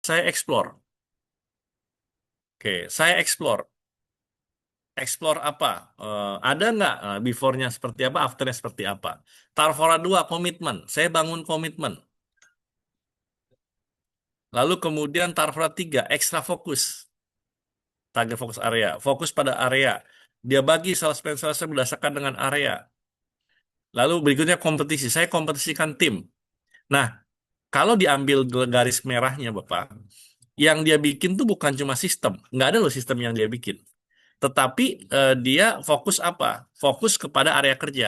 saya explore. Oke, saya explore. Explore apa? Ada nggak before-nya seperti apa, after-nya seperti apa? Tarfora 2, komitmen. Saya bangun komitmen. Lalu kemudian Tarfora 3, ekstra fokus. Target fokus area. Fokus pada area. Dia bagi salesman berdasarkan dengan area. Lalu berikutnya kompetisi. Saya kompetisikan tim. Nah, kalau diambil garis merahnya, Bapak, yang dia bikin tuh bukan cuma sistem. Nggak ada loh sistem yang dia bikin. Tetapi dia fokus apa? Fokus kepada area kerja.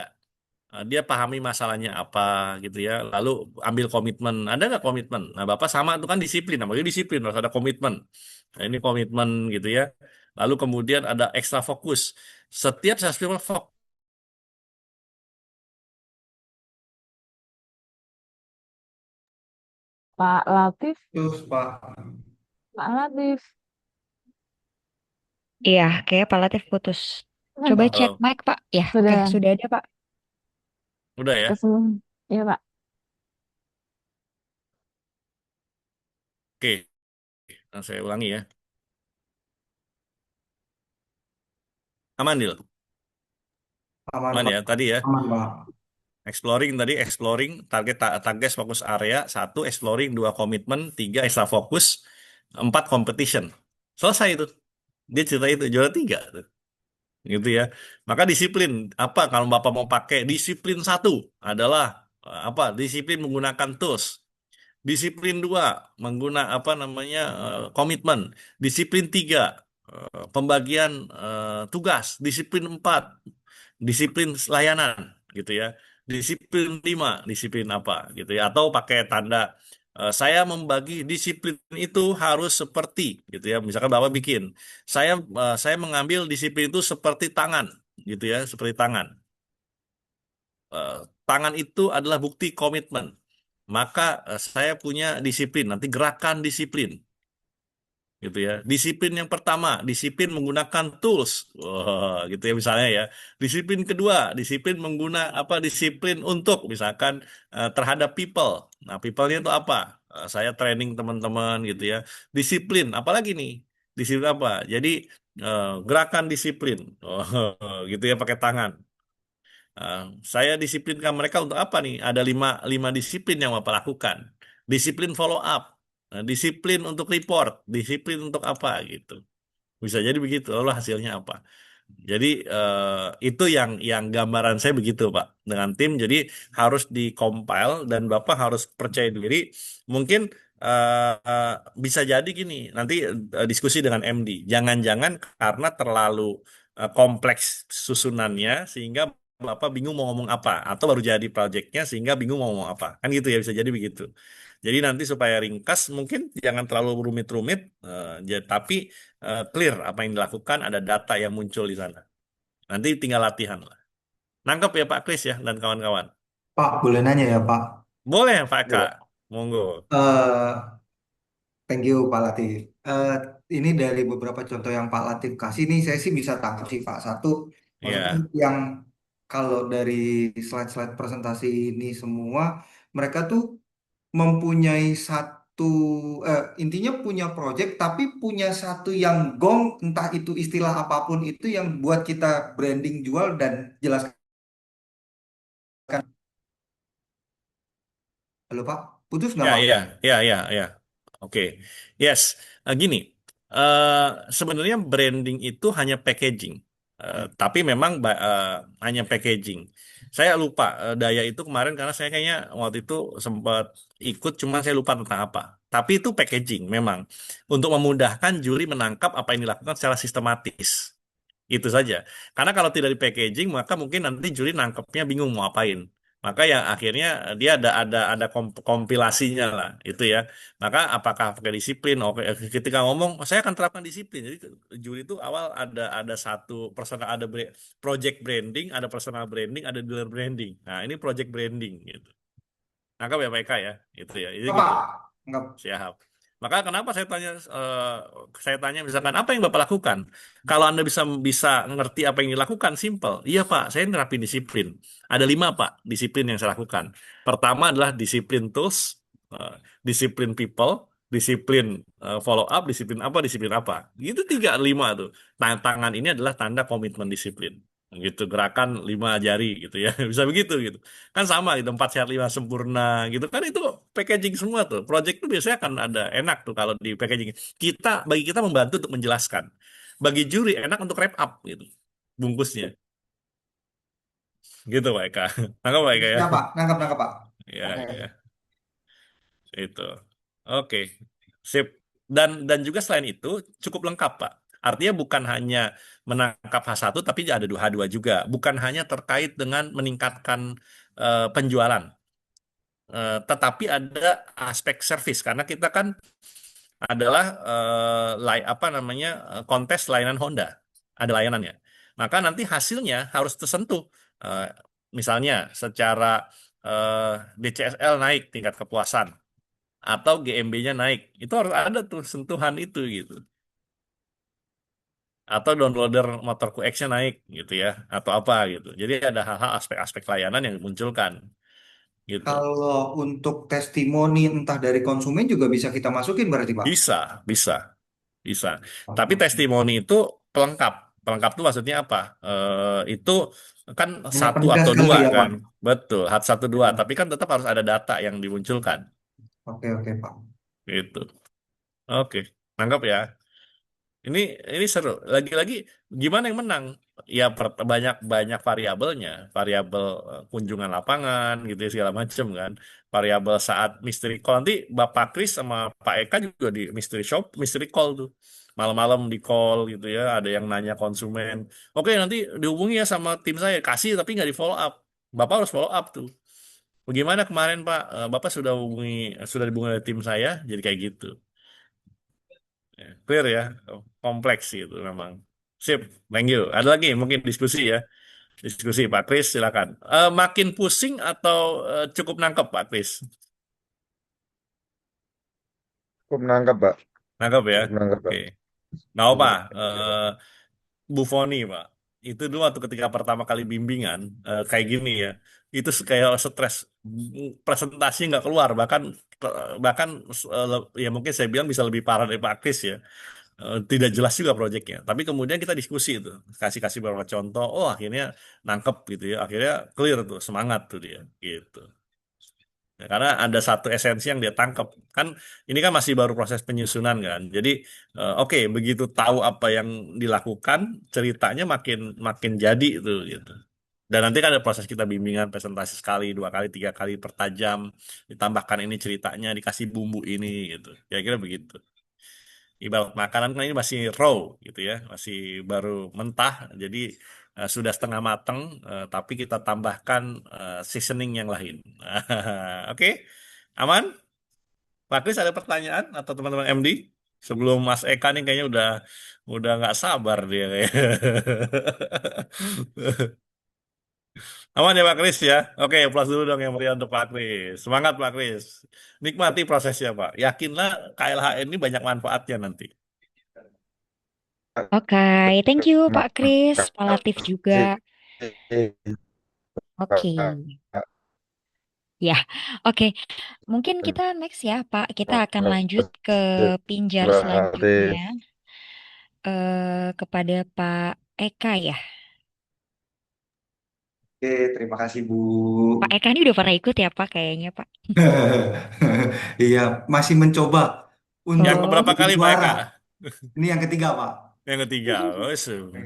Dia pahami masalahnya apa gitu ya. Lalu ambil komitmen. Ada nggak komitmen? Nah, Bapak sama itu kan disiplin. Namanya disiplin harus ada komitmen. Nah, ini komitmen gitu ya. Lalu kemudian ada ekstra fokus. Setiap salespeople fokus. Pak Latif, Terus Pak, Pak Latif. Iya, kayak Pak Latif putus. Coba cek Halo, mic, Pak. Ya, oke, Sudah sudah ada, Pak. udah ya? kesemua. Iya, Pak. Oke, nah, saya ulangi ya. Aman, Dil? aman Aman Pak, ya, tadi ya. aman Pak. Exploring tadi, exploring, target fokus area, satu, exploring, dua, komitmen, tiga, extra fokus, empat, competition. Selesai itu. Dia cerita itu, juara tiga. Tuh. Gitu ya. Maka disiplin, apa kalau Bapak mau pakai disiplin satu adalah apa? Disiplin menggunakan tools. Disiplin dua, menggunakan apa namanya komitmen. Disiplin tiga, pembagian tugas. Disiplin empat, disiplin layanan, gitu ya. Disiplin lima, disiplin apa, gitu ya. Atau pakai tanda saya membagi disiplin itu harus seperti, gitu ya. Misalkan Bapak bikin, saya mengambil disiplin itu seperti tangan, gitu ya, seperti tangan. Eh, Tangan itu adalah bukti komitmen. Maka saya punya disiplin, nanti gerakan disiplin, gitu ya. Disiplin yang pertama, disiplin menggunakan tools, wah, gitu ya misalnya ya. Disiplin kedua, disiplin apa? Disiplin untuk misalkan terhadap people. Nah, people-nya itu apa? Saya training teman-teman gitu ya. Disiplin, apalagi nih? Disiplin apa? Jadi gerakan disiplin, oh, gitu ya pakai tangan. Nah, saya disiplinkan mereka untuk apa nih? Ada lima disiplin yang Bapak lakukan. Disiplin follow up, nah, disiplin untuk report, disiplin untuk apa gitu. Bisa jadi begitu. Lalu hasilnya apa? Jadi itu yang gambaran saya begitu, Pak. Dengan tim, jadi harus di-compile dan Bapak harus percaya diri. Mungkin bisa jadi gini, nanti diskusi dengan MD. Jangan-jangan karena terlalu kompleks susunannya sehingga Bapak bingung mau ngomong apa atau baru jadi proyeknya sehingga bingung mau ngomong apa. Kan gitu ya bisa jadi begitu. Jadi nanti supaya ringkas mungkin jangan terlalu rumit-rumit tapi clear apa yang dilakukan, ada data yang muncul di sana. Nanti tinggal latihan lah. Nangkep ya Pak Kris ya dan kawan-kawan. Pak, boleh nanya ya Pak? Boleh Pak Eka, Boleh. monggo. Eh, Thank you Pak Latif. Eh, ini dari beberapa contoh yang Pak Latif kasih ini saya sih bisa tangkap sih Pak. Satu, maksudnya Ya, yang kalau dari slide-slide presentasi ini semua, mereka tuh mempunyai satu, intinya punya project, tapi punya satu yang gong, entah itu istilah apapun itu yang buat kita branding jual dan jelaskan. Halo Pak, putus nggak ya, Pak? ya, ya, ya, ya. Oke, yes. Gini, eh, sebenarnya branding itu hanya packaging. Tapi memang hanya packaging. Saya lupa daya itu kemarin karena saya kayaknya waktu itu sempat ikut, cuma saya lupa tentang apa. Tapi itu packaging memang untuk memudahkan juri menangkap apa yang dilakukan secara sistematis. Itu saja. Karena kalau tidak di packaging, maka mungkin nanti juri nangkepnya bingung mau apain. Maka ya akhirnya dia ada kompilasinya lah, itu ya. Maka apakah pakai disiplin? Oke, ketika ngomong, "Oh, saya akan terapkan disiplin." Jadi juri itu awal ada satu personal, ada project branding, ada personal branding, ada dealer branding. Nah, ini project branding gitu. Nangkap ya PK ya, itu ya. Itu Nggak, gitu. Pak, nggak. Siap. Maka kenapa saya tanya misalkan apa yang Bapak lakukan? Kalau Anda bisa bisa ngerti apa yang dilakukan, simple. Iya Pak, saya nerapin disiplin. Ada lima Pak disiplin yang saya lakukan. Pertama adalah disiplin tools, eh, disiplin people, disiplin follow up, disiplin apa. Itu 3, 5 tuh. Tangan ini adalah tanda komitmen disiplin. Gitu, gerakan 5 jari gitu ya. Bisa begitu gitu. Kan sama gitu, 4 sehat 5 sempurna gitu. Kan itu packaging semua tuh. Project tuh biasanya akan ada enak tuh kalau di packaging. Bagi kita membantu untuk menjelaskan. Bagi juri enak untuk wrap up gitu. Bungkusnya. Gitu Pak Eka. Nangkap Pak Eka ya? Siap, Pak. Nangkap, Pak. Ya, Oke. ya. Itu. Oke. Sip. Dan juga selain itu cukup lengkap, Pak. Artinya bukan hanya menangkap H1 tapi ada H2 juga. Bukan hanya terkait dengan meningkatkan penjualan. Tetapi ada aspek service karena kita kan adalah apa namanya kontes layanan Honda. Ada layanannya. Maka nanti hasilnya harus tersentuh. Eh, Misalnya secara DCSL naik tingkat kepuasan atau GMB-nya naik. Itu harus ada tuh sentuhan itu gitu. Atau downloader motor QX-nya naik gitu ya, atau apa gitu. Jadi ada hal-hal aspek-aspek layanan yang dimunculkan gitu. Kalau untuk testimoni entah dari konsumen juga bisa kita masukin berarti, Pak. Bisa, bisa, bisa. Tapi Oke. testimoni itu pelengkap. Pelengkap itu maksudnya apa? Itu kan Hanya satu penegas atau kali dua ya, Pak. kan, betul. Satu dua. Ya. Tapi kan tetap harus ada data yang dimunculkan. Oke, oke, Pak. Gitu. Oke, nangkap ya. Ini ini seru. Lagi-lagi gimana yang menang? Ya banyak banyak variabelnya, variabel kunjungan lapangan gitu ya, segala macam kan. Variabel saat mystery call nanti Bapak Kris sama Pak Eka juga di mystery call tuh. Malam-malam di call gitu ya, ada yang nanya konsumen. Oke, nanti dihubungi ya sama tim saya, kasih tapi nggak di follow up. Bapak harus follow up tuh. Bagaimana kemarin Pak? Bapak sudah dihubungi oleh tim saya, jadi kayak gitu. Ya, clear ya, kompleks gitu memang. Sip, thank you. Ada lagi mungkin diskusi ya, diskusi Pak Kris silakan. Makin pusing atau cukup nangkep Pak Kris? Cukup menangkap, Pak. Nangkep ya, Cukup menangkap, oke. Pak. Nggak apa, Iya. Bu Foni Pak. Itu dulu waktu ketika pertama kali bimbingan kayak gini ya, itu kayak stres. Presentasi nggak keluar, bahkan bahkan ya mungkin saya bilang bisa lebih parah dari Pak Kris ya. Tidak jelas juga proyeknya. Tapi kemudian kita diskusi itu, kasih-kasih beberapa contoh. Oh akhirnya nangkep gitu ya. Akhirnya clear tuh, semangat tuh dia, gitu. Ya, karena ada satu esensi yang dia tangkap. Kan ini kan masih baru proses penyusunan kan. Jadi oke, begitu tahu apa yang dilakukan, ceritanya makin makin jadi itu gitu. Dan nanti kan ada proses kita bimbingan presentasi sekali, 2 kali, 3 kali pertajam, ditambahkan ini ceritanya, dikasih bumbu ini gitu. Kira-kira begitu. Ibarat makanan kan ini masih raw gitu ya, masih baru mentah, jadi sudah setengah mateng, tapi kita tambahkan seasoning yang lain. Oke, aman? Pak Kris ada pertanyaan atau teman-teman MD? Sebelum Mas Eka nih kayaknya udah nggak sabar dia kayak. Aman ya Pak Kris ya. Oke, plus dulu dong yang meriah untuk Pak Kris. Semangat Pak Kris. Nikmati prosesnya Pak. Yakinlah KLHN ini banyak manfaatnya nanti. Oke, thank you Pak Kris, Pak Latif juga. Makasih, Oke, Pak. ya, oke. Mungkin kita next ya, Pak. Kita akan lanjut ke pinjar selanjutnya Makasih. kepada Pak Eka ya. Oke, terima kasih, Bu. Pak Eka ini udah pernah ikut ya, Pak, kayaknya, Pak. Iya, masih mencoba Yang untuk Oh, keberapa jadi kali Pak juara. Eka? Ini yang ketiga, Pak. Yang ketiga. Oh, Oke.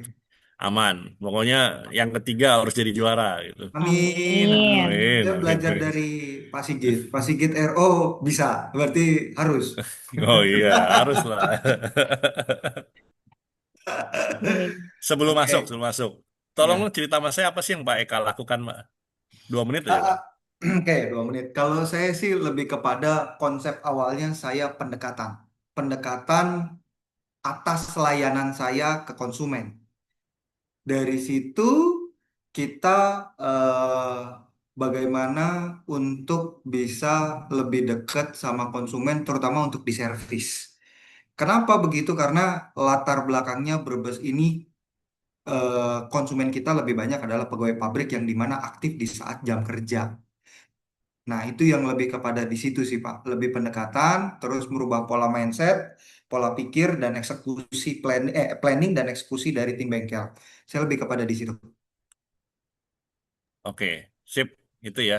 aman. Pokoknya yang ketiga harus jadi juara gitu. Amin, amin. amin. Amin, Saya amin. belajar dari Pak Sigit. Pak Sigit RO bisa, berarti harus. Oh iya, harus lah. Oke. Oke. Sebelum masuk. Tolong Ya. dong cerita mas saya apa sih yang Pak Eka lakukan, Pak? 2 menit aja, Ah, Pak. ah. Oke, 2 menit. Kalau saya sih lebih kepada konsep awalnya saya pendekatan. Pendekatan atas layanan saya ke konsumen. Dari situ kita bagaimana untuk bisa lebih dekat sama konsumen, terutama untuk di servis. Kenapa begitu? Karena latar belakangnya Brebes ini konsumen kita lebih banyak adalah pegawai pabrik yang dimana aktif di saat jam kerja. Nah, itu yang lebih kepada di situ sih, Pak. Lebih pendekatan, terus merubah pola mindset, pola pikir, dan eksekusi planning dan eksekusi dari tim bengkel. Saya lebih kepada di situ. Oke, sip, itu ya.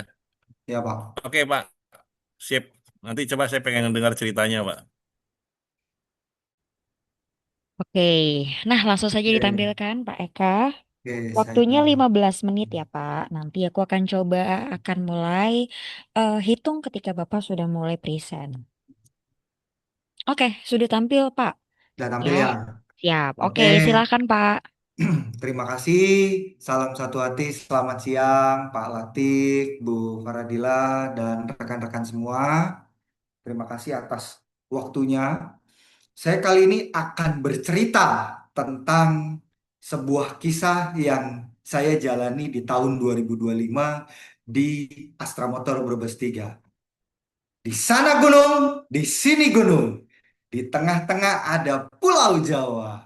Ya, Pak. Oke, Pak, sip. Nanti coba saya pengen dengar ceritanya, Pak. Oke, nah langsung saja Oke, ditampilkan Pak Eka. oke, saya Waktunya tunggu. 15 menit ya Pak. Nanti aku akan coba akan mulai hitung ketika Bapak sudah mulai present. Oke, sudah tampil Pak. Udah Ya, tampil ya? siap. Oke, Oke, silakan Pak. terima kasih. Salam satu hati. Selamat siang, Pak Latif, Bu Faradila, dan rekan-rekan semua. Terima kasih atas waktunya. Saya kali ini akan bercerita tentang sebuah kisah yang saya jalani di tahun 2025 di Astra Motor Brebes 3. Di sana gunung, di sini gunung. Di tengah-tengah ada Pulau Jawa.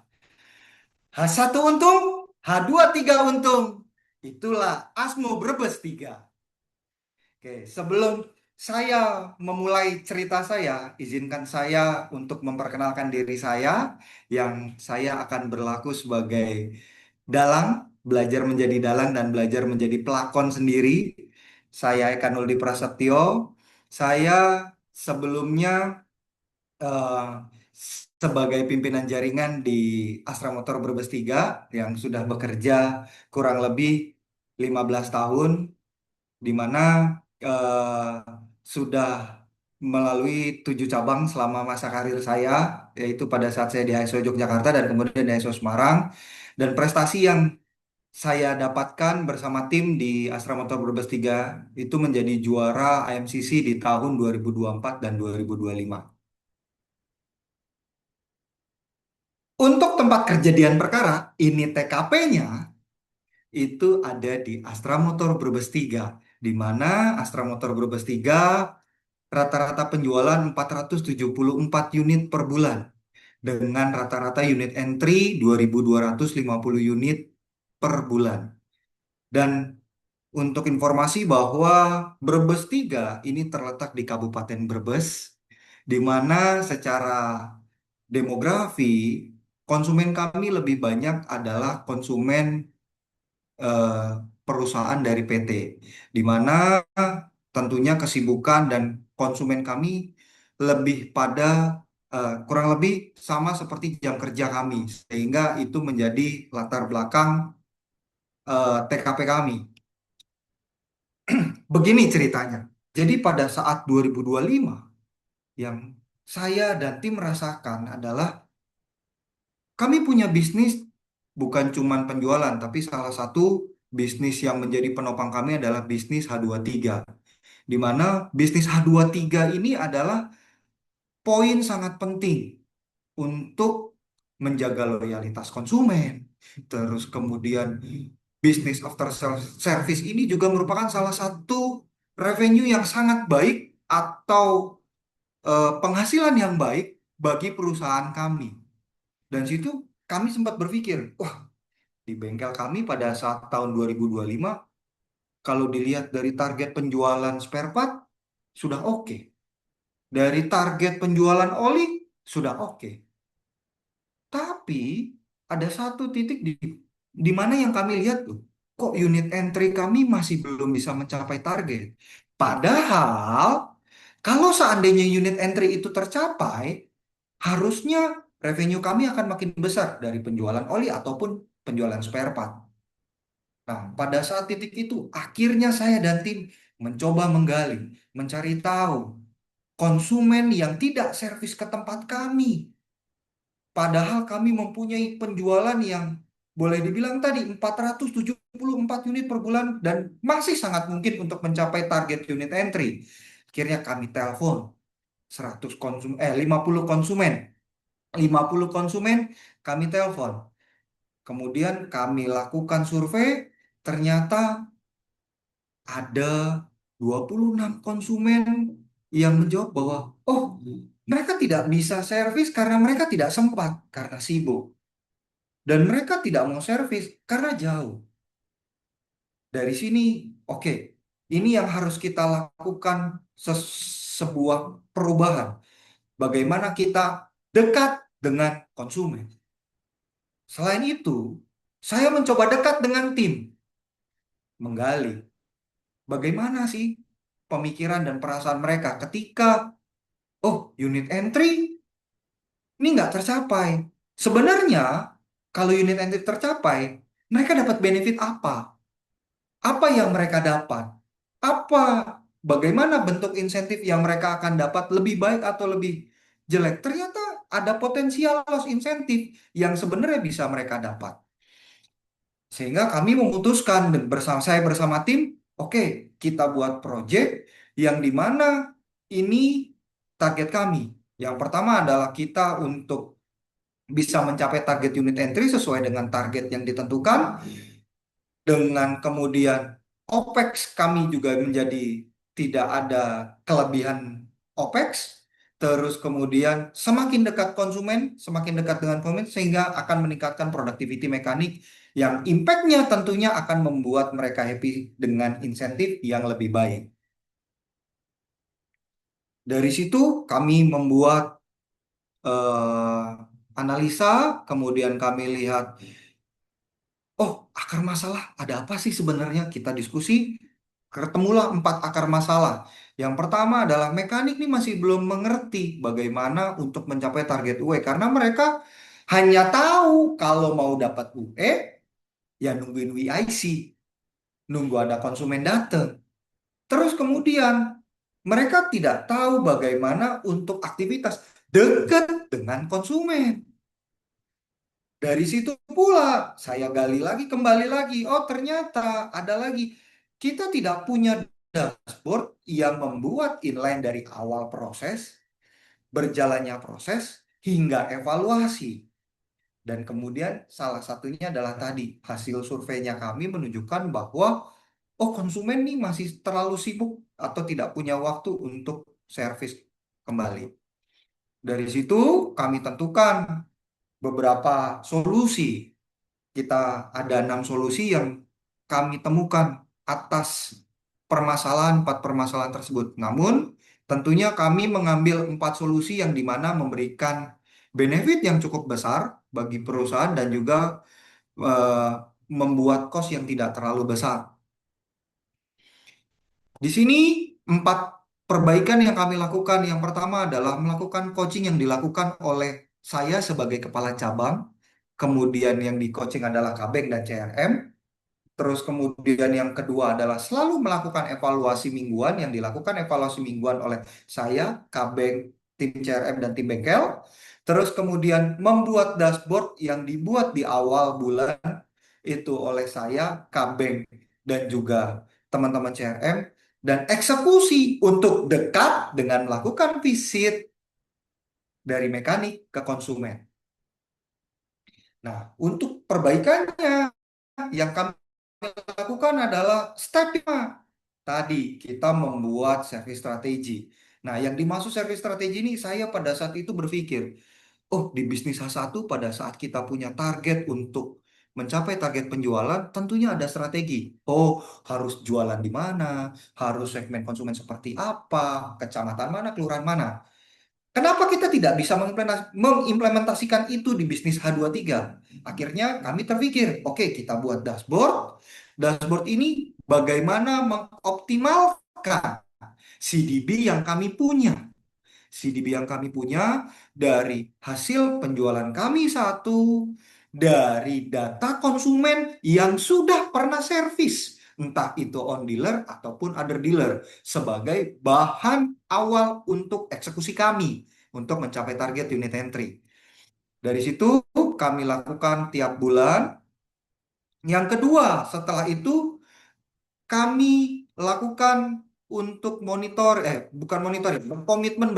H1 untung, H23 untung. Itulah Asmo Brebes 3. Oke, sebelum saya memulai cerita saya, izinkan saya untuk memperkenalkan diri saya, yang saya akan berlaku sebagai dalang, belajar menjadi dalang dan belajar menjadi pelakon sendiri. Saya Eka Nuldi Prasetyo. Saya sebelumnya eh, sebagai pimpinan jaringan di Astra Motor Brebes 3 yang sudah bekerja kurang lebih 15 tahun di mana eh, sudah melalui 7 cabang selama masa karir saya, yaitu pada saat saya di ASO Yogyakarta dan kemudian di ASO Semarang. Dan prestasi yang saya dapatkan bersama tim di Astra Motor Brebes 3 itu menjadi juara AMCC di tahun 2024 dan 2025. Untuk tempat kejadian perkara, ini TKP-nya itu ada di Astra Motor Brebes 3, di mana Astra Motor Brebes 3 rata-rata penjualan 474 unit per bulan dengan rata-rata unit entry 2.250 unit per bulan. Dan untuk informasi bahwa Brebes 3 ini terletak di Kabupaten Brebes, di mana secara demografi konsumen kami lebih banyak adalah konsumen eh, perusahaan dari PT, di mana tentunya kesibukan dan konsumen kami lebih pada kurang lebih sama seperti jam kerja kami, sehingga itu menjadi latar belakang TKP kami. Begini ceritanya. Jadi pada saat 2025 yang saya dan tim rasakan adalah kami punya bisnis bukan cuman penjualan, tapi salah satu bisnis yang menjadi penopang kami adalah bisnis H23. Di mana bisnis H23 ini adalah poin sangat penting untuk menjaga loyalitas konsumen. Terus kemudian bisnis after service ini juga merupakan salah satu revenue yang sangat baik atau penghasilan yang baik bagi perusahaan kami. Dan situ kami sempat berpikir, wah, di bengkel kami pada saat tahun 2025, kalau dilihat dari target penjualan spare part, sudah oke. Dari target penjualan oli, sudah oke. Tapi ada satu titik di mana yang kami lihat tuh, kok unit entry kami masih belum bisa mencapai target. Padahal kalau seandainya unit entry itu tercapai, harusnya revenue kami akan makin besar dari penjualan oli ataupun penjualan spare part. Nah, pada saat titik itu, akhirnya saya dan tim mencoba menggali, mencari tahu konsumen yang tidak servis ke tempat kami. Padahal kami mempunyai penjualan yang boleh dibilang tadi 474 unit per bulan dan masih sangat mungkin untuk mencapai target unit entry. Akhirnya kami telepon 50 konsumen. 50 konsumen kami telepon. Kemudian kami lakukan survei, ternyata ada 26 konsumen yang menjawab bahwa, oh, mereka tidak bisa servis karena mereka tidak sempat, karena sibuk. Dan mereka tidak mau servis karena jauh. Dari sini, oke, Ini yang harus kita lakukan sebuah perubahan. Bagaimana kita dekat dengan konsumen. Selain itu, saya mencoba dekat dengan tim, menggali bagaimana sih pemikiran dan perasaan mereka ketika, oh, unit entry ini nggak tercapai. Sebenarnya, kalau unit entry tercapai, mereka dapat benefit apa? Apa yang mereka dapat? Apa, bagaimana bentuk insentif yang mereka akan dapat lebih baik atau lebih jelek? Ternyata ada potensial loss insentif yang sebenarnya bisa mereka dapat. Sehingga kami memutuskan dan saya bersama tim, oke, kita buat project yang dimana ini target kami. Yang pertama adalah kita untuk bisa mencapai target unit entry sesuai dengan target yang ditentukan, dengan kemudian OPEX kami juga menjadi tidak ada kelebihan OPEX, terus kemudian semakin dekat konsumen, semakin dekat dengan konsumen sehingga akan meningkatkan productivity mekanik yang impact-nya tentunya akan membuat mereka happy dengan insentif yang lebih baik. Dari situ kami membuat analisa, kemudian kami lihat, oh, akar masalah ada apa sih sebenarnya? Kita diskusi, ketemulah 4 akar masalah. Yang pertama adalah mekanik nih masih belum mengerti bagaimana untuk mencapai target UE karena mereka hanya tahu kalau mau dapat UE ya nungguin WIC, nunggu ada konsumen datang. Terus kemudian mereka tidak tahu bagaimana untuk aktivitas dekat dengan konsumen. Dari situ pula saya gali lagi, kembali lagi. Oh, ternyata ada lagi. Kita tidak punya dashboard yang membuat inline dari awal proses, berjalannya proses, hingga evaluasi. Dan kemudian salah satunya adalah tadi, hasil surveinya kami menunjukkan bahwa, oh, konsumen nih masih terlalu sibuk atau tidak punya waktu untuk servis kembali. Dari situ kami tentukan beberapa solusi. Kita ada 6 solusi yang kami temukan atas 4 permasalahan tersebut. Namun, tentunya kami mengambil 4 solusi yang dimana memberikan benefit yang cukup besar bagi perusahaan dan juga eh, membuat cost yang tidak terlalu besar. Di sini 4 perbaikan yang kami lakukan. Yang pertama adalah melakukan coaching yang dilakukan oleh saya sebagai kepala cabang. Kemudian yang di coaching adalah Kabeng dan CRM. Terus kemudian yang kedua adalah selalu melakukan evaluasi mingguan yang dilakukan evaluasi mingguan oleh saya, Kabeng, tim CRM dan tim bengkel. Terus kemudian membuat dashboard yang dibuat di awal bulan itu oleh saya, Kabeng dan juga teman-teman CRM dan eksekusi untuk dekat dengan melakukan visit dari mekanik ke konsumen. Nah, untuk perbaikannya yang kami lakukan adalah step 5. Tadi kita membuat service strategi. Nah, yang dimaksud service strategi ini saya pada saat itu berpikir, oh, di bisnis H1 pada saat kita punya target untuk mencapai target penjualan, tentunya ada strategi. Oh, harus jualan di mana, harus segmen konsumen seperti apa, kecamatan mana, kelurahan mana. Kenapa kita tidak bisa mengimplementasikan itu di bisnis H23? Akhirnya kami terpikir, oke, kita buat dashboard. Dashboard ini bagaimana mengoptimalkan CDB yang kami punya. CDB yang kami punya dari hasil penjualan kami satu, dari data konsumen yang sudah pernah servis, entah itu on dealer ataupun other dealer, sebagai bahan awal untuk eksekusi kami untuk mencapai target unit entry. Dari situ kami lakukan tiap bulan. Yang kedua, setelah itu kami lakukan untuk bukan monitor, komitmen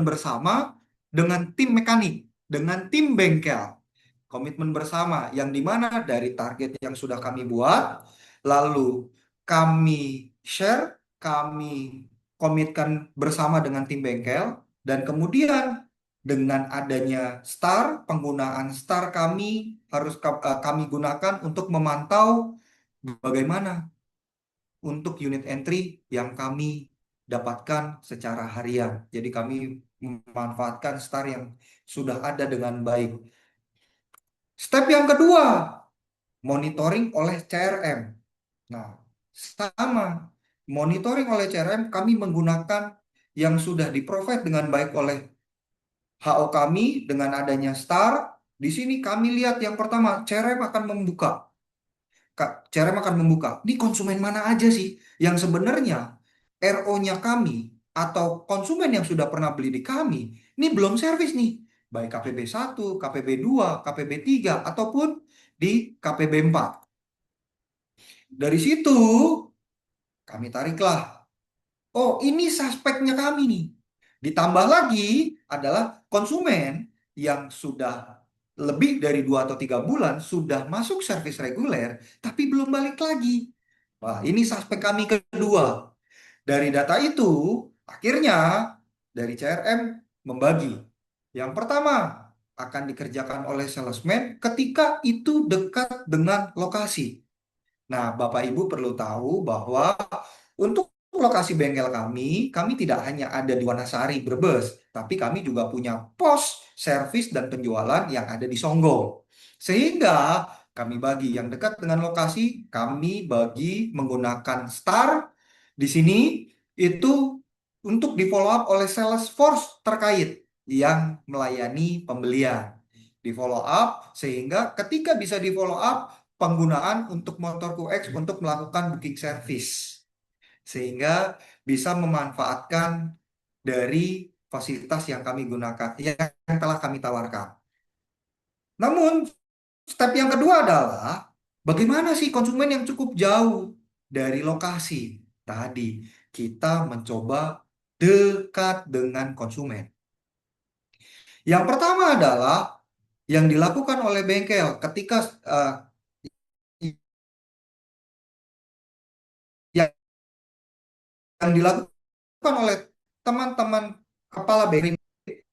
bersama dengan tim mekanik, dengan tim bengkel. Komitmen bersama yang dimana dari target yang sudah kami buat, lalu kami share, kami komitkan bersama dengan tim bengkel, dan kemudian dengan adanya STAR, penggunaan STAR kami harus kami gunakan untuk memantau bagaimana untuk unit entry yang kami dapatkan secara harian. Jadi kami memanfaatkan STAR yang sudah ada dengan baik. Step yang kedua, monitoring oleh CRM. Nah, sama. Monitoring oleh CRM kami menggunakan yang sudah di-provide dengan baik oleh HO kami dengan adanya STAR. Di sini kami lihat yang pertama, CRM akan membuka. CRM akan membuka. Di konsumen mana aja sih yang sebenarnya RO-nya kami atau konsumen yang sudah pernah beli di kami, ini belum servis nih. Baik KPB 1, KPB 2, KPB 3, ataupun di KPB 4. Dari situ kami tariklah. Oh, ini suspeknya kami nih. Ditambah lagi adalah konsumen yang sudah lebih dari 2 atau 3 bulan sudah masuk servis reguler, tapi belum balik lagi. Wah, ini suspek kami kedua. Dari data itu, akhirnya dari CRM membagi. Yang pertama, akan dikerjakan oleh salesman ketika itu dekat dengan lokasi. Nah, Bapak Ibu perlu tahu bahwa untuk lokasi bengkel kami tidak hanya ada di Wanasari, Brebes, tapi kami juga punya pos servis dan penjualan yang ada di Songgong. Sehingga kami bagi yang dekat dengan lokasi, kami bagi menggunakan STAR di sini itu untuk di follow up oleh Salesforce terkait yang melayani pembelian. Di follow up sehingga ketika bisa di follow up penggunaan untuk motor QX untuk melakukan booking service sehingga bisa memanfaatkan dari fasilitas yang kami gunakan yang telah kami tawarkan. Namun step yang kedua adalah bagaimana sih konsumen yang cukup jauh dari lokasi. Tadi kita mencoba dekat dengan konsumen. Yang pertama adalah yang dilakukan oleh bengkel ketika yang dilakukan oleh teman-teman kepala bengkel,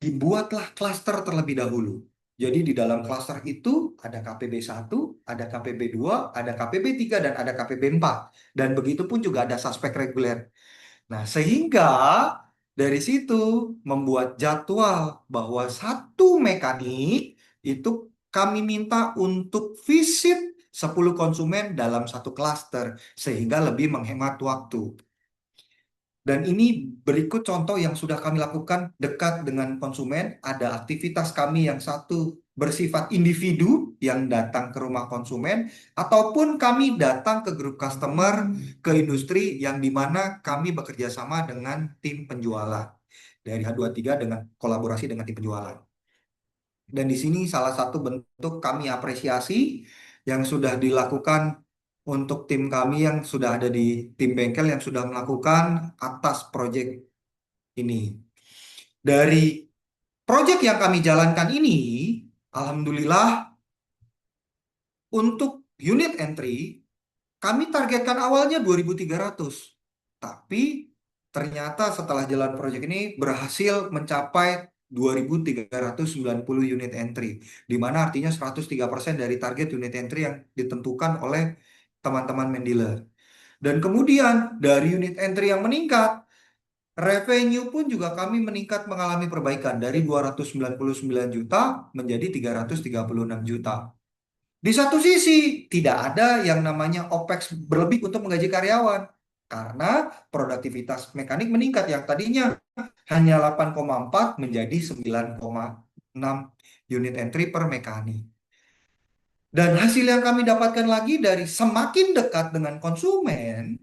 dibuatlah klaster terlebih dahulu. Jadi di dalam klaster itu ada KPB 1, ada KPB 2, ada KPB 3, dan ada KPB 4. Dan begitu pun juga ada suspek reguler. Nah, sehingga dari situ membuat jadwal bahwa satu mekanik itu kami minta untuk visit 10 konsumen dalam satu klaster sehingga lebih menghemat waktu. Dan ini berikut contoh yang sudah kami lakukan dekat dengan konsumen. Ada aktivitas kami yang satu bersifat individu yang datang ke rumah konsumen, ataupun kami datang ke grup customer, ke industri yang dimana kami bekerja sama dengan tim penjualan. Dari H23 dengan kolaborasi dengan tim penjualan. Dan di sini salah satu bentuk kami apresiasi yang sudah dilakukan untuk tim kami yang sudah ada di tim bengkel yang sudah melakukan atas proyek ini. Dari proyek yang kami jalankan ini, alhamdulillah untuk unit entry kami targetkan awalnya 2.300. Tapi ternyata setelah jalan proyek ini berhasil mencapai 2.390 unit entry, di mana artinya 103% dari target unit entry yang ditentukan oleh teman-teman main dealer. Dan kemudian dari unit entry yang meningkat, revenue pun juga kami meningkat mengalami perbaikan dari 299 juta menjadi 336 juta. Di satu sisi tidak ada yang namanya OPEX berlebih untuk menggaji karyawan karena produktivitas mekanik meningkat yang tadinya hanya 8,4 menjadi 9,6 unit entry per mekanik. Dan hasil yang kami dapatkan lagi dari semakin dekat dengan konsumen,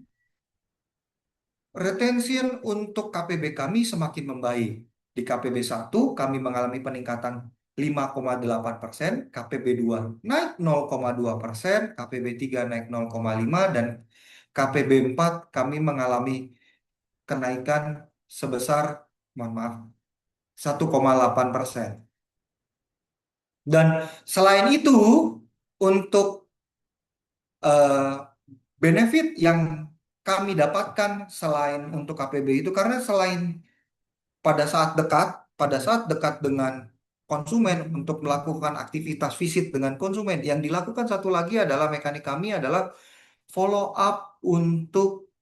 retention untuk KPB kami semakin membaik. Di KPB 1 kami mengalami peningkatan 5,8%, KPB 2 naik 0,2%, KPB 3 naik 0,5%, dan KPB 4 kami mengalami kenaikan sebesar, mohon maaf, 1,8%. Dan selain itu, untuk benefit yang kami dapatkan selain untuk KPB itu, karena selain pada saat dekat dengan konsumen untuk melakukan aktivitas visit dengan konsumen, yang dilakukan satu lagi adalah mekanik kami adalah follow up untuk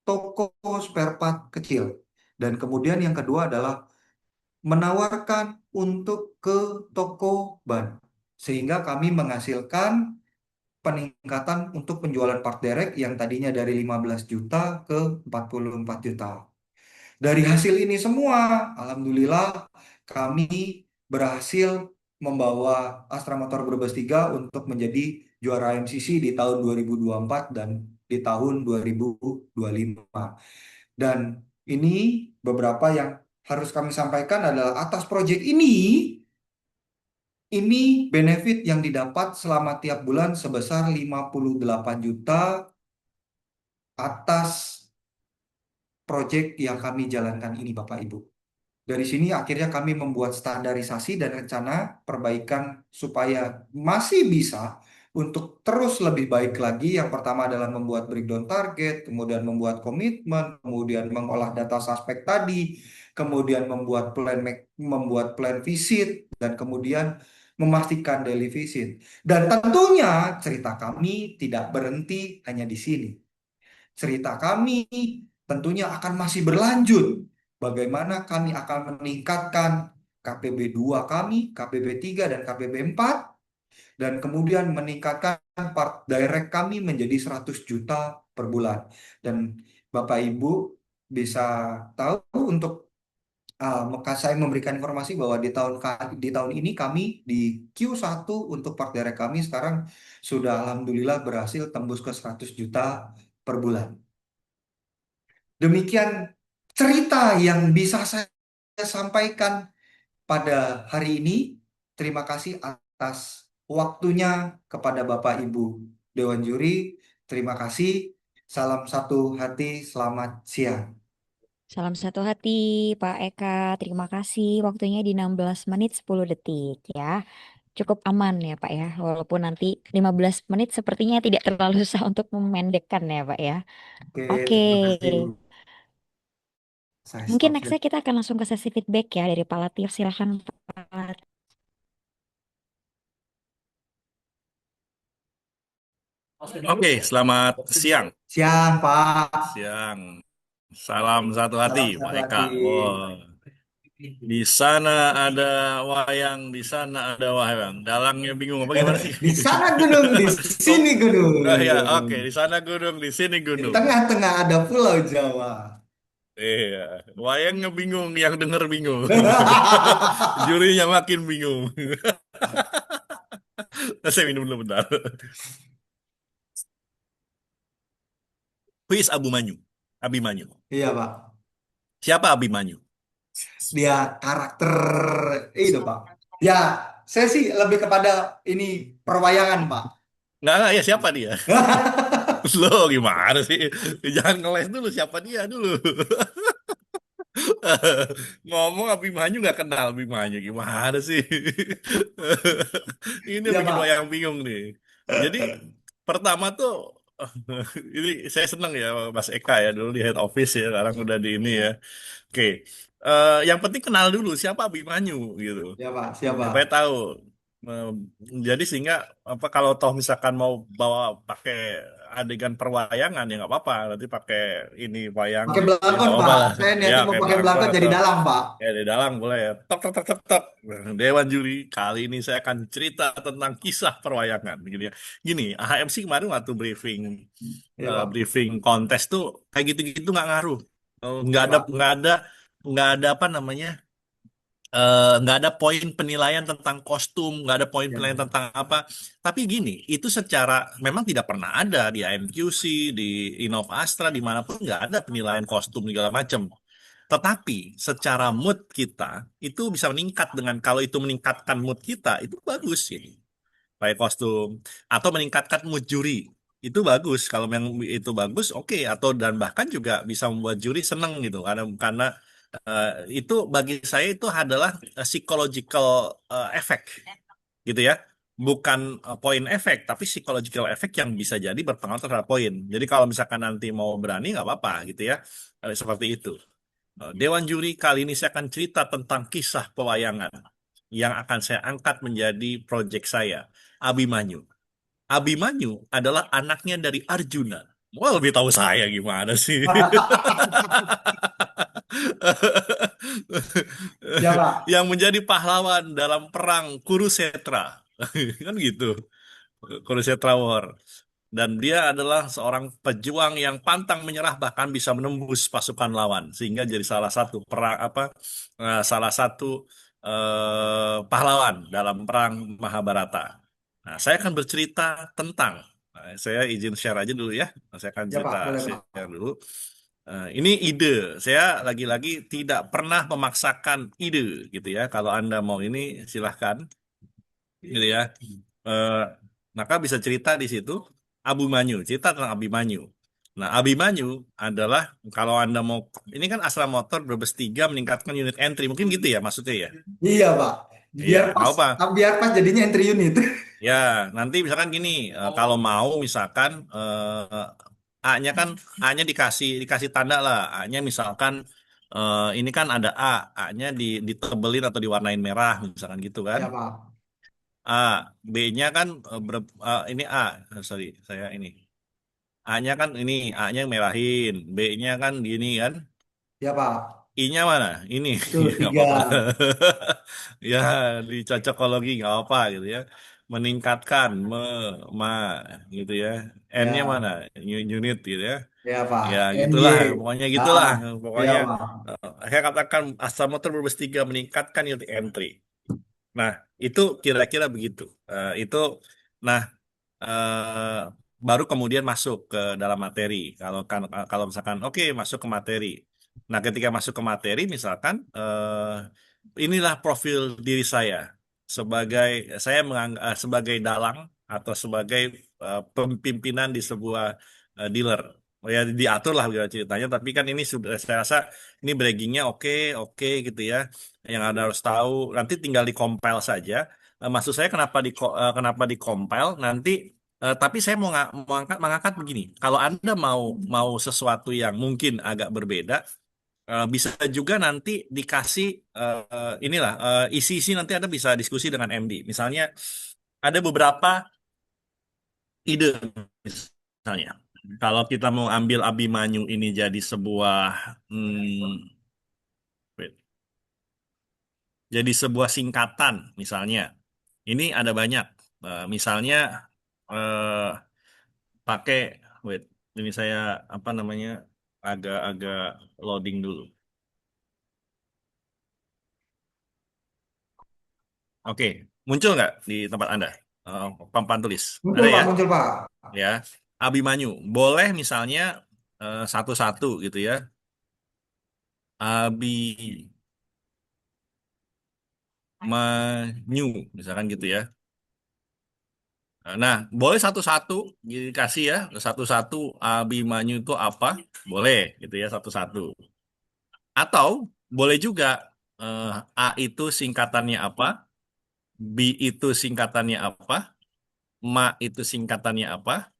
toko spare part kecil. Dan kemudian yang kedua adalah menawarkan untuk ke toko ban. Sehingga kami menghasilkan peningkatan untuk penjualan part direct yang tadinya dari 15 juta ke 44 juta. Dari hasil ini semua, alhamdulillah kami berhasil membawa Astra Motor Brebes 3 untuk menjadi juara MCC di tahun 2024 dan di tahun 2025. Dan ini beberapa yang harus kami sampaikan adalah atas proyek ini benefit yang didapat selama tiap bulan sebesar 58 juta atas proyek yang kami jalankan ini Bapak Ibu. Dari sini akhirnya kami membuat standarisasi dan rencana perbaikan supaya masih bisa untuk terus lebih baik lagi. Yang pertama adalah membuat breakdown target, kemudian membuat komitmen, kemudian mengolah data suspek tadi, kemudian membuat plan visit, dan kemudian memastikan daily visit. Dan tentunya cerita kami tidak berhenti hanya di sini. Cerita kami tentunya akan masih berlanjut. Bagaimana kami akan meningkatkan KPB 2 kami, KPB 3 dan KPB 4, dan kemudian meningkatkan part direct kami menjadi 100 juta per bulan. Dan Bapak Ibu bisa tahu untuk saya memberikan informasi bahwa di tahun ini kami di Q1 untuk part direct kami sekarang sudah alhamdulillah berhasil tembus ke 100 juta per bulan. Demikian cerita yang bisa saya sampaikan pada hari ini. Terima kasih atas waktunya kepada Bapak Ibu Dewan Juri. Terima kasih. Salam satu hati, selamat siang. Salam satu hati, Pak Eka. Terima kasih. Waktunya di 16 menit 10 detik ya. Cukup aman ya, Pak ya. Walaupun nanti 15 menit sepertinya tidak terlalu susah untuk memendekkan ya, Pak ya. Oke, Oke. terima kasih Bu. Saya Mungkin stop nextnya kita akan langsung ke sesi feedback ya dari Pak Latif. Silahkan Pak Latif. Oke, selamat siang. siang, Pak. Siang. Salam satu hati, Salam Pak satu Eka. hati. Wah. Di sana ada wayang, di sana ada wayang. Dalangnya bingung apa gimana sih? Di sana gunung, di sini gunung. Oh ya, oke. Di sana gunung, di sini Di gunung. tengah-tengah ada Pulau Jawa. Iya, wayangnya bingung, yang denger bingung. Jurinya makin bingung. Saya minum dulu bentar. Who is Abimanyu? Abimanyu. Iya, Pak. Siapa Abimanyu? Dia karakter itu, Pak. Ya, saya sih lebih kepada ini perwayangan, Pak. Nggak, ya siapa dia? Lo gimana sih? Jangan ngeles dulu, siapa dia dulu. Ngomong Abimanyu nggak kenal Abimanyu, gimana sih? Ini Iya, bikin Pak. wayang bingung nih. Jadi pertama tuh ini saya seneng ya Mas Eka ya, dulu di head office ya, sekarang udah di ini ya. Oke. Yang penting kenal dulu siapa Abimanyu gitu. Ya, Pak. Siapa? Supaya tahu. Eh, jadi sehingga apa kalau toh misalkan mau bawa pakai adegan perwayangan ya nggak apa-apa, nanti pakai ini wayang Pakai ya belangkon, nggak apa-apa Pak. lah. Saya Ya niatnya mau kayak pakai belangkon belangkon jadi atau dalang, Pak. ya di dalam boleh ya. Tok tok tok tok tok. Nah, Dewan Juri kali ini saya akan cerita tentang kisah perwayangan gitu ya. Gini, AHMC kemarin waktu briefing Iya, Pak. briefing kontes tuh kayak gitu-gitu nggak ngaruh. Iya, Pak. Nggak ada apa namanya, nggak ada poin penilaian tentang kostum, nggak ada poin Ya. penilaian tentang apa. Tapi gini, itu secara memang tidak pernah ada di AMQC, di Innov Astra, dimanapun nggak ada penilaian kostum segala macam. Tetapi secara mood kita itu bisa meningkat dengan kalau itu meningkatkan mood kita itu bagus sih, pakai kostum atau meningkatkan mood juri itu bagus. Kalau yang itu bagus, oke. Atau dan bahkan juga bisa membuat juri seneng gitu karena eh, itu bagi saya itu adalah psychological effect gitu ya, bukan poin efek tapi psychological effect yang bisa jadi berpengaruh terhadap poin. Jadi kalau misalkan nanti mau berani nggak apa-apa gitu ya. Seperti itu. Dewan Juri kali ini saya akan cerita tentang kisah pewayangan yang akan saya angkat menjadi proyek saya, Abimanyu. Abimanyu adalah anaknya dari Arjuna. Wah, lebih tahu saya gimana sih? Ya Pak. Yang menjadi pahlawan dalam perang Kurusetra. Kan gitu. Kurusetra War. Dan dia adalah seorang pejuang yang pantang menyerah bahkan bisa menembus pasukan lawan sehingga jadi salah satu perang salah satu pahlawan dalam perang Mahabharata. Nah, saya akan bercerita tentang saya izin share aja dulu ya. Saya akan Ya Pak, cerita boleh Pak. share dulu. Ini ide. Saya lagi-lagi tidak pernah memaksakan ide gitu ya. Kalau Anda mau ini silahkan gitu ya. Eh, maka bisa cerita di situ Abimanyu, cerita tentang Abimanyu. Nah, Abimanyu adalah kalau Anda mau ini kan Astra Motor Brebes 3 meningkatkan unit entry. Mungkin gitu ya maksudnya ya. Iya Pak. Iya, nggak apa. Biar pas jadinya entry unit. Ya, nanti misalkan gini, kalau mau misalkan A-nya kan A-nya dikasih tanda lah. A-nya misalkan ini kan ada A, A-nya ditebelin atau diwarnain merah misalkan gitu kan. Ya Pak. A, B-nya kan ini A, sorry, saya ini. A-nya kan ini, A-nya merahin, B-nya kan gini kan. Ya Pak. I-nya mana? Ini, Betul nggak tiga. apa-apa. Ya, di cocokologi nggak apa gitu ya. Meningkatkan, ma, gitu ya. N-nya mana? Ya. Unit gitu ya. Ya Pak. Ya, NY. gitulah, pokoknya gitulah. Ah, ya Pokoknya Pak. saya katakan Astra Motor Brebes 3 meningkatkan unit entry. Nah, itu kira-kira begitu. Itu, nah, eh, baru kemudian masuk ke dalam materi. Kalau misalkan, oke masuk ke materi. Nah, ketika masuk ke materi, misalkan inilah profil diri saya sebagai sebagai dalang atau sebagai pimpinan di sebuah dealer. Oh ya diatur lah gitu ceritanya, tapi kan ini sudah saya rasa ini braggingnya oke oke gitu ya. Yang Anda harus tahu nanti tinggal di compile saja. Maksud saya kenapa di compile nanti tapi saya mengangkat begini. Kalau Anda mau mau sesuatu yang mungkin agak berbeda, bisa juga nanti dikasih inilah isi-isi nanti Anda bisa diskusi dengan MD. Misalnya ada beberapa ide misalnya. Kalau kita mau ambil Abimanyu ini jadi sebuah wait, jadi sebuah singkatan misalnya. Ini ada banyak. Misalnya eh, pakai wait, ini saya apa namanya agak-agak loading dulu. Oke, muncul nggak di tempat Anda? Papan tulis. Muncul Ada Pak, ya? muncul Pak. Ya. Abimanyu. Boleh misalnya satu-satu gitu ya. Abimanyu, misalkan gitu ya. Nah, boleh satu-satu dikasih ya. Satu-satu Abimanyu itu apa? Boleh gitu ya, satu-satu. Atau boleh juga A itu singkatannya apa? B itu singkatannya apa? Ma itu singkatannya apa?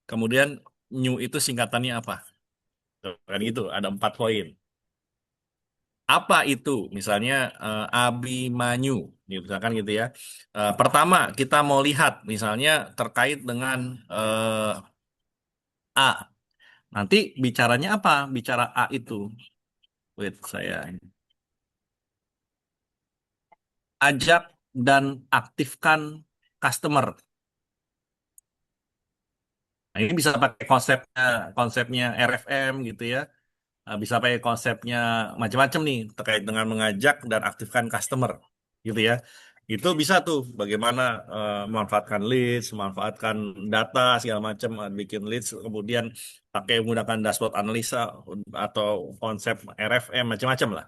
Kemudian Nyu itu singkatannya apa? Tuh, kan gitu, ada 4 poin. Apa itu? Misalnya Abimanyu, gitu, misalkan gitu ya. Pertama, kita mau lihat misalnya terkait dengan A. Nanti bicaranya apa? Bicara A itu. Wait, saya ajak dan aktifkan customer. Nah, ini bisa pakai konsepnya RFM gitu ya. Bisa pakai konsepnya macam-macam nih terkait dengan mengajak dan aktifkan customer gitu ya. Itu bisa tuh bagaimana memanfaatkan leads, memanfaatkan data segala macam, bikin leads, kemudian pakai menggunakan dashboard analisa atau konsep RFM macam-macam lah.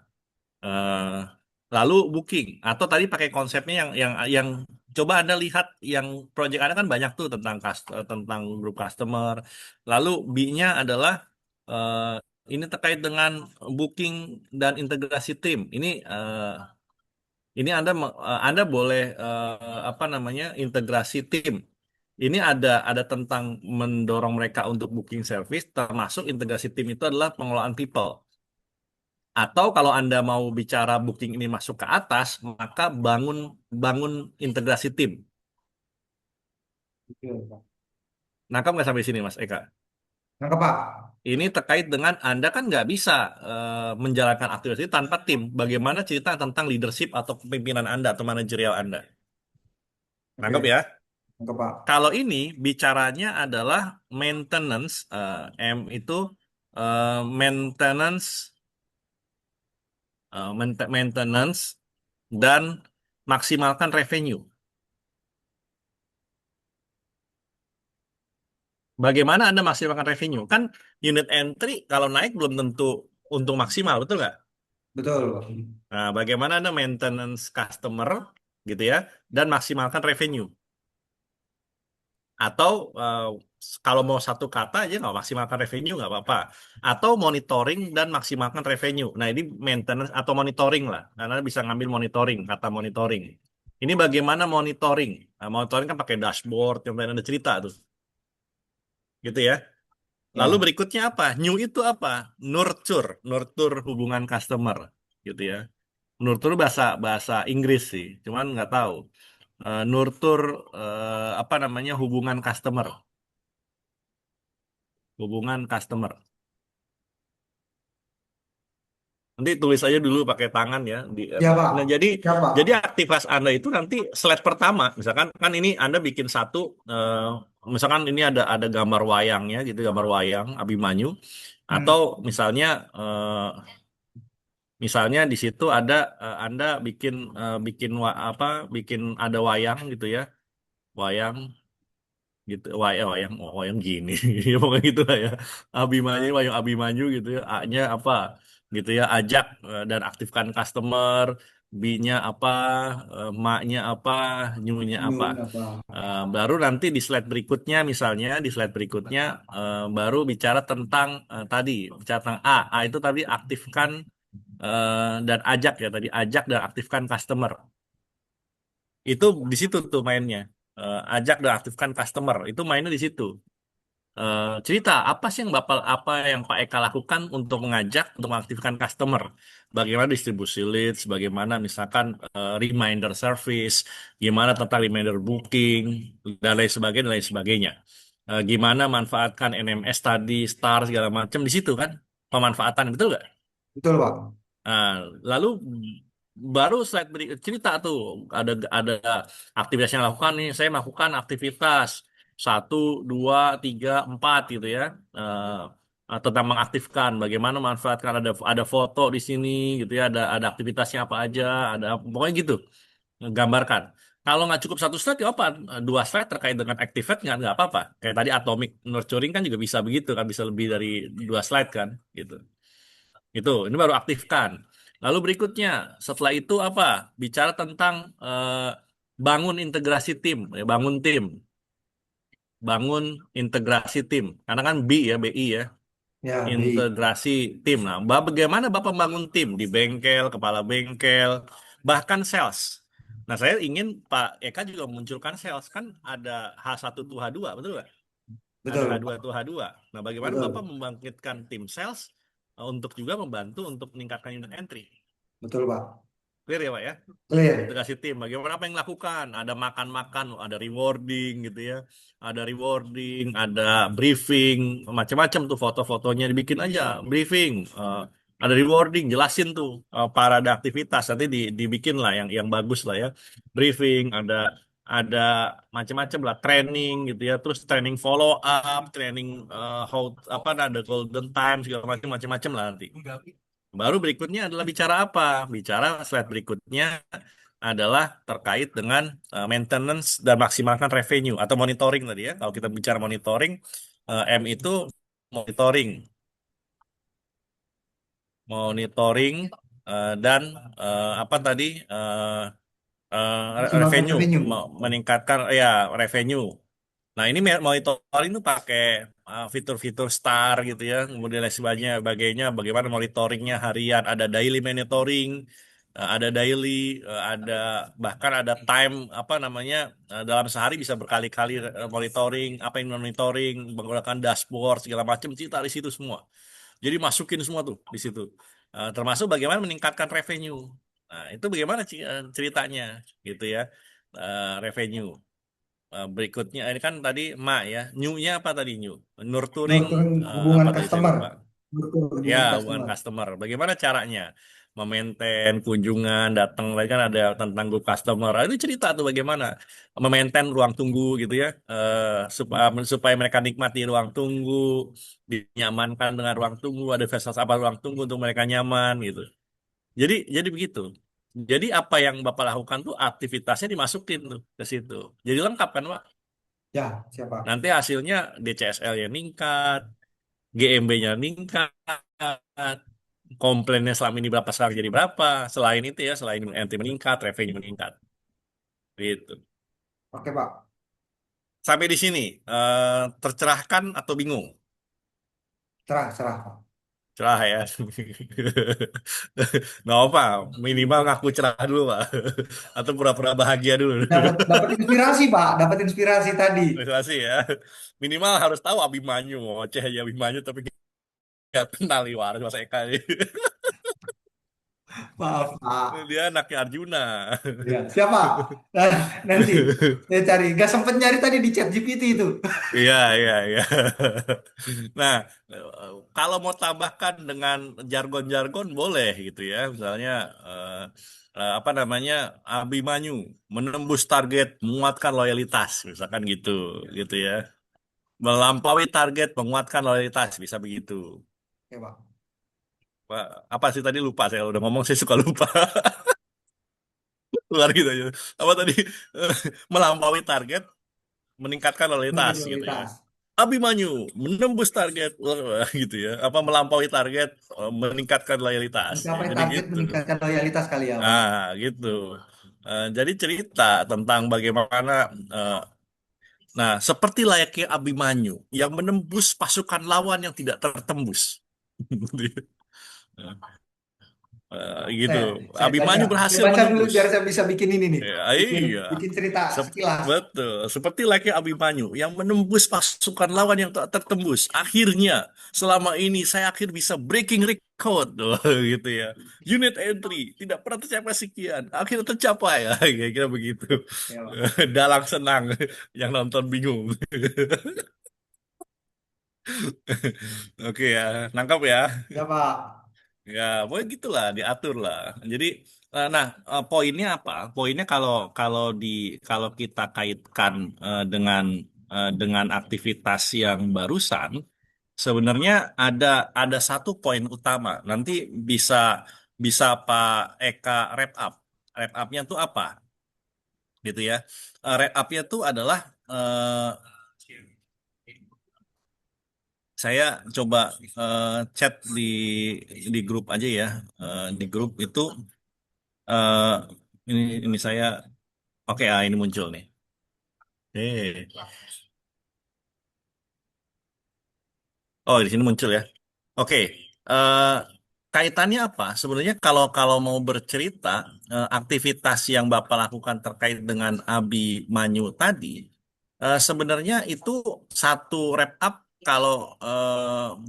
Eh, Lalu booking atau tadi pakai konsepnya yang coba Anda lihat yang project Anda kan banyak tuh tentang tentang grup customer. Lalu B-nya adalah eh, ini terkait dengan booking dan integrasi tim. Ini Anda boleh apa namanya integrasi tim. Ini ada tentang mendorong mereka untuk booking service, termasuk integrasi tim itu adalah pengelolaan people. Atau kalau Anda mau bicara booking ini masuk ke atas, maka bangun bangun integrasi tim. Betul, Pak. Nangkap nggak sampai sini, Mas Eka? Nangkep Pak? Ini terkait dengan Anda kan nggak bisa menjalankan aktivitas itu tanpa tim. Bagaimana cerita tentang leadership atau kepemimpinan Anda atau manajerial Anda? Oke, Nangkep ya? nangkep Pak. Kalau ini bicaranya adalah maintenance, M itu maintenance, maintenance dan maksimalkan revenue. Bagaimana Anda maksimalkan revenue? Kan unit entry kalau naik belum tentu untung maksimal, betul nggak? Betul Pak. Nah, bagaimana Anda maintenance customer gitu ya dan maksimalkan revenue? Atau kalau mau satu kata aja nggak maksimalkan revenue nggak apa-apa. Atau monitoring dan maksimalkan revenue. Nah ini maintenance atau monitoring lah. Karena bisa ngambil monitoring, kata monitoring. Ini bagaimana monitoring? Nah, monitoring kan pakai dashboard yang tadi ada cerita tuh, gitu ya. Lalu Ya, berikutnya apa? New itu apa? Nurture, nurture hubungan customer, gitu ya. Nurture bahasa bahasa Inggris sih, cuman nggak tahu. Nurture apa namanya hubungan customer, hubungan customer. Nanti tulis aja dulu pakai tangan ya di ya apa. Pak. Nah, jadi Ya Pak. aktivitas Anda itu nanti slide pertama, misalkan kan ini Anda bikin satu misalkan ini ada gambar wayangnya gitu, gambar wayang Abimanyu atau Hmm. misalnya misalnya di situ ada Anda bikin bikin ada wayang gitu ya, wayang gitu wayang oh, wayang gini ya pokoknya gitu lah ya Abimanyu wayang Abimanyu gitu ya A-nya apa gitu ya ajak dan aktifkan customer B-nya apa ma-nya apa new-nya apa. Nyun apa? Baru nanti di slide berikutnya misalnya di slide berikutnya baru bicara tentang tadi bicara tentang A itu tadi aktifkan dan ajak ya tadi ajak dan aktifkan customer itu di situ tuh mainnya. Ajak dan aktifkan customer itu mainnya di situ. Cerita apa sih yang apa yang Pak Eka lakukan untuk mengajak untuk mengaktifkan customer, bagaimana distribusi leads, bagaimana misalkan reminder service, gimana tentang reminder booking dan lain sebagainya dan lain sebagainya. Gimana manfaatkan NMS tadi star segala macam di situ kan pemanfaatan betul nggak? Betul Pak. Nah, lalu baru slide cerita tuh ada aktivitas yang lakukan nih. Saya melakukan aktivitas satu, dua, tiga, empat gitu ya. Tentang mengaktifkan, bagaimana memanfaatkan ada foto di sini gitu ya. Ada aktivitasnya apa aja, ada pokoknya gitu. Gambarkan. Kalau nggak cukup satu slide ya apa? Dua slide terkait dengan activate nggak apa-apa. Kayak tadi atomic nurturing kan juga bisa begitu kan, bisa lebih dari dua slide kan, gitu. Itu, ini baru aktifkan. Lalu berikutnya, setelah itu apa? Bicara tentang bangun integrasi tim, ya, bangun integrasi tim. Karena kan B ya, BI ya, Ya, BI. integrasi tim. Nah, bagaimana Bapak bangun tim di bengkel, kepala bengkel, bahkan sales. Nah, saya ingin Pak Eka juga memunculkan sales. Kan ada H1 tuh H2, betul nggak? Ada Betul. H2 tuh H2. Nah, bagaimana Bapak Betul. membangkitkan tim sales untuk juga membantu untuk meningkatkan unit entry? Betul Pak. Clear ya Pak ya? Clear. Integrasi tim. Bagaimana apa yang dilakukan? Ada makan-makan, ada rewarding gitu ya. Ada rewarding, ada briefing, macam-macam tuh foto-fotonya dibikin aja. Briefing, ada rewarding, jelasin tuh parada aktivitas. Nanti dibikin lah yang bagus lah ya. Briefing, ada macam-macam lah training gitu ya. Terus training follow up, training how apa ada golden time segala macam-macam lah nanti. Baru berikutnya adalah bicara apa? Bicara slide berikutnya adalah terkait dengan maintenance dan maksimalkan revenue atau monitoring tadi ya. Kalau kita bicara monitoring, M itu monitoring, monitoring dan apa tadi Maksimalkan revenue, revenue. meningkatkan ya revenue. Nah, ini monitoring itu pakai fitur-fitur star gitu ya, kemudian lain sebagainya, bagaimana monitoringnya harian, ada daily monitoring, ada daily, ada bahkan ada time apa namanya dalam sehari bisa berkali-kali monitoring, apa yang monitoring, menggunakan dashboard segala macam cerita di situ semua. Jadi masukin semua tuh di situ. Termasuk bagaimana meningkatkan revenue. Nah, itu bagaimana ceritanya gitu ya, revenue. Berikutnya ini kan tadi Ma ya. New-nya apa tadi new? Nurturing Nurturing hubungan apa tadi saya customer. lupa. Nurturing Ya, hubungan hubungan customer. customer. Bagaimana caranya? Memaintain kunjungan, datang lagi kan ada tentang grup customer. Itu cerita tuh bagaimana memaintain ruang tunggu gitu ya, supaya mereka nikmati ruang tunggu, dinyamankan dengan ruang tunggu, ada fasilitas apa ruang tunggu untuk mereka nyaman gitu. Jadi begitu. Jadi apa yang Bapak lakukan tuh aktivitasnya dimasukin tuh ke situ. Jadi lengkap kan, Pak? Ya, siapa? Nanti hasilnya DCSL-nya meningkat, GMB-nya meningkat, komplainnya selama ini berapa sekarang jadi berapa. Selain itu ya, selain MT meningkat, revenue meningkat. Gitu. Oke, Pak. Sampai di sini, tercerahkan atau bingung? Cerah, cerah, Pak. Cerah ya. Nggak apa, minimal ngaku cerah dulu, Pak. Atau pura-pura bahagia dulu. Dapat dapat inspirasi, Pak. Dapat inspirasi tadi. Prestasi ya. Minimal harus tahu Abimanyu. Ngoceh aja Abimanyu, tapi nggak kenal Iwaras Mas Eka. Maaf, Pak. Dia anaknya Arjuna. Ya, siapa? Nah, nanti saya cari. Gak sempet nyari tadi di chat GPT itu. Iya, iya, iya. Nah, kalau mau tambahkan dengan jargon-jargon boleh gitu ya. Misalnya apa namanya Abimanyu menembus target, menguatkan loyalitas, misalkan gitu, gitu ya. Melampaui target, menguatkan loyalitas, bisa begitu. Oke, Pak. Pak, apa sih tadi lupa saya udah ngomong saya suka lupa. Keluar gitu aja. Apa tadi melampaui target, meningkatkan loyalitas Mengenai gitu ya. loyalitas. Abimanyu menembus target gitu ya, apa melampaui target, meningkatkan loyalitas ya. Mencapai Jadi target gitu. meningkatkan loyalitas kali ya, Pak. Gitu. Jadi cerita tentang bagaimana eh, nah seperti layaknya Abimanyu yang menembus pasukan lawan yang tidak tertembus. Gitu. Saya baca. Abimanyu Saya berhasil baca dulu menembus. biar saya bisa bikin ini nih. Ya, Bikin iya. bikin cerita sekilas. Betul. Seperti laki Abimanyu yang menembus pasukan lawan yang tak tertembus. Akhirnya, selama ini saya akhir bisa breaking record. Oh, gitu ya. Unit entry tidak pernah tercapai sekian. Akhirnya tercapai. Kira-kira begitu. Ya, Pak. Dalang senang. Yang nonton bingung. Oke ya. Nangkap ya. Ya, Pak. Ya, pokoknya gitulah, diatur lah. Jadi, poinnya apa? Poinnya kalau kalau kalau kita kaitkan dengan aktivitas yang barusan, sebenarnya ada satu poin utama. Nanti bisa bisa Pak Eka wrap up. Wrap up-nya tuh apa? Gitu ya. Wrap up-nya tuh adalah saya coba chat di grup aja ya. Di grup itu. eh ini saya oke, ini muncul nih. Eh. Oh, di sini muncul ya. Oke. eh Kaitannya apa? Sebenarnya kalau kalau mau bercerita aktivitas yang Bapak lakukan terkait dengan Abi Manyu tadi, sebenarnya itu satu wrap up kalau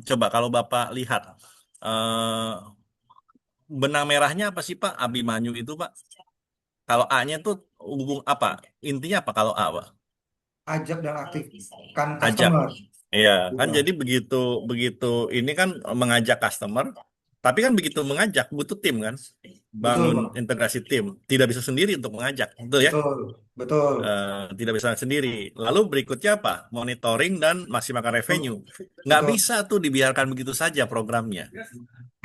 coba kalau Bapak lihat eh benang merahnya apa sih Pak Abi Manyu itu Pak? Kalau A-nya tuh hubung apa? Intinya apa kalau A, Pak? Ajak dan aktifkan Ajak. customer. Iya, kan Iya. jadi begitu begitu ini kan mengajak customer, tapi kan begitu mengajak butuh tim kan, Betul, bangun Pak. integrasi tim, tidak bisa sendiri untuk mengajak, betul ya? Betul. Betul. Tidak bisa sendiri. Lalu berikutnya apa? Monitoring dan maksimalkan revenue. Nggak Betul. bisa tuh dibiarkan begitu saja programnya,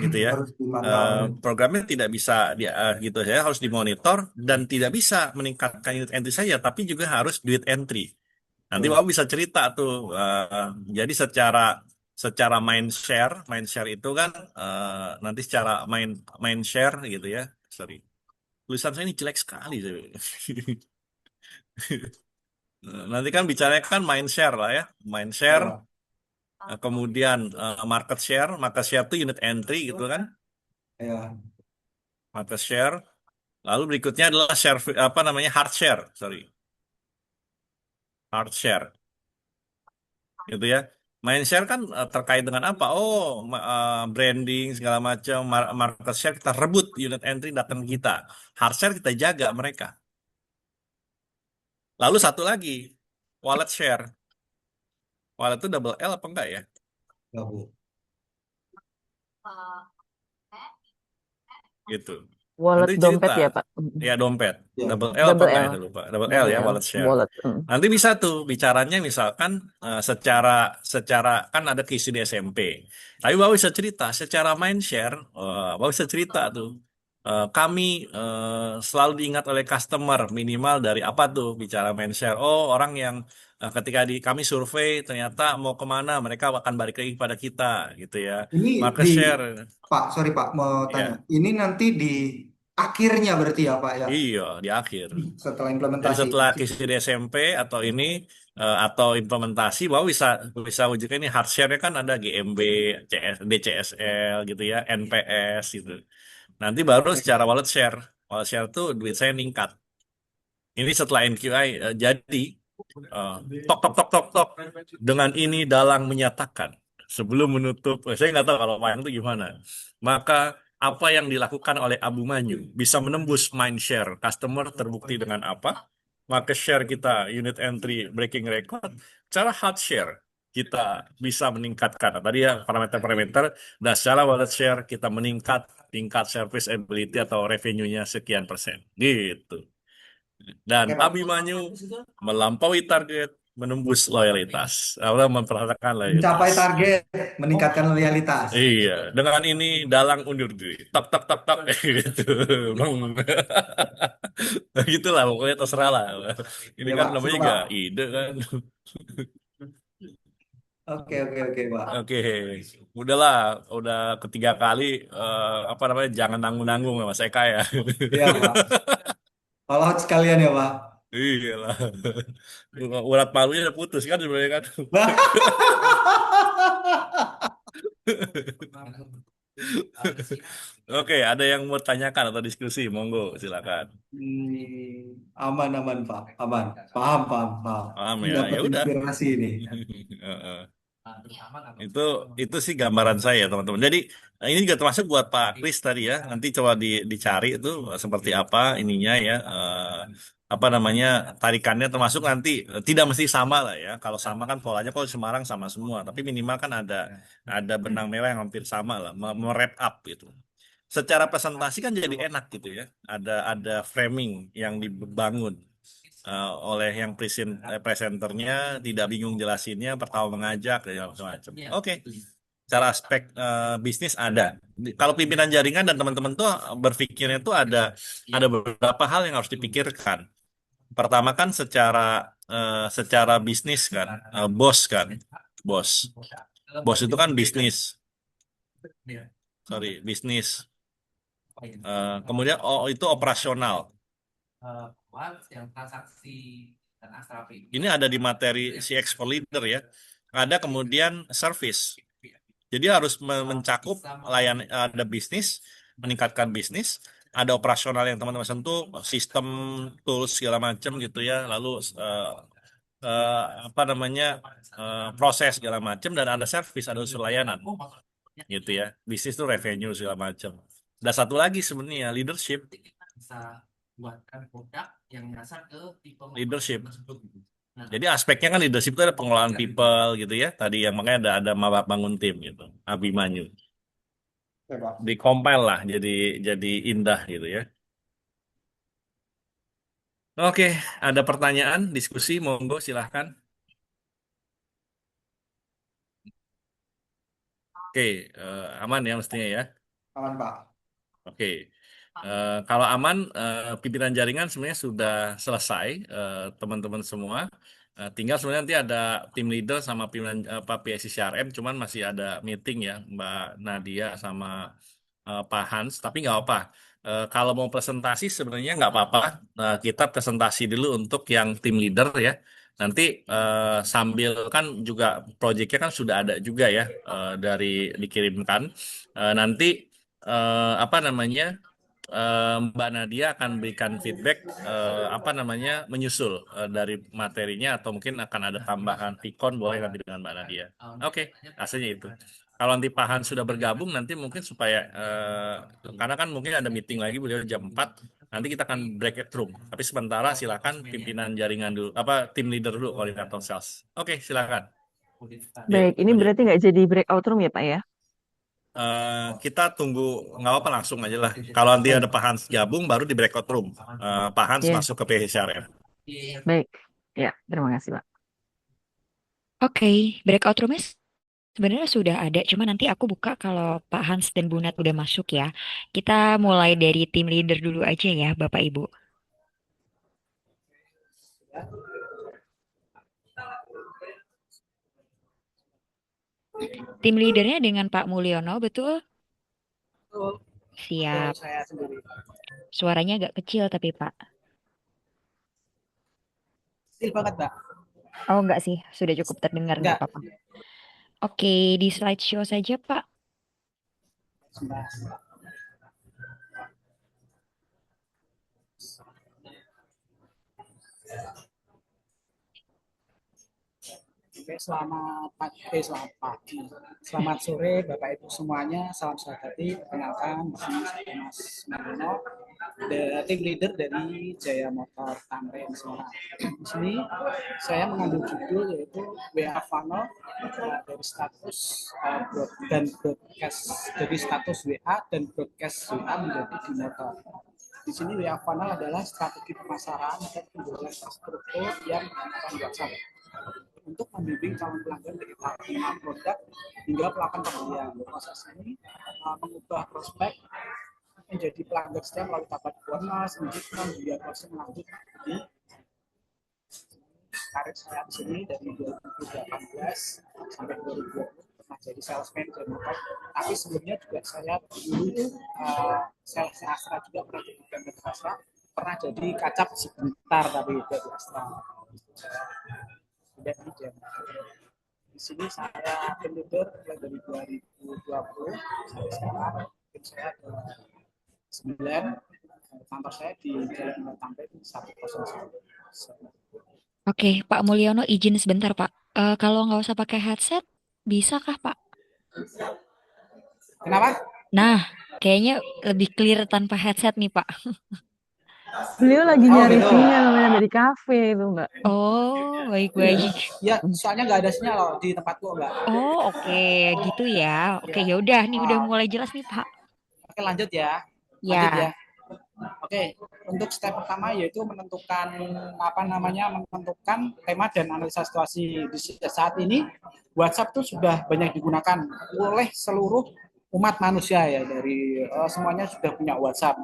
gitu ya. Harus dimantau. Programnya tidak bisa gitu ya, harus dimonitor dan tidak bisa meningkatkan unit entry saja, tapi juga harus duit entry. Nanti Betul. Bapak bisa cerita tuh. Jadi secara secara mind share itu kan nanti secara mind share gitu ya. Sorry, tulisan saya ini jelek sekali. Nanti kan bicaranya kan mind share lah ya, mind Ya, share. Pak. Kemudian market share itu unit entry gitu kan, Ya. market share. Lalu berikutnya adalah share apa namanya hard share, sorry, hard share. Gitu ya. Main share kan terkait dengan apa? Oh, branding segala macam, market share kita rebut unit entry datang kita. Hard share kita jaga mereka. Lalu satu lagi, wallet share. Wallet itu double L apa enggak ya? Nggak, Bu. Gitu. Wallet Nanti dompet cerita. ya, Pak? Ya dompet. Ya. Double L apa Double enggak L. itu lupa. Double L Double ya L. wallet share. Wallet. Nanti bisa tuh bicaranya misalkan secara secara kan ada kisi di SMP. Tapi Bapak bisa cerita secara mind share, Bapak bisa cerita tuh. Kami selalu diingat oleh customer minimal dari apa tuh bicara mind share. Oh, orang yang ketika di kami survei ternyata mau kemana mereka akan balik lagi pada kita gitu ya. Ini Market di share, Pak, sorry Pak, mau tanya. ya. Ini nanti di akhirnya berarti ya Pak ya, Iya, di akhir. setelah Jadi implementasi. setelah KISI di SMP atau ini atau implementasi, bahwa bisa bisa wujudnya ini hard share-nya kan ada GMB, CS, DCSL gitu ya, NPS gitu. Nanti baru Oke. secara wallet share. Wallet share tuh duit saya meningkat. Ini setelah NQI jadi eh, tok tok tok tok tok dengan ini Dalang menyatakan sebelum menutup, saya nggak tahu kalau main itu gimana. Maka apa yang dilakukan oleh Abu Manyu bisa menembus mind share customer terbukti dengan apa? Market share kita unit entry breaking record, cara hard share kita bisa meningkatkan. Nah, tadi ya parameter-parameter dan secara wallet share kita meningkat tingkat service ability atau revenue-nya sekian persen. Gitu. Dan Oke Pak. Abimanyu melampaui target menembus loyalitas. Allah memperhatikan Mencapai loyalitas. target, meningkatkan loyalitas. Iya, dengan ini Dalang undur diri. Tak tak tak tak gitu. Bang. Gitulah pokoknya terserah lah. Ini Ya kan Pak, namanya siap juga Pak. ide kan. Oke, oke, oke Pak. Oke, udahlah, udah ketiga kali apa namanya jangan nanggung-nanggung ya Mas Eka ya. Iya Pak. All out sekalian ya Pak. Iya lah. Urat palunya udah putus kan sebenarnya kan. Oke, ada yang mau tanyakan atau diskusi? Monggo, silakan. Aman, aman Pak. Aman. Paham, paham, paham. Paham Ini ya? dapat Ya udah. inspirasi ini. Heeh. Itu itu sih gambaran saya teman-teman. Jadi ini juga termasuk buat Pak Kris tadi ya. Nanti coba dicari itu seperti apa ininya ya. Apa namanya tarikannya termasuk nanti tidak mesti sama lah ya. Kalau sama kan polanya kalau Semarang sama semua. Tapi minimal kan ada benang merah yang hampir sama lah. Merap up gitu. Secara presentasi kan jadi enak gitu ya. Ada framing yang dibangun oleh yang presenternya tidak bingung jelasinnya, pertama mengajak dan macam-macam. Oke, cara aspek bisnis ada. Kalau pimpinan jaringan dan teman-teman tuh berpikirnya tuh ada beberapa hal yang harus dipikirkan. Pertama kan secara bisnis kan, bos kan, bos, bos itu kan bisnis, sorry bisnis. Kemudian itu operasional. Ini ada di materi si expert leader ya. Ada kemudian service. Jadi harus mencakup ada bisnis, meningkatkan bisnis, ada operasional yang teman-teman sentuh, sistem, tools segala macam gitu ya. Lalu apa namanya proses segala macam dan ada service, ada unsur layanan gitu ya. Bisnis itu revenue segala macam. Dan satu lagi sebenarnya leadership. Leadership. Jadi aspeknya kan leadership itu ada pengelolaan people gitu ya. Tadi yang makanya ada mabak bangun tim gitu. Abimanyu. Oke Pak. Di compile lah jadi indah gitu ya. Oke, ada pertanyaan, diskusi, monggo silahkan. Oke, aman ya mestinya ya. Aman Pak. Oke, kalau aman, pimpinan jaringan sebenarnya sudah selesai, teman-teman semua. Tinggal sebenarnya nanti ada tim leader sama pimpinan apa PSC CRM, cuman masih ada meeting ya, Mbak Nadia sama Pak Hans. Tapi nggak apa. Kalau mau presentasi sebenarnya nggak apa-apa. Kita presentasi dulu untuk yang tim leader ya. Nanti sambil kan juga proyeknya kan sudah ada juga ya dari dikirimkan. Nanti apa namanya Mbak Nadia akan berikan feedback apa namanya menyusul dari materinya atau mungkin akan ada tambahan pikon boleh nanti dengan Mbak Nadia. Oke, hasilnya itu. Kalau nanti Pak Hans sudah bergabung nanti mungkin supaya karena kan mungkin ada meeting lagi beliau jam 4, nanti kita akan break at room. Tapi sementara silakan pimpinan jaringan dulu, apa tim leader dulu koordinator sales. Oke, silakan. Yuk, Baik, ini lanjut. berarti nggak jadi breakout room ya, Pak ya? Kita tunggu, nggak apa-apa langsung aja lah. Kalau nanti ada Pak Hans gabung baru di breakout room. Pak Hans Iya, masuk ke PHCRM. baik. Ya, terima kasih, Pak. Oke, breakout roomnya sebenarnya sudah ada, cuma nanti aku buka kalau Pak Hans dan Bu Nat udah masuk ya. Kita mulai dari tim leader dulu aja ya, Bapak Ibu. Tim leadernya dengan Pak Mulyono, betul? Betul, Siap. saya sendiri. Suaranya agak kecil tapi Pak. Kecil banget, Mbak. Oh enggak sih, sudah cukup terdengar, enggak Enggak. apa-apa. Oke, di slideshow saja Pak. Sebentar. Oke, selamat pagi. Selamat sore Bapak Ibu semuanya. Salam sejahtera. Perkenalkan, di sini saya Mas Marino, tim leader dari Jaya Motor Tamrin Semarang. Di sini saya mengambil judul yaitu WA Funnel dari status dan broadcast, dari status WA dan broadcast WA menjadi di motor. Di sini WA Funnel adalah strategi pemasaran dan penjualan terstruktur yang menggunakan WhatsApp untuk membimbing calon pelanggan dari tahap pengenalan produk hingga pelakukan pembelian. Proses ini mengubah prospek menjadi pelanggan setia melalui tahap awareness, engagement, hingga proses melanjut di karir saya di sini dari 2018 sampai 2020 pernah jadi sales manager motor. Tapi sebelumnya juga saya dulu sales Astra juga pernah jadi brand Astra, pernah jadi kacap sebentar tapi dari Astra. Dan di sini saya tim leader mulai dari 2020 sampai sekarang. Tim saya ada 9, kantor saya di Jalan Imam Tamrin 101. Oke, Pak Mulyono izin sebentar Pak. Kalau nggak usah pakai headset, bisa kah Pak? Kenapa? Nah, kayaknya lebih clear tanpa headset nih Pak. Beliau lagi Oh nyari gitu. sinyal namanya dari kafe itu, Mbak. Oh, baik-baik. Ya, soalnya nggak ada sinyal loh di tempatku, Mbak. Oh, oke, gitu ya. Oke, ya udah nih udah mulai jelas nih Pak. Oke, lanjut ya. Ya. Lanjut ya. Oke, untuk step pertama yaitu menentukan menentukan tema dan analisa situasi. Di saat ini WhatsApp itu sudah banyak digunakan oleh seluruh umat manusia ya, dari semuanya sudah punya WhatsApp.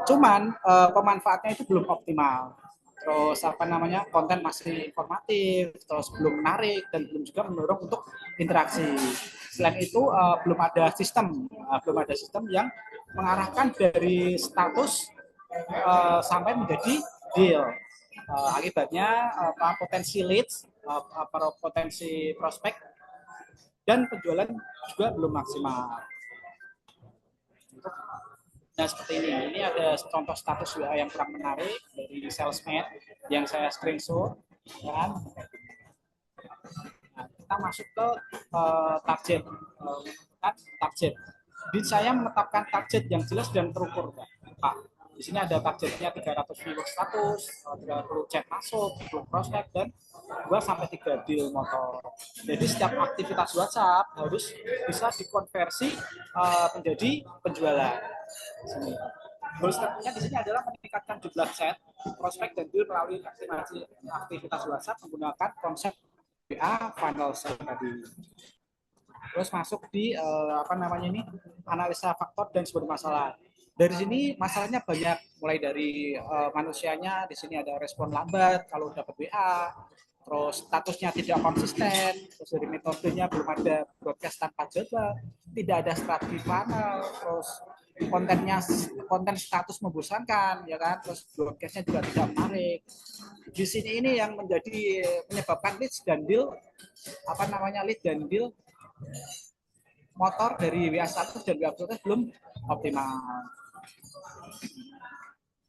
Cuman pemanfaatnya itu belum optimal. Terus konten masih informatif, terus belum menarik dan belum juga mendorong untuk interaksi. Selain itu belum ada sistem yang mengarahkan dari status sampai menjadi deal. Akibatnya potensi leads, potensi prospek dan penjualan juga belum maksimal. Nah, seperti ini ada contoh status WA yang kurang menarik dari salesman yang saya screenshot. Dan kita masuk ke target. Target. Jadi saya menetapkan target yang jelas dan terukur, Pak. Di sini ada targetnya 300 viewer status, 30 chat masuk, 10 prospek, dan 2 sampai 3 deal motor. Jadi setiap aktivitas WhatsApp harus bisa dikonversi menjadi penjualan. Sini. Goal stepnya di sini adalah meningkatkan jumlah chat, prospek, dan deal melalui aktivitas WhatsApp menggunakan konsep WA funnel tadi. Terus masuk di analisa faktor dan sumber masalah. Dari sini masalahnya banyak, mulai dari manusianya. Di sini ada respon lambat kalau dapat WA, terus statusnya tidak konsisten, terus dari metodenya belum ada broadcast tanpa jeda, tidak ada strategi funnel, terus konten status membosankan, ya kan, terus broadcastnya juga tidak menarik. Di sini ini yang menyebabkan lead dan deal motor dari WA status dan WA status belum optimal.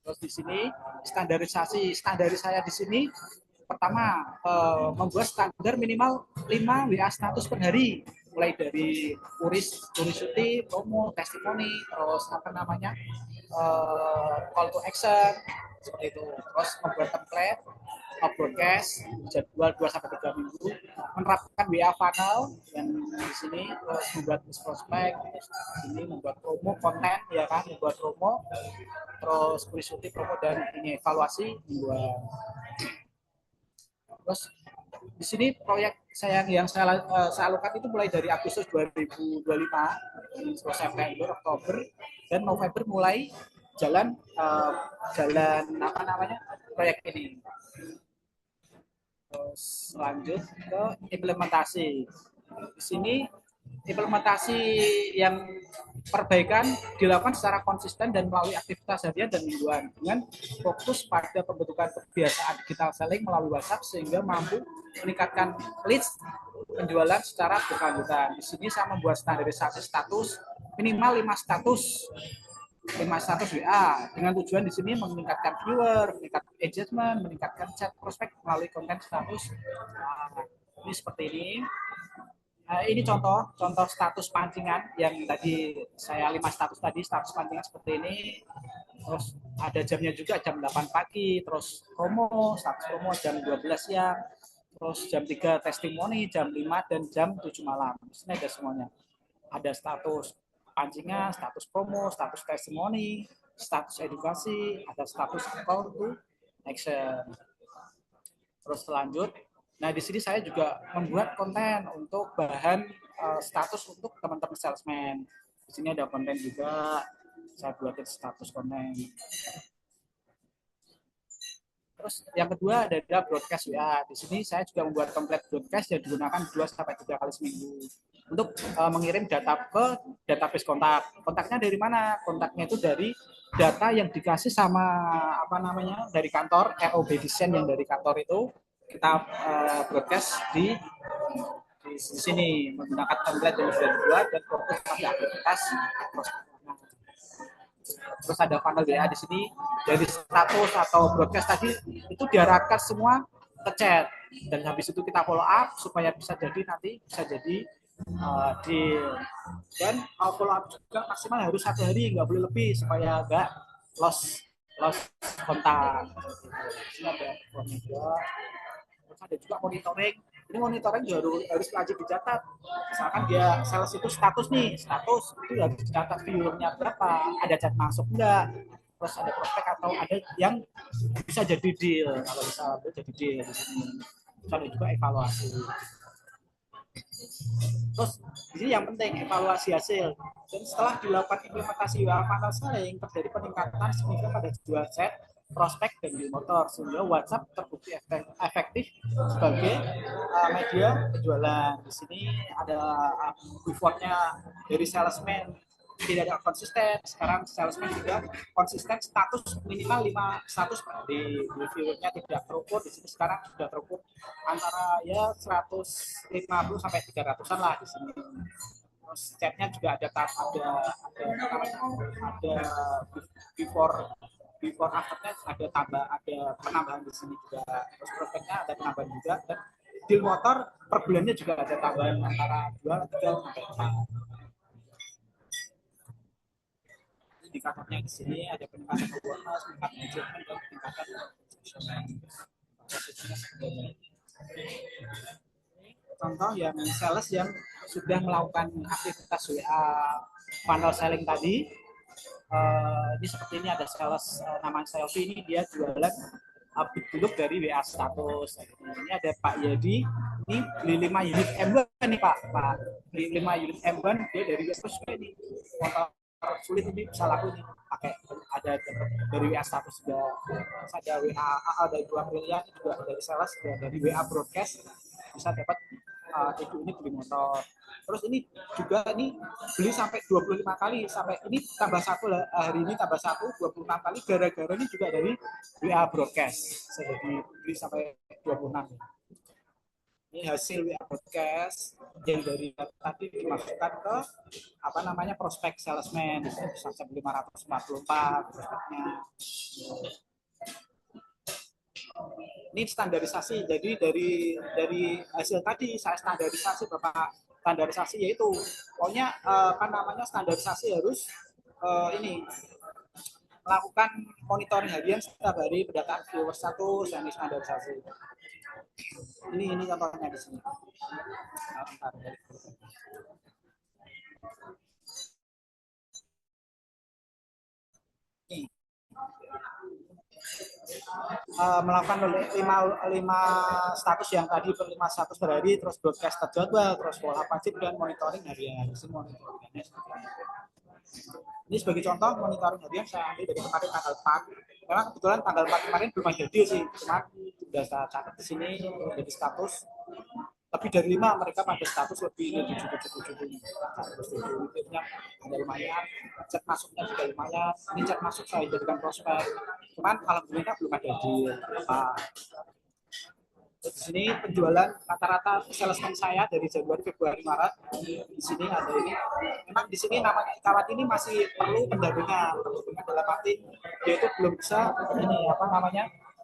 Terus di sini standar saya di sini pertama membuat standar minimal 5 WA status per hari. mulai dari curiosity, promo, testimoni, terus apa namanya call to action seperti itu. Terus membuat template, broadcast, jadwal 2-3 minggu, menerapkan WA funnel dan di sini terus membuat prospek, terus di sini membuat promo konten ya kan, membuat promo, terus curiosity, promo dan ini evaluasi membuat. Terus di sini proyek yang saya lakukan itu mulai dari Agustus 2025, terus September, Oktober, dan November mulai jalan apa namanya proyek ini. Terus lanjut ke implementasi. Di sini implementasi yang perbaikan dilakukan secara konsisten dan melalui aktivitas harian dan mingguan dengan fokus pada pembentukan kebiasaan digital selling melalui WhatsApp sehingga mampu meningkatkan leads penjualan secara berkelanjutan. Di sini saya membuat standarisasi status minimal 5 status WA dengan tujuan di sini meningkatkan viewer, meningkatkan engagement, meningkatkan chat prospek melalui konten status. Nah, ini seperti ini. Ini contoh status pancingan yang tadi saya 5 status tadi, status pancingan seperti ini. Terus ada jamnya juga jam 8 pagi, terus promo, status promo jam 12 siang, terus jam 3 testimoni, jam 5 dan jam 7 malam. Di sini ada semuanya. Ada status pancingan, status promo, status testimoni, status edukasi, ada status call to action. Terus lanjut. Nah, di sini saya juga membuat konten untuk bahan status untuk teman-teman salesman. Di sini ada konten juga, saya buatin status konten. Terus yang kedua adalah broadcast WA. Di sini saya juga membuat template broadcast yang digunakan 2-3 kali seminggu untuk mengirim data ke database kontak. Kontaknya dari mana? Kontaknya itu dari data yang dikasih sama apa namanya dari kantor ROB Design yang dari kantor itu kita broadcast di sini menggunakan template yang sudah dibuat dan fokus pada aktivitas prospek. Terus ada funnel WA di sini dari status atau broadcast tadi itu diarahkan semua ke chat dan habis itu kita follow up supaya bisa jadi nanti bisa jadi di dan follow up juga maksimal harus 1 hari nggak boleh lebih supaya nggak lost kontak. Ini ada formnya juga. Terus ada juga monitoring. Ini monitoring juga harus wajib dicatat. Misalkan dia sales itu status itu harus dicatat viewernya berapa, ada chat masuk enggak, terus ada prospek atau ada yang bisa jadi deal, kalau bisa jadi deal di sini. Terus ada juga evaluasi. Terus di sini yang penting evaluasi hasil. Dan setelah dilakukan implementasi WA funnel selling terjadi peningkatan signifikan pada jual set prospek dan deal motor sehingga WhatsApp terbukti efektif sebagai media penjualan. Di sini ada before-nya dari salesman tidak ada konsisten, sekarang salesman juga konsisten status minimal 5 status di viewernya tidak terukur. Di sini sekarang sudah terukur antara ya 150 sampai 300-an lah di sini. Terus chatnya juga ada before afternya ada penambahan di sini juga. Terus prospeknya ada penambahan juga dan deal motor per bulannya juga ada tambahan antara 2, 3 sampai 4. Indikatornya di sini ada peningkatan awareness, peningkatan engagement, dan peningkatan contoh yang sales yang sudah melakukan aktivitas WA funnel selling tadi. Ini seperti ini ada sales namanya Selfie, ini dia jualan duduk dari WA status. Ini ada Pak Yadi, ini beli 5 unit M1 nih Pak beli 5 unit M1 dia dari WA status ini motor sulit ini bisa laku nih pakai ada dari WA status juga, ada WA dari 2 miliar juga dari sales dari WA broadcast bisa dapat ibu ini beli motor. Terus ini juga ini beli sampai 25 kali sampai ini tambah 1 hari ini tambah 1 26 kali gara-gara ini juga dari WA broadcast. Jadi beli sampai 26. Ini hasil WA broadcast yang dari tadi dimasukkan ke apa namanya prospek salesman. Di sini bisa sampai 544 prospeknya. Ini standarisasi. Jadi dari hasil tadi saya standarisasi Bapak standarisasi, yaitu pokoknya standarisasi harus ini melakukan monitoring harian setiap hari pendataan viewers status dan standarisasi. Ini contohnya di sini. Melakukan 5 status yang tadi, 5 status per hari, terus broadcast terjadwal, terus pola wajib dan monitoring harian. Ini sebagai contoh monitoring harian saya ambil dari kemarin tanggal 4. Memang kebetulan tanggal 4 kemarin belum ada deal sih, cuma sudah saya catat di sini jadi status. Lebih dari 5 mereka pada status lebih 7. Itu ada lumayan, chat masuknya juga lumayan. Ini chat masuk saya jadikan prospek, cuman alhamdulillah belum ada deal. Di sini penjualan rata-rata salesman saya dari Januari, Februari, Maret. Di sini ada ini. Memang di sini namanya Ikawat ini masih perlu pendampingan dalam arti dia itu belum bisa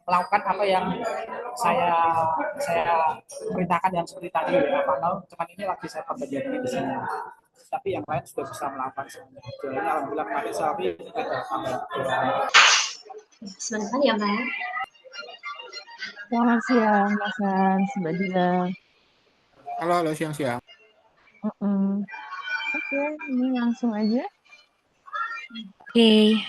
melakukan apa yang saya perintahkan yang seperti tadi ya, panel. Cuman ini lagi saya perbaiki di sini. Tapi yang lain sudah bisa melakukan semuanya. Jualannya alhamdulillah kemarin saya ada tambah. Sebentar ya Mbak. Selamat siang, Mas Hans, Mbak Dila. Halo, siang-siang. Oke, ini langsung aja. Oke.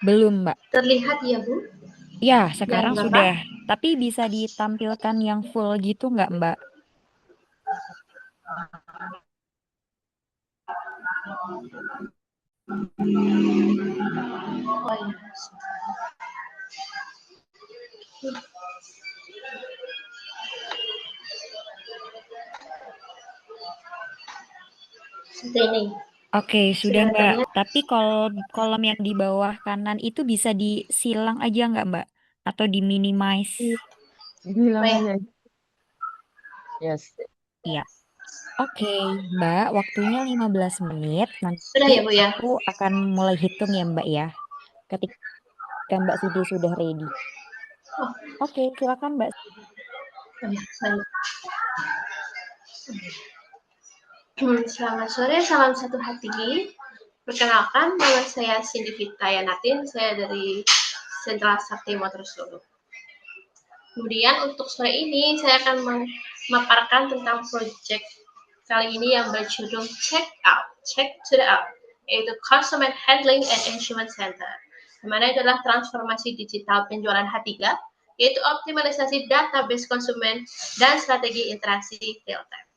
Belum, Mbak. Terlihat ya, Bu? Ya, sekarang Bapak? sudah. Tapi bisa ditampilkan yang full gitu nggak, Mbak? Oh iya. Seperti ini. Oke, sudah Sudah Mbak. terlihat? Tapi kolom yang di bawah kanan itu bisa disilang aja nggak, Mbak? Atau diminimize? Bilang Oh ya. aja. Yes. Iya. Oke, Mbak, waktunya 15 menit. Nanti Sudah ya, Bu ya? aku akan mulai hitung ya, Mbak ya. Ketika Mbak Siti sudah ready. Oh. Oke, silakan Mbak. Oh ya, sorry. Selamat sore, salam satu hati. Perkenalkan, nama saya Cindy Vita Yanatin, saya dari Sentral Sakti Motor Solo. Kemudian untuk sore ini saya akan memaparkan tentang proyek kali ini yang berjudul Check to the Out, yaitu Customer Handling and Insurance Center, di mana adalah transformasi digital penjualan H3, yaitu optimalisasi database konsumen dan strategi interaksi real time.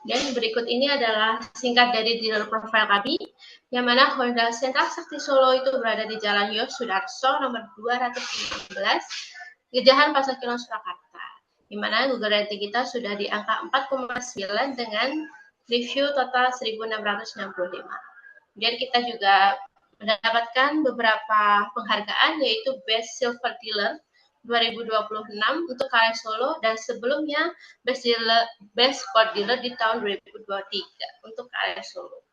Dan berikut ini adalah singkat dari dealer profile kami, yang mana Honda Sentral Sakti Solo itu berada di Jalan Yos Sudarso nomor 215, Gejahan Pasar Kilon Surakarta, di mana Google rating kita sudah di angka 4,9 dengan review total 1.665. Kemudian kita juga mendapatkan beberapa penghargaan, yaitu Best Silver Dealer 2026 untuk KRS Solo, dan sebelumnya Best Sport Dealer di tahun 2023 untuk KRS Solo.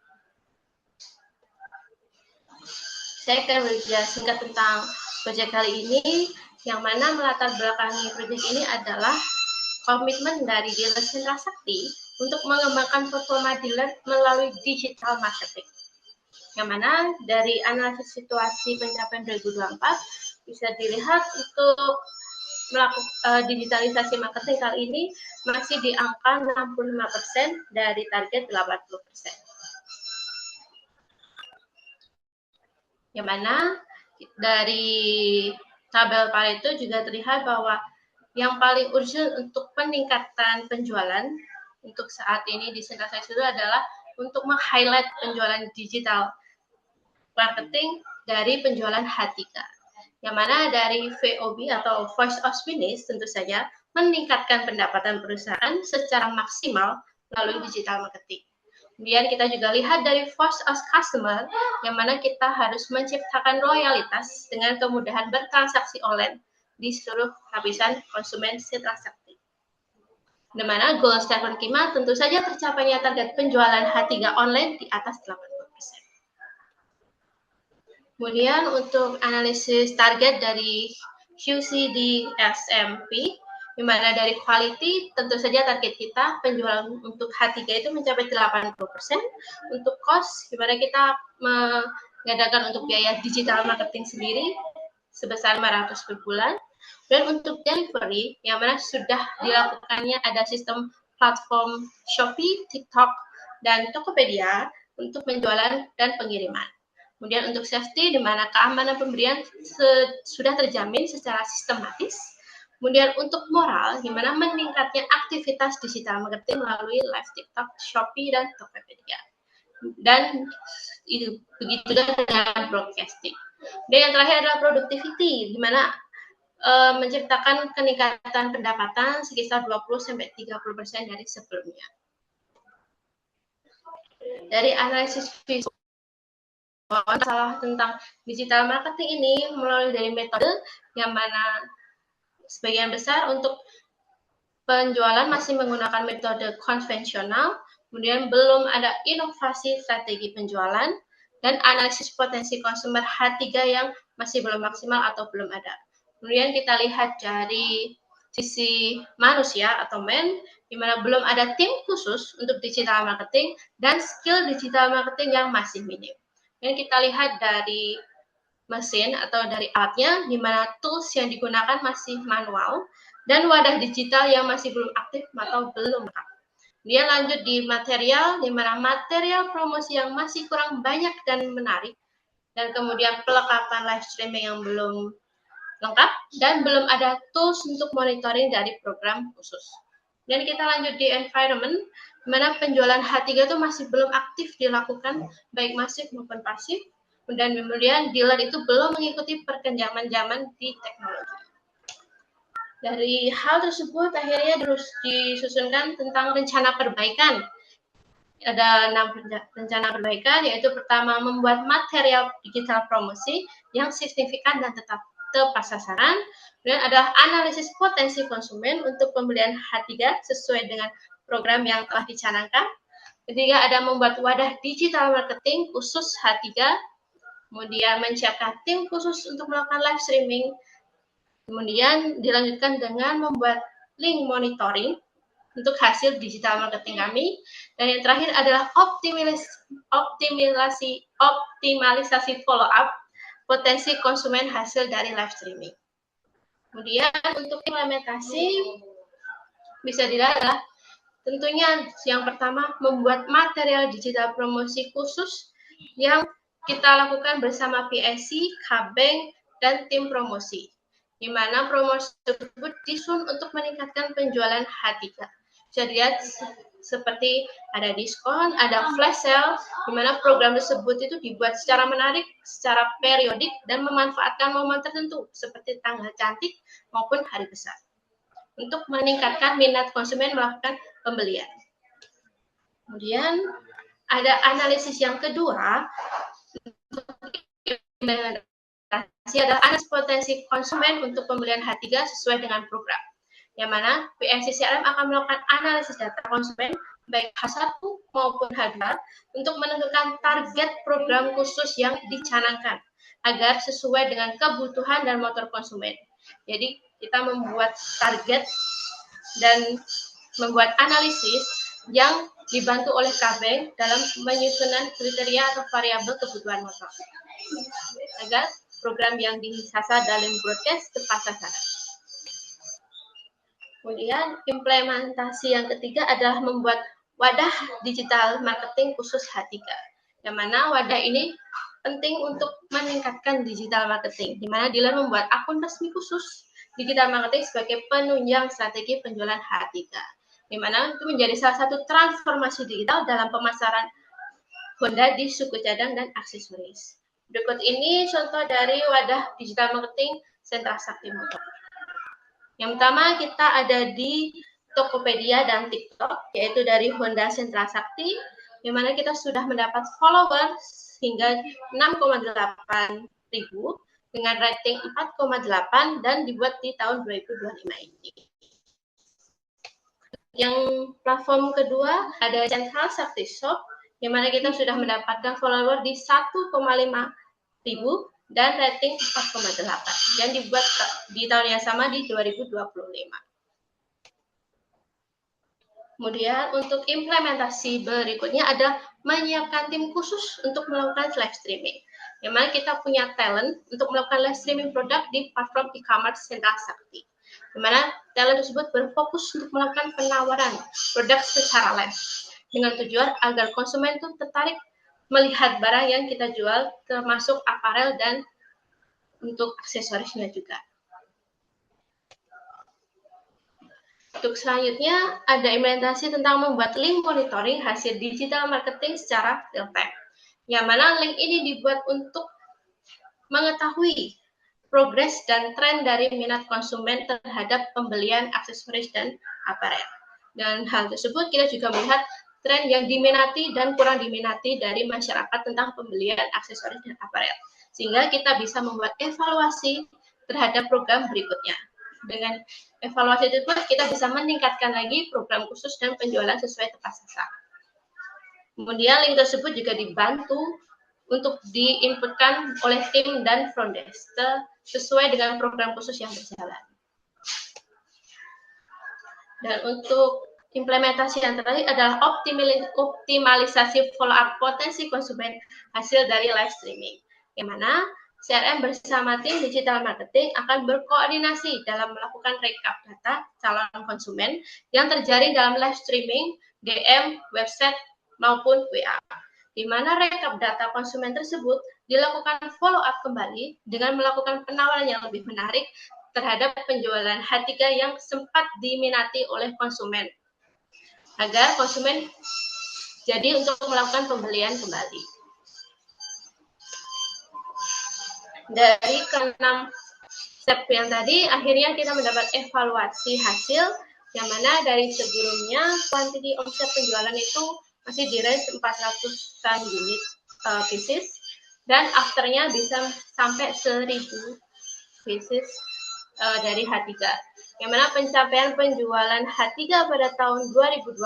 Saya akan berbicara singkat tentang proyek kali ini, yang mana melatar belakangi proyek ini adalah komitmen dari dealer Sentral Sakti untuk mengembangkan performa dealer melalui digital marketing. Yang mana dari analisis situasi pencapaian 2024 bisa dilihat untuk melakukan digitalisasi marketing kali ini masih di angka 65% dari target 80%. Yang mana dari tabel Pareto juga terlihat bahwa yang paling urgent untuk peningkatan penjualan untuk saat ini di Sentral Sakti Solo adalah untuk meng-highlight penjualan digital marketing dari penjualan H3. Yang mana dari VOB atau Voice of Business tentu saja meningkatkan pendapatan perusahaan secara maksimal melalui digital marketing. Kemudian kita juga lihat dari Voice of Customer, yang mana kita harus menciptakan loyalitas dengan kemudahan bertransaksi online di seluruh lapisan konsumen Sentral Sakti. Di mana goal statement kita tentu saja tercapainya target penjualan H3 online di atas 80%. Kemudian untuk analisis target dari QC di SMP, di mana dari quality tentu saja target kita penjualan untuk H3 itu mencapai 80%, untuk cost di mana kita mengadakan untuk biaya digital marketing sendiri sebesar 500 per bulan, dan untuk delivery yang mana sudah dilakukannya ada sistem platform Shopee, TikTok, dan Tokopedia untuk penjualan dan pengiriman. Kemudian untuk safety, di mana keamanan pemberian sudah terjamin secara sistematis. Kemudian untuk moral, di mana meningkatnya aktivitas digital marketing melalui live TikTok, Shopee, dan Tokopedia. Dan itu begitu dengan broadcasting. Dan yang terakhir adalah productivity, di mana menciptakan peningkatan pendapatan sekitar 20-30% dari sebelumnya. Dari analisis visual, masalah tentang digital marketing ini melalui dari metode yang mana sebagian besar untuk penjualan masih menggunakan metode konvensional, kemudian belum ada inovasi strategi penjualan, dan analisis potensi konsumer H3 yang masih belum maksimal atau belum ada. Kemudian kita lihat dari sisi manusia atau man, di mana belum ada tim khusus untuk digital marketing dan skill digital marketing yang masih minim. Dan kita lihat dari mesin atau dari alatnya, di mana tools yang digunakan masih manual, dan wadah digital yang masih belum aktif atau belum lengkap. Dia lanjut di material, di mana material promosi yang masih kurang banyak dan menarik, dan kemudian pelengkapan live streaming yang belum lengkap, dan belum ada tools untuk monitoring dari program khusus. Dan kita lanjut di environment, di mana penjualan H3 itu masih belum aktif dilakukan, baik masif maupun pasif, dan kemudian dealer itu belum mengikuti perkembangan zaman di teknologi. Dari hal tersebut akhirnya terus disusunkan tentang rencana perbaikan. Ada 6 rencana perbaikan, yaitu pertama membuat material digital promosi yang signifikan dan tetap tepat sasaran. Kemudian ada analisis potensi konsumen untuk pembelian H3 sesuai dengan program yang telah dicanangkan. Ketiga, ada membuat wadah digital marketing khusus H3. Kemudian menyiapkan tim khusus untuk melakukan live streaming. Kemudian dilanjutkan dengan membuat link monitoring untuk hasil digital marketing kami. Dan yang terakhir adalah optimalisasi follow up potensi konsumen hasil dari live streaming. Kemudian untuk implementasi bisa dilihat adalah tentunya yang pertama membuat material digital promosi khusus yang kita lakukan bersama PSC, K-Bank, dan tim promosi, di mana promosi tersebut disusun untuk meningkatkan penjualan H3. Bisa dilihat seperti ada diskon, ada flash sale, di mana program tersebut itu dibuat secara menarik, secara periodik, dan memanfaatkan momen tertentu seperti tanggal cantik maupun hari besar untuk meningkatkan minat konsumen melakukan pembelian. Kemudian ada analisis yang kedua, adalah analisis potensi konsumen untuk pembelian H3 sesuai dengan program, yang mana PNC CRM akan melakukan analisis data konsumen baik H1 maupun H2 untuk menentukan target program khusus yang dicanangkan agar sesuai dengan kebutuhan dan motor konsumen. Jadi kita membuat target dan membuat analisis yang dibantu oleh K-Bank dalam menyusunan kriteria atau variabel kebutuhan motor agar program yang disasar dalam broadcast tepat sasaran. Kemudian implementasi yang ketiga adalah membuat wadah digital marketing khusus H3, yang mana wadah ini penting untuk meningkatkan digital marketing, di mana dealer membuat akun resmi khusus digital marketing sebagai penunjang strategi penjualan H3, di mana itu menjadi salah satu transformasi digital dalam pemasaran Honda di suku cadang dan aksesoris. Berikut ini contoh dari wadah digital marketing Sentra Sakti Motor. Yang pertama kita ada di Tokopedia dan TikTok, yaitu dari Honda Sentra Sakti, di mana kita sudah mendapat followers hingga 6,8 ribu dengan rating 4,8 dan dibuat di tahun 2025 ini. Yang platform kedua ada Central Sakti Shop, di mana kita sudah mendapatkan follower di 1,5 ribu dan rating 4,8 dan dibuat di tahun yang sama di 2025. Kemudian untuk implementasi berikutnya ada menyiapkan tim khusus untuk melakukan live streaming. Yang mana kita punya talent untuk melakukan live streaming produk di platform e-commerce Sentra Sakti. Di mana talent tersebut berfokus untuk melakukan penawaran produk secara live dengan tujuan agar konsumen itu tertarik melihat barang yang kita jual, termasuk aparel dan untuk aksesorisnya juga. Untuk selanjutnya, ada implementasi tentang membuat link monitoring hasil digital marketing secara real time. Yang mana link ini dibuat untuk mengetahui progres dan tren dari minat konsumen terhadap pembelian aksesoris dan aparel. Dan hal tersebut kita juga melihat tren yang diminati dan kurang diminati dari masyarakat tentang pembelian aksesoris dan aparel. Sehingga kita bisa membuat evaluasi terhadap program berikutnya. Dengan evaluasi tersebut, kita bisa meningkatkan lagi program khusus dan penjualan sesuai tepat sasaran. Kemudian link tersebut juga dibantu untuk diinputkan oleh tim dan front desk sesuai dengan program khusus yang berjalan. Dan untuk implementasi yang terakhir adalah optimalisasi follow-up potensi konsumen hasil dari live streaming. Yang mana CRM bersama tim digital marketing akan berkoordinasi dalam melakukan rekap data calon konsumen yang terjaring dalam live streaming, DM, website, maupun WA. Di mana rekap data konsumen tersebut dilakukan follow-up kembali dengan melakukan penawaran yang lebih menarik terhadap penjualan H3 yang sempat diminati oleh konsumen, agar konsumen jadi untuk melakukan pembelian kembali. Dari ke-6 step yang tadi, akhirnya kita mendapat evaluasi hasil, yang mana dari sebelumnya kuantiti omset penjualan itu masih di range 400-an unit pieces, dan afternya bisa sampai 1000 pieces dari H3. Yang mana pencapaian penjualan H3 pada tahun 2025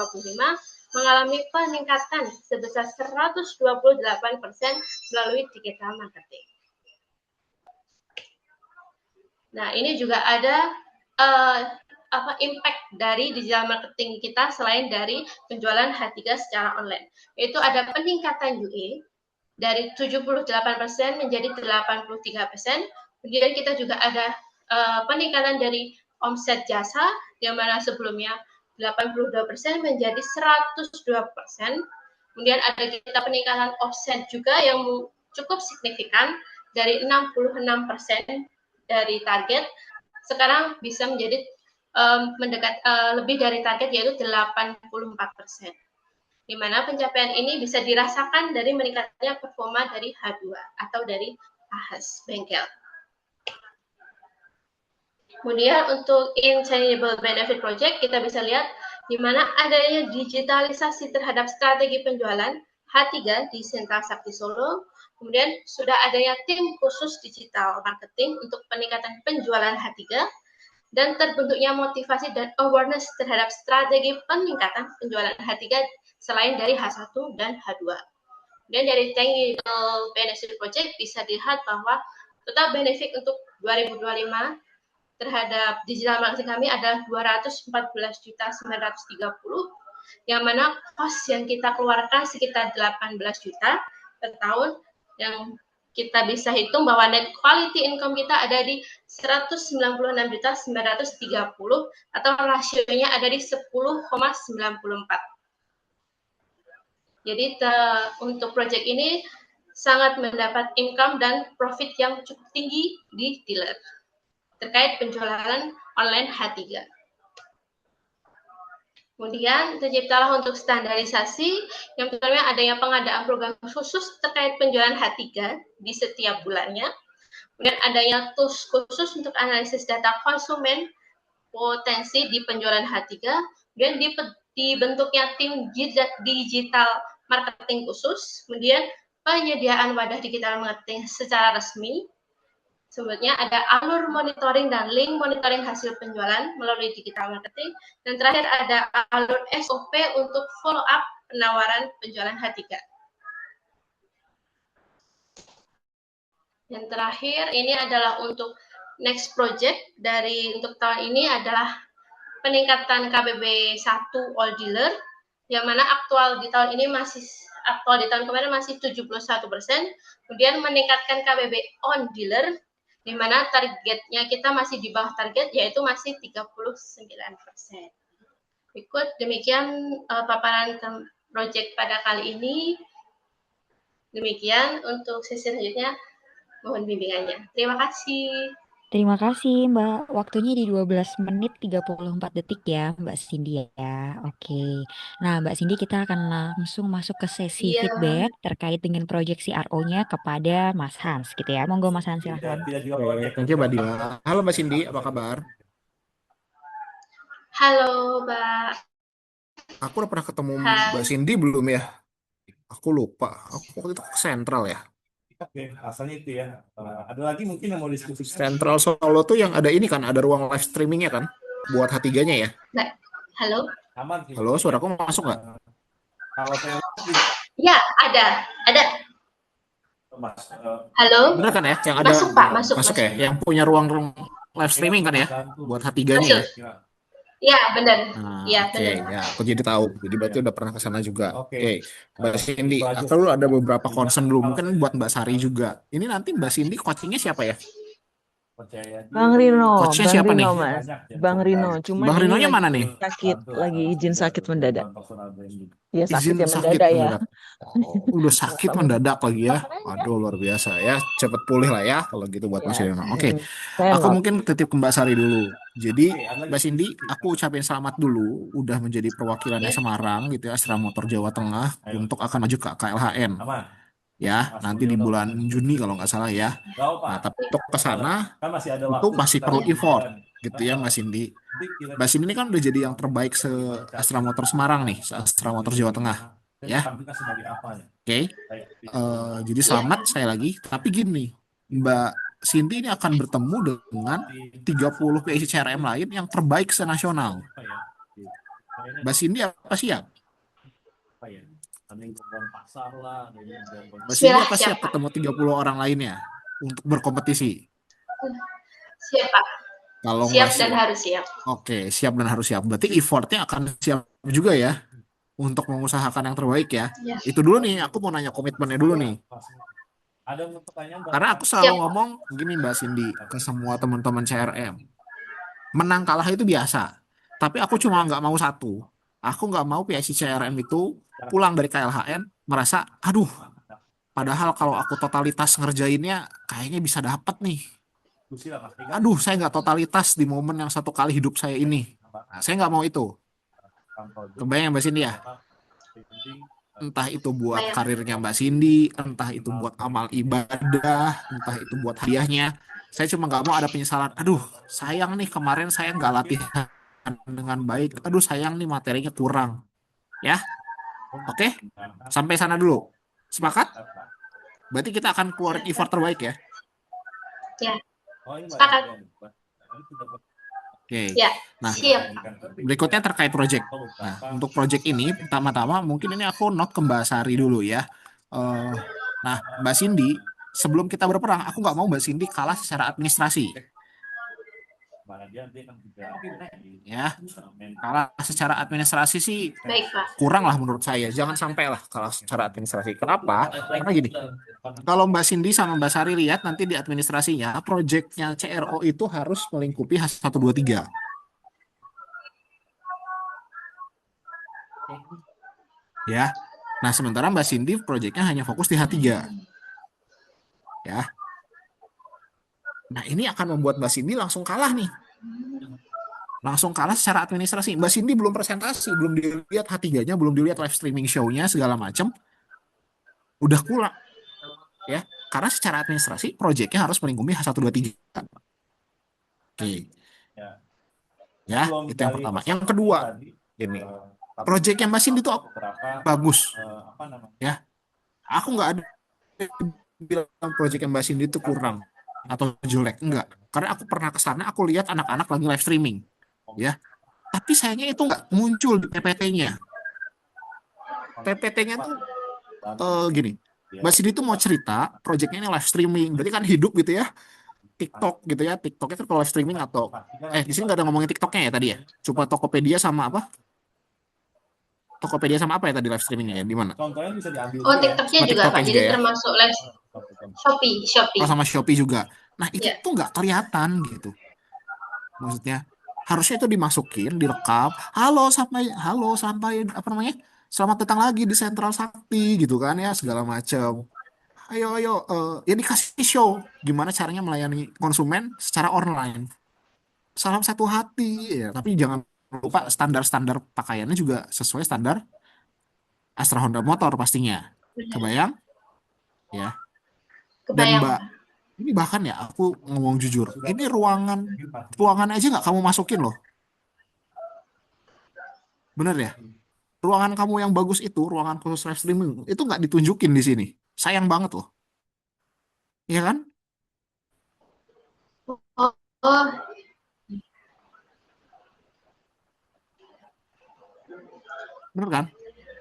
mengalami peningkatan sebesar 128% melalui digital marketing. Nah, ini juga ada impact dari digital marketing kita selain dari penjualan H3 secara online. Yaitu ada peningkatan UA dari 78% menjadi 83%. Kemudian kita juga ada peningkatan dari omset jasa, yang mana sebelumnya 82% menjadi 102%. Kemudian ada kita peningkatan offset juga yang cukup signifikan dari 66% dari target, sekarang bisa menjadi lebih dari target, yaitu 84%. Di mana pencapaian ini bisa dirasakan dari meningkatnya performa dari H2 atau dari AHAS bengkel. Kemudian untuk Intangible Benefit Project, kita bisa lihat di mana adanya digitalisasi terhadap strategi penjualan H3 di Sentra Sakti Solo. Kemudian sudah adanya tim khusus digital marketing untuk peningkatan penjualan H3, dan terbentuknya motivasi dan awareness terhadap strategi peningkatan penjualan H3 selain dari H1 dan H2. Dan dari Tangible Benefit Project bisa dilihat bahwa total benefit untuk 2025 terhadap digital marketing kami adalah 214.930, yang mana cost yang kita keluarkan sekitar 18 juta per tahun, yang kita bisa hitung bahwa net quality income kita ada di 196.930 atau rasionya ada di 10,94. Jadi untuk project ini sangat mendapat income dan profit yang cukup tinggi di dealer terkait penjualan online H3. Kemudian terciptalah untuk standarisasi, yang pertama adanya pengadaan program khusus terkait penjualan H3 di setiap bulannya. Kemudian adanya tools khusus untuk analisis data konsumen potensi di penjualan H3, dan dibentuknya tim digital marketing khusus. Kemudian penyediaan wadah digital marketing secara resmi. Sebetulnya ada alur monitoring dan link monitoring hasil penjualan melalui digital marketing. Dan terakhir ada alur SOP untuk follow up penawaran penjualan H3. Yang terakhir ini adalah untuk next project untuk tahun ini adalah peningkatan KBB 1 all dealer, yang mana aktual di tahun kemarin masih 71%, kemudian meningkatkan KBB on dealer, di mana targetnya kita masih di bawah target, yaitu masih 39%. Ikut demikian paparan project pada kali ini. Demikian untuk sesi selanjutnya, mohon bimbingannya. Terima kasih. Terima kasih Mbak. Waktunya di 12 menit 34 detik ya Mbak Cindy ya. Oke. Nah Mbak Cindy, kita akan langsung masuk ke sesi Iya. feedback terkait dengan proyeksi RO-nya kepada Mas Hans gitu ya. Monggo Mas Hans silahkan. Oke, thank you Mbak Dila. Halo Mbak Cindy, apa kabar? Halo, Mbak. Aku udah pernah ketemu Hai. Mbak Cindy belum ya? Aku lupa. Aku waktu itu ke Sentral ya. Oke, asalnya itu ya. Ada lagi mungkin yang mau diskusi? Sentral Solo tuh yang ada ini kan, ada ruang live streamingnya kan? Buat H3-nya ya. Mbak, halo? Aman sih. Halo, suaraku masuk nggak? Kalau saya Ya, ada. Mas, Halo? Bener kan ya? Yang ada Masuk, Pak. Masuk. ya? Yang punya ruang live streaming kan ya? Buat H3-nya ya? Masuk. Ya, benar. Nah, Ya, oke, benar. ya, aku jadi tahu. Jadi berarti udah pernah ke sana juga. Oke. Oke, Mbak Cindy, aku dulu ada beberapa concern dulu. Mungkin buat Mbak Sari juga. Ini nanti Mbak Cindy coachingnya siapa ya? Bang Rino, Coachnya Bang siapa Rino nih? Mas, Bang Rino. Cuman Bang ini Rinonya lagi mana nih? sakit, lagi izin sakit mendadak. Ya sakit Izin ya sakit mendadak ya. mendadak. Oh, udah sakit mendadak lagi ya. Aduh, luar biasa ya. Cepet pulih lah ya kalau gitu buat Mas Ya, Rino. Oke, saya aku not. mungkin titip ke Mbak Sari dulu. Jadi, Mbak Cindy, aku ucapin selamat dulu udah menjadi perwakilannya Semarang gitu ya, Astra Motor Jawa Tengah untuk akan maju ke KLHN. aman. Ya, nanti di bulan Juni kalau nggak salah ya. Nah, tapi untuk ke sana Kan masih ada itu waktu masih sekitar perlu sebulan. effort gitu ya Mas Cindy. Mbak Cindy ini kan udah jadi yang terbaik se Astra Motor Semarang nih, se Astra Motor Jawa Tengah ya. Kita sebagai apa ya? Oke. Jadi selamat sekali lagi. Tapi gini, Mbak Cindy ini akan bertemu dengan 30 PIC CRM lain yang terbaik senasional. Mbak Cindy apa siap? Apa ya? Ada yang kebutuhan pasar lah, ada yang Mbak Cindy Bismillah, apa siap siap, Pak. ketemu 30 orang lainnya untuk berkompetisi? Siap, Pak. Kalau Siap nggak dan siap, harus siap. oke, siap dan harus siap. Berarti effortnya akan siap juga ya untuk mengusahakan yang terbaik ya. Ya. Itu dulu nih, aku mau nanya komitmennya dulu nih. Ada pertanyaan Karena aku Siap. selalu ngomong gini Mbak Cindy ke semua teman-teman CRM. Menang kalah itu biasa. Tapi aku cuma nggak mau satu. Aku nggak mau PIC CRM itu pulang dari KLHN merasa, aduh, padahal kalau aku totalitas ngerjainnya kayaknya bisa dapat nih. Aduh, saya nggak totalitas di momen yang satu kali hidup saya ini. Nah, saya nggak mau itu. Kebayang Mbak Cindy ya? Entah itu buat Bayang. karirnya Mbak Cindy, entah itu buat amal ibadah, entah itu buat hadiahnya. Saya cuma nggak mau ada penyesalan. Aduh, sayang nih kemarin saya nggak latihan dengan baik. Aduh, sayang nih materinya kurang. Ya, oke? Sampai sana dulu. Sepakat? Berarti kita akan keluarin effort terbaik ya? Ya. Sepakat. Oke. Ya. Nah, Siap. berikutnya terkait project. Nah, untuk project ini, pertama-tama mungkin ini aku note ke Mbak Sari dulu ya. Nah, Mbak Cindy, sebelum kita berperang, aku nggak mau Mbak Cindy kalah secara administrasi. Ya, kalah secara administrasi sih Baik, Pak. kurang lah menurut saya. Jangan sampai lah kalah secara administrasi. Kenapa? Karena gini, kalau Mbak Cindy sama Mbak Sari lihat nanti di administrasinya, projectnya CRO itu harus melingkupi H123. Ya, nah sementara Mbak Cindy projectnya hanya fokus di H3. Ya, nah ini akan membuat Mbak Cindy langsung kalah nih. Langsung kalah secara administrasi. Mbak Cindy belum presentasi, belum dilihat H3-nya, belum dilihat live streaming show-nya, segala macam. Udah kurang. Ya, karena secara administrasi, projectnya harus melingkupi H123. Oke. Ya, itu yang pertama. Yang kedua, ini. Projectnya Mbak Cindy itu bagus. Ya, aku nggak ada bilang projectnya Mbak Cindy itu kurang atau jelek. Enggak. Karena aku pernah ke sana, aku lihat anak-anak lagi live streaming. Ya, tapi sayangnya itu nggak muncul di PPT-nya. PPT-nya tuh gini, Mbak Cindy tuh mau cerita, projectnya ini live streaming, berarti kan hidup gitu ya, TikTok gitu ya, TikToknya kan kalau live streaming atau, di sini nggak ada ngomongin TikToknya ya tadi ya, cuma Tokopedia sama apa? Tokopedia sama apa ya tadi live streamingnya ya, di mana? Contohnya bisa diambil Oh, juga ya. TikToknya Sama juga, TikToknya Pak. juga Jadi ya, termasuk live Shopee, oh Shopee. sama Shopee juga. Nah itu Ya. tuh nggak kelihatan gitu, maksudnya harusnya itu dimasukin, direkam, halo sampai apa namanya, selamat datang lagi di Sentral Sakti gitu kan ya, segala macam. Ayo ayo, ya dikasih show gimana caranya melayani konsumen secara online. Salam satu hati ya, tapi jangan lupa standar-standar pakaiannya juga sesuai standar Astra Honda Motor pastinya. Benar. Kebayang ya. Dan Kebayang, Mbak, Pak. ini bahkan ya aku ngomong jujur, ini ruangan aja nggak kamu masukin loh, bener ya? Ruangan kamu yang bagus itu, ruangan khusus live streaming itu nggak ditunjukin di sini. Sayang banget loh, iya kan? Oh, oh, Bener kan?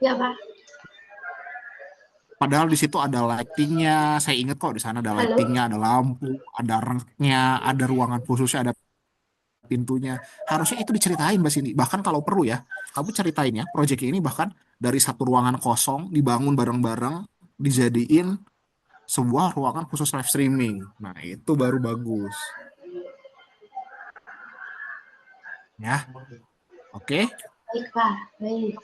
ya, Pak. Padahal di situ ada lightingnya. Saya ingat kok di sana ada Halo. lightingnya, ada lampu, ada raknya, ada ruangan khususnya, ada pintunya. Harusnya itu diceritain Mbak Cindy. Bahkan kalau perlu ya, kamu ceritain ya, proyek ini bahkan dari satu ruangan kosong dibangun bareng-bareng, dijadiin sebuah ruangan khusus live streaming. Nah, itu baru bagus. Ya, oke. Baik, Pak. Baik.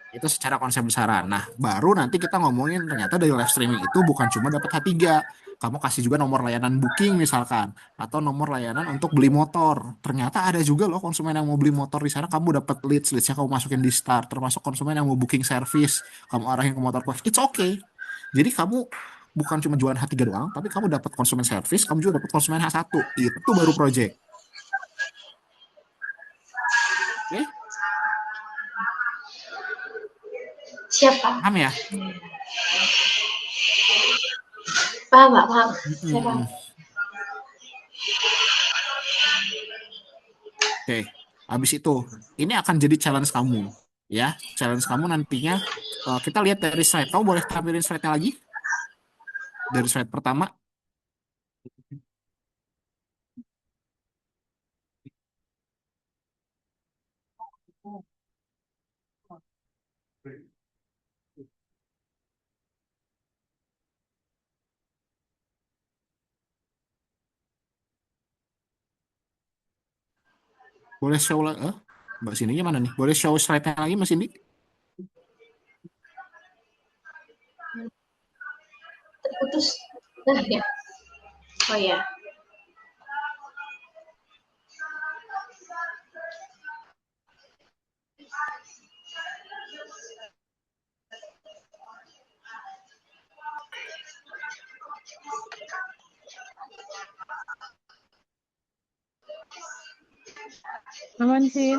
Itu secara konsep besaran. Nah, baru nanti kita ngomongin ternyata dari live streaming itu bukan cuma dapat H3. Kamu kasih juga nomor layanan booking misalkan, atau nomor layanan untuk beli motor. Ternyata ada juga loh konsumen yang mau beli motor di sana, kamu dapat leadsnya kamu masukin di start, termasuk konsumen yang mau booking service, kamu arahin ke motor coach. It's okay. Jadi kamu bukan cuma jualan H3 doang, tapi kamu dapat konsumen service, kamu juga dapat konsumen H1. Itu baru project. Oke, Siap, Pak. paham ya? Paham, Pak. Paham. Saya paham. Mm-mm. Oke, habis itu ini akan jadi challenge kamu, ya. Challenge kamu nantinya, kita lihat dari slide. Kamu boleh tampilin slide-nya lagi dari slide pertama. Boleh show lagi, Mbak Cindy mana nih? Boleh show slide-nya lagi, Mas Cindy? Terputus. Nah, ya. Oh, ya. Aman sih.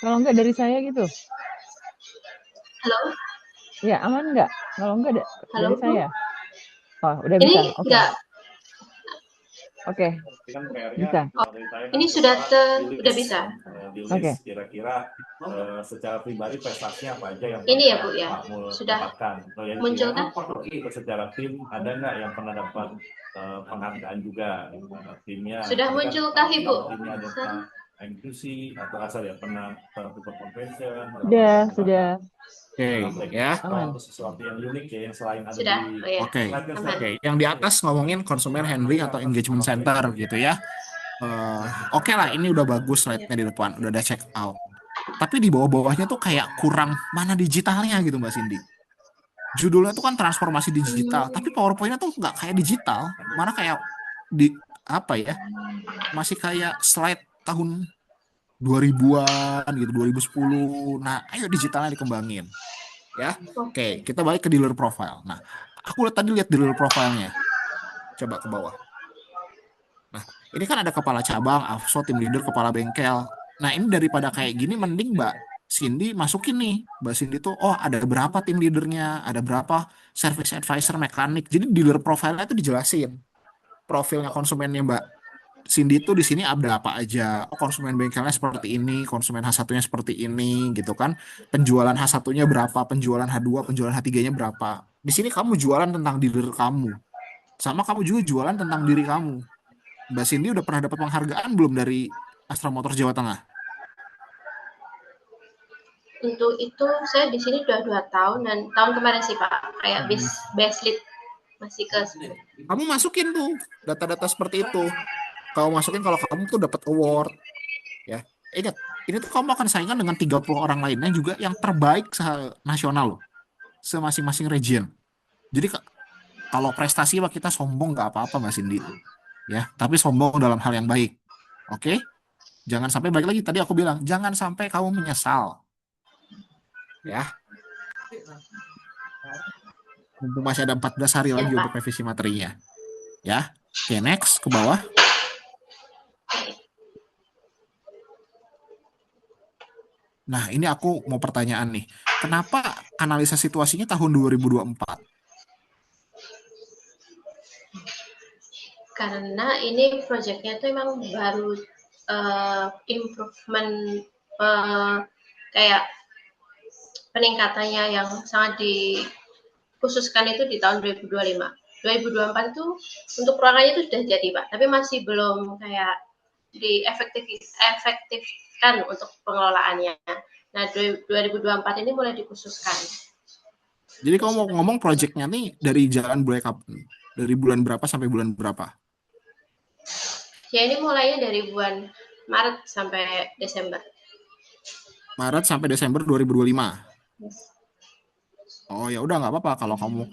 Kalau enggak dari saya gitu. Halo. Ya, aman enggak? Kalau enggak Halo, dari Bu. saya. Oh, udah Ini bisa. Oke. enggak. Oke. Bisa. Oh, ini sudah bisa. Oke. Kira-kira secara pribadi prestasinya apa aja yang Ini ya, Bu, ya. Pak Mul Sudah dapatkan? Atau yang muncul kan? secara tim ada nggak yang pernah dapat penghargaan juga timnya? Sudah Kan munculkah, Ibu? timnya ada MQC atau asal ya pernah ikut convention? Sudah. Oke, ya. Aman. Atau sesuatu yang unik ya yang selain ada Sudah. di Oh, ya. Oke, Aman. oke. Yang di atas ngomongin consumer handling atau engagement center gitu ya. Oke lah, ini udah bagus slide-nya di depan, udah ada check out. Tapi di bawah-bawahnya tuh kayak kurang mana digitalnya gitu Mbak Cindy. Judulnya tuh kan transformasi digital, tapi PowerPoint-nya tuh nggak kayak digital, mana kayak di apa ya? Masih kayak slide tahun 2000-an gitu, 2010. Nah, ayo digitalnya dikembangin. Ya. Oke, kita balik ke dealer profile. Nah, aku tadi lihat dealer profile-nya. Coba ke bawah. Nah, ini kan ada kepala cabang, AFSO, tim leader, kepala bengkel. Nah, ini daripada kayak gini mending Mbak Cindy masukin nih. Mbak Cindy tuh, oh ada berapa tim leadernya, ada berapa service advisor, mekanik. Jadi dealer profile-nya itu dijelasin. Profilnya konsumennya Mbak Cindy itu di sini ada apa aja. Oh, konsumen bengkelnya seperti ini, konsumen H1-nya seperti ini gitu kan. Penjualan H1-nya berapa, penjualan H2, penjualan H3-nya berapa. Di sini kamu jualan tentang diri kamu, sama kamu juga jualan tentang diri kamu. Mbak Cindy udah pernah dapat penghargaan belum dari Astra Motor Jawa Tengah? Untuk itu saya di sini udah 2 tahun dan tahun kemarin sih Pak kayak best lead masih ke Kamu masukin tuh data-data seperti itu. Kamu masukin kalau kamu tuh dapat award, ya. Ingat, ini tuh kamu akan saingan dengan 30 orang lainnya juga yang terbaik nasional loh, semasing-masing region. Jadi kalau prestasi mah kita sombong nggak apa-apa Mas Cindy, ya. Tapi sombong dalam hal yang baik, oke? Jangan sampai balik lagi tadi aku bilang, jangan sampai kamu menyesal, ya. Mumpung masih ada 14 hari lagi untuk revisi materinya, ya. Oke, next ke bawah. Nah, ini aku mau pertanyaan nih. Kenapa analisa situasinya tahun 2024? karena ini proyeknya tuh emang baru improvement kayak peningkatannya yang sangat dikhususkan itu di tahun 2025. 2024 itu untuk programnya itu sudah jadi Pak, tapi masih belum kayak diefektifkan untuk pengelolaannya. Nah, 2024 ini mulai dikhususkan. Jadi kamu mau ngomong proyeknya nih dari jalan mulai kapan? Dari bulan berapa sampai bulan berapa? Ya ini mulainya dari bulan Maret sampai Desember. Maret sampai Desember 2025. Oh ya udah nggak apa-apa kalau kamu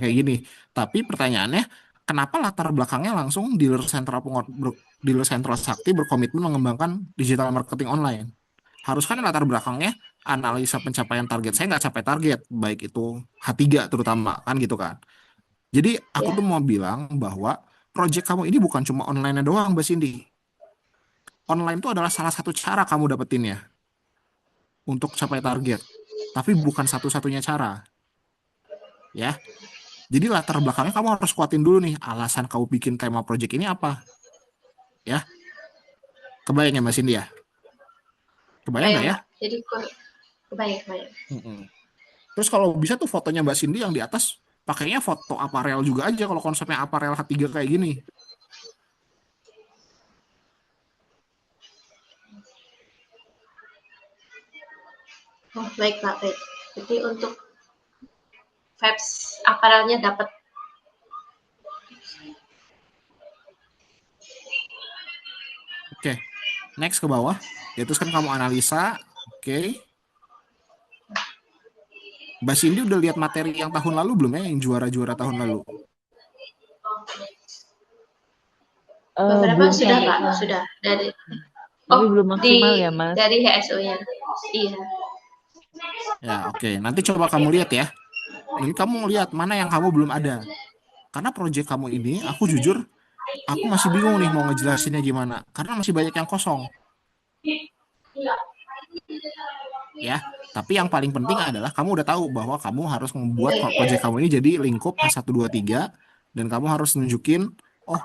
kayak gini. Tapi pertanyaannya, kenapa latar belakangnya langsung dealer sentral Sakti berkomitmen mengembangkan digital marketing online? Harus kan latar belakangnya analisa pencapaian target. Saya nggak capai target, baik itu H3 terutama kan gitu kan. Jadi aku tuh mau bilang bahwa project kamu ini bukan cuma online doang, Mbak Cindy. Online itu adalah salah satu cara kamu dapetinnya untuk capai target. Tapi bukan satu-satunya cara. Ya. Jadi latar belakangnya kamu harus kuatin dulu nih alasan kamu bikin tema project ini apa. Ya. Kebayang ya Mbak Cindy ya? Kebayang nggak ya? Jadi kebayang. Terus kalau bisa tuh fotonya Mbak Cindy yang di atas pakainya foto aparel juga aja kalau konsepnya aparel H3 kayak gini. Oh, baik Pak, baik. Jadi untuk vibes aparelnya dapat. Oke. Next ke bawah. Ya terus kan kamu analisa. Oke. Mbak Cindy udah lihat materi yang tahun lalu belum ya? Yang juara-juara tahun lalu? Beberapa belum sudah sampai Pak, ke- sudah dari Tapi belum maksimal ya, Mas. dari HSO-nya. Iya. Ya, oke. Nanti coba kamu lihat ya. Ini kamu lihat mana yang kamu belum ada. Karena proyek kamu ini, aku jujur, aku masih bingung nih mau ngejelasinnya gimana. Karena masih banyak yang kosong. Ya, tapi yang paling penting adalah kamu udah tahu bahwa kamu harus membuat proyek kamu ini jadi lingkup H123 dan kamu harus nunjukin, oh,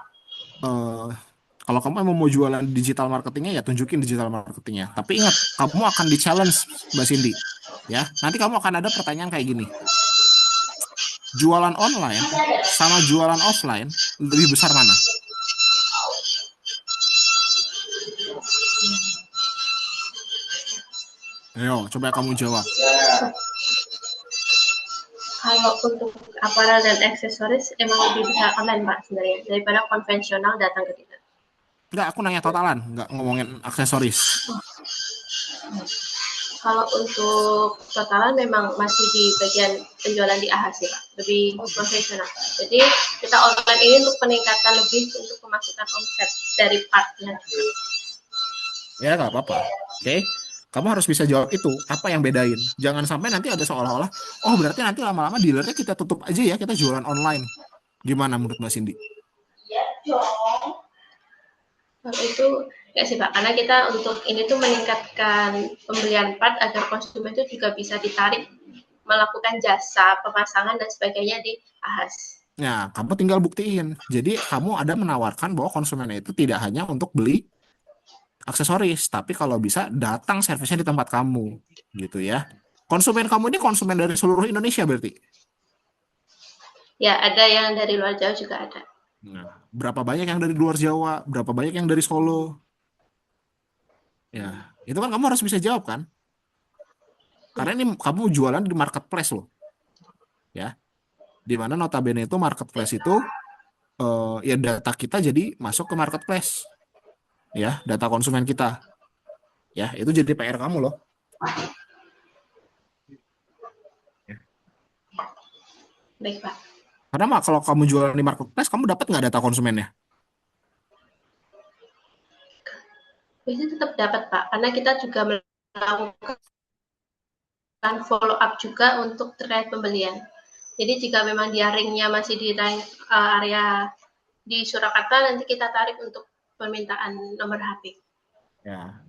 kalau kamu emang mau jualan digital marketingnya ya tunjukin digital marketingnya. Tapi ingat, kamu akan di-challenge Mbak Cindy. Ya, nanti kamu akan ada pertanyaan kayak gini. Jualan online sama jualan offline lebih besar mana? Ayo, coba kamu jawab. Kalau untuk aparel dan aksesoris emang lebih besar online Pak sebenarnya daripada konvensional datang ke kita. Enggak, aku nanya totalan, enggak ngomongin aksesoris. Kalau untuk totalan memang masih di bagian penjualan di AHA sih Pak, lebih konvensional. Jadi kita online ini untuk peningkatan lebih untuk pemasukan omset dari partnya. Ya, nggak apa-apa. Oke. Kamu harus bisa jawab itu. Apa yang bedain? Jangan sampai nanti ada seolah-olah, oh berarti nanti lama-lama dealernya kita tutup aja ya, kita jualan online. Gimana menurut Mbak Cindy? Kalau itu ya sih Pak, karena kita untuk ini tuh meningkatkan pembelian part agar konsumen itu juga bisa ditarik melakukan jasa pemasangan dan sebagainya di AHAS. Nah, kamu tinggal buktiin. Jadi kamu ada menawarkan bahwa konsumen itu tidak hanya untuk beli aksesoris, tapi kalau bisa datang servisnya di tempat kamu, gitu ya. Konsumen kamu ini konsumen dari seluruh Indonesia berarti? Ya, ada yang dari luar Jawa juga ada. Nah, berapa banyak yang dari luar Jawa? Berapa banyak yang dari Solo? Ya, itu kan kamu harus bisa jawab kan? Karena ini kamu jualan di marketplace loh, ya. Di mana notabene itu marketplace itu ya data kita jadi masuk ke marketplace, ya, data konsumen kita. Ya, itu jadi PR kamu loh. Ya. Baik, Pak. Karena mah kalau kamu jualan di marketplace, kamu dapat nggak data konsumennya? Biasanya tetap dapat, Pak, karena kita juga melakukan follow up juga untuk terkait pembelian. Jadi jika memang dia ringnya masih di area di Surakarta, nanti kita tarik untuk permintaan nomor HP Ya.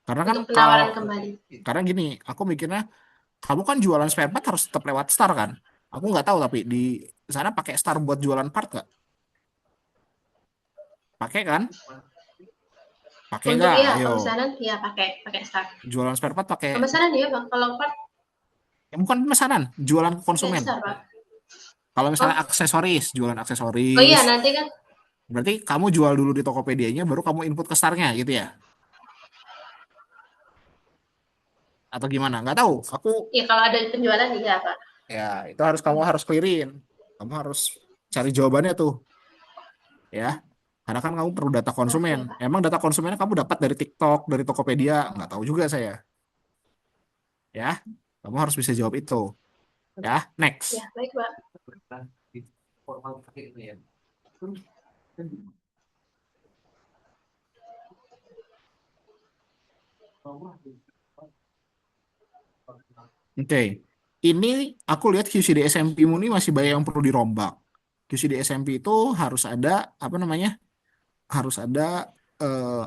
Karena kan untuk penawaran kalau kembali. karena gini, aku mikirnya kamu kan jualan spare part harus tetap lewat Star kan? Aku nggak tahu tapi di sana pakai Star buat jualan part nggak? Pakai kan? Pakai Untuk nggak? ya Ayo, pemesanan ya pakai start. jualan spare part pakai. Pemesanan ya, Bang. Kalau part Bukan pemesanan, jualan ke pakai konsumen. start, Pak. Kalau misalnya Oh, aksesoris, jualan oh iya, aksesoris, nanti kan berarti kamu jual dulu di Tokopedia-nya, baru kamu input ke Starnya gitu ya? Atau gimana? Nggak tahu. Aku ya kalau ada penjualan iya, Pak. ya itu harus kamu harus clearin. Kamu harus cari jawabannya tuh, ya. Karena kan kamu perlu data konsumen. Oke, Pak. Emang data konsumennya kamu dapat dari TikTok, dari Tokopedia? Nggak tahu juga saya. Ya, kamu harus bisa jawab itu. Ya, next. Ya, baik, Pak. Oke, ini aku lihat QCD SMP-mu ini masih banyak yang perlu dirombak. QCD SMP itu harus ada apa namanya? Harus ada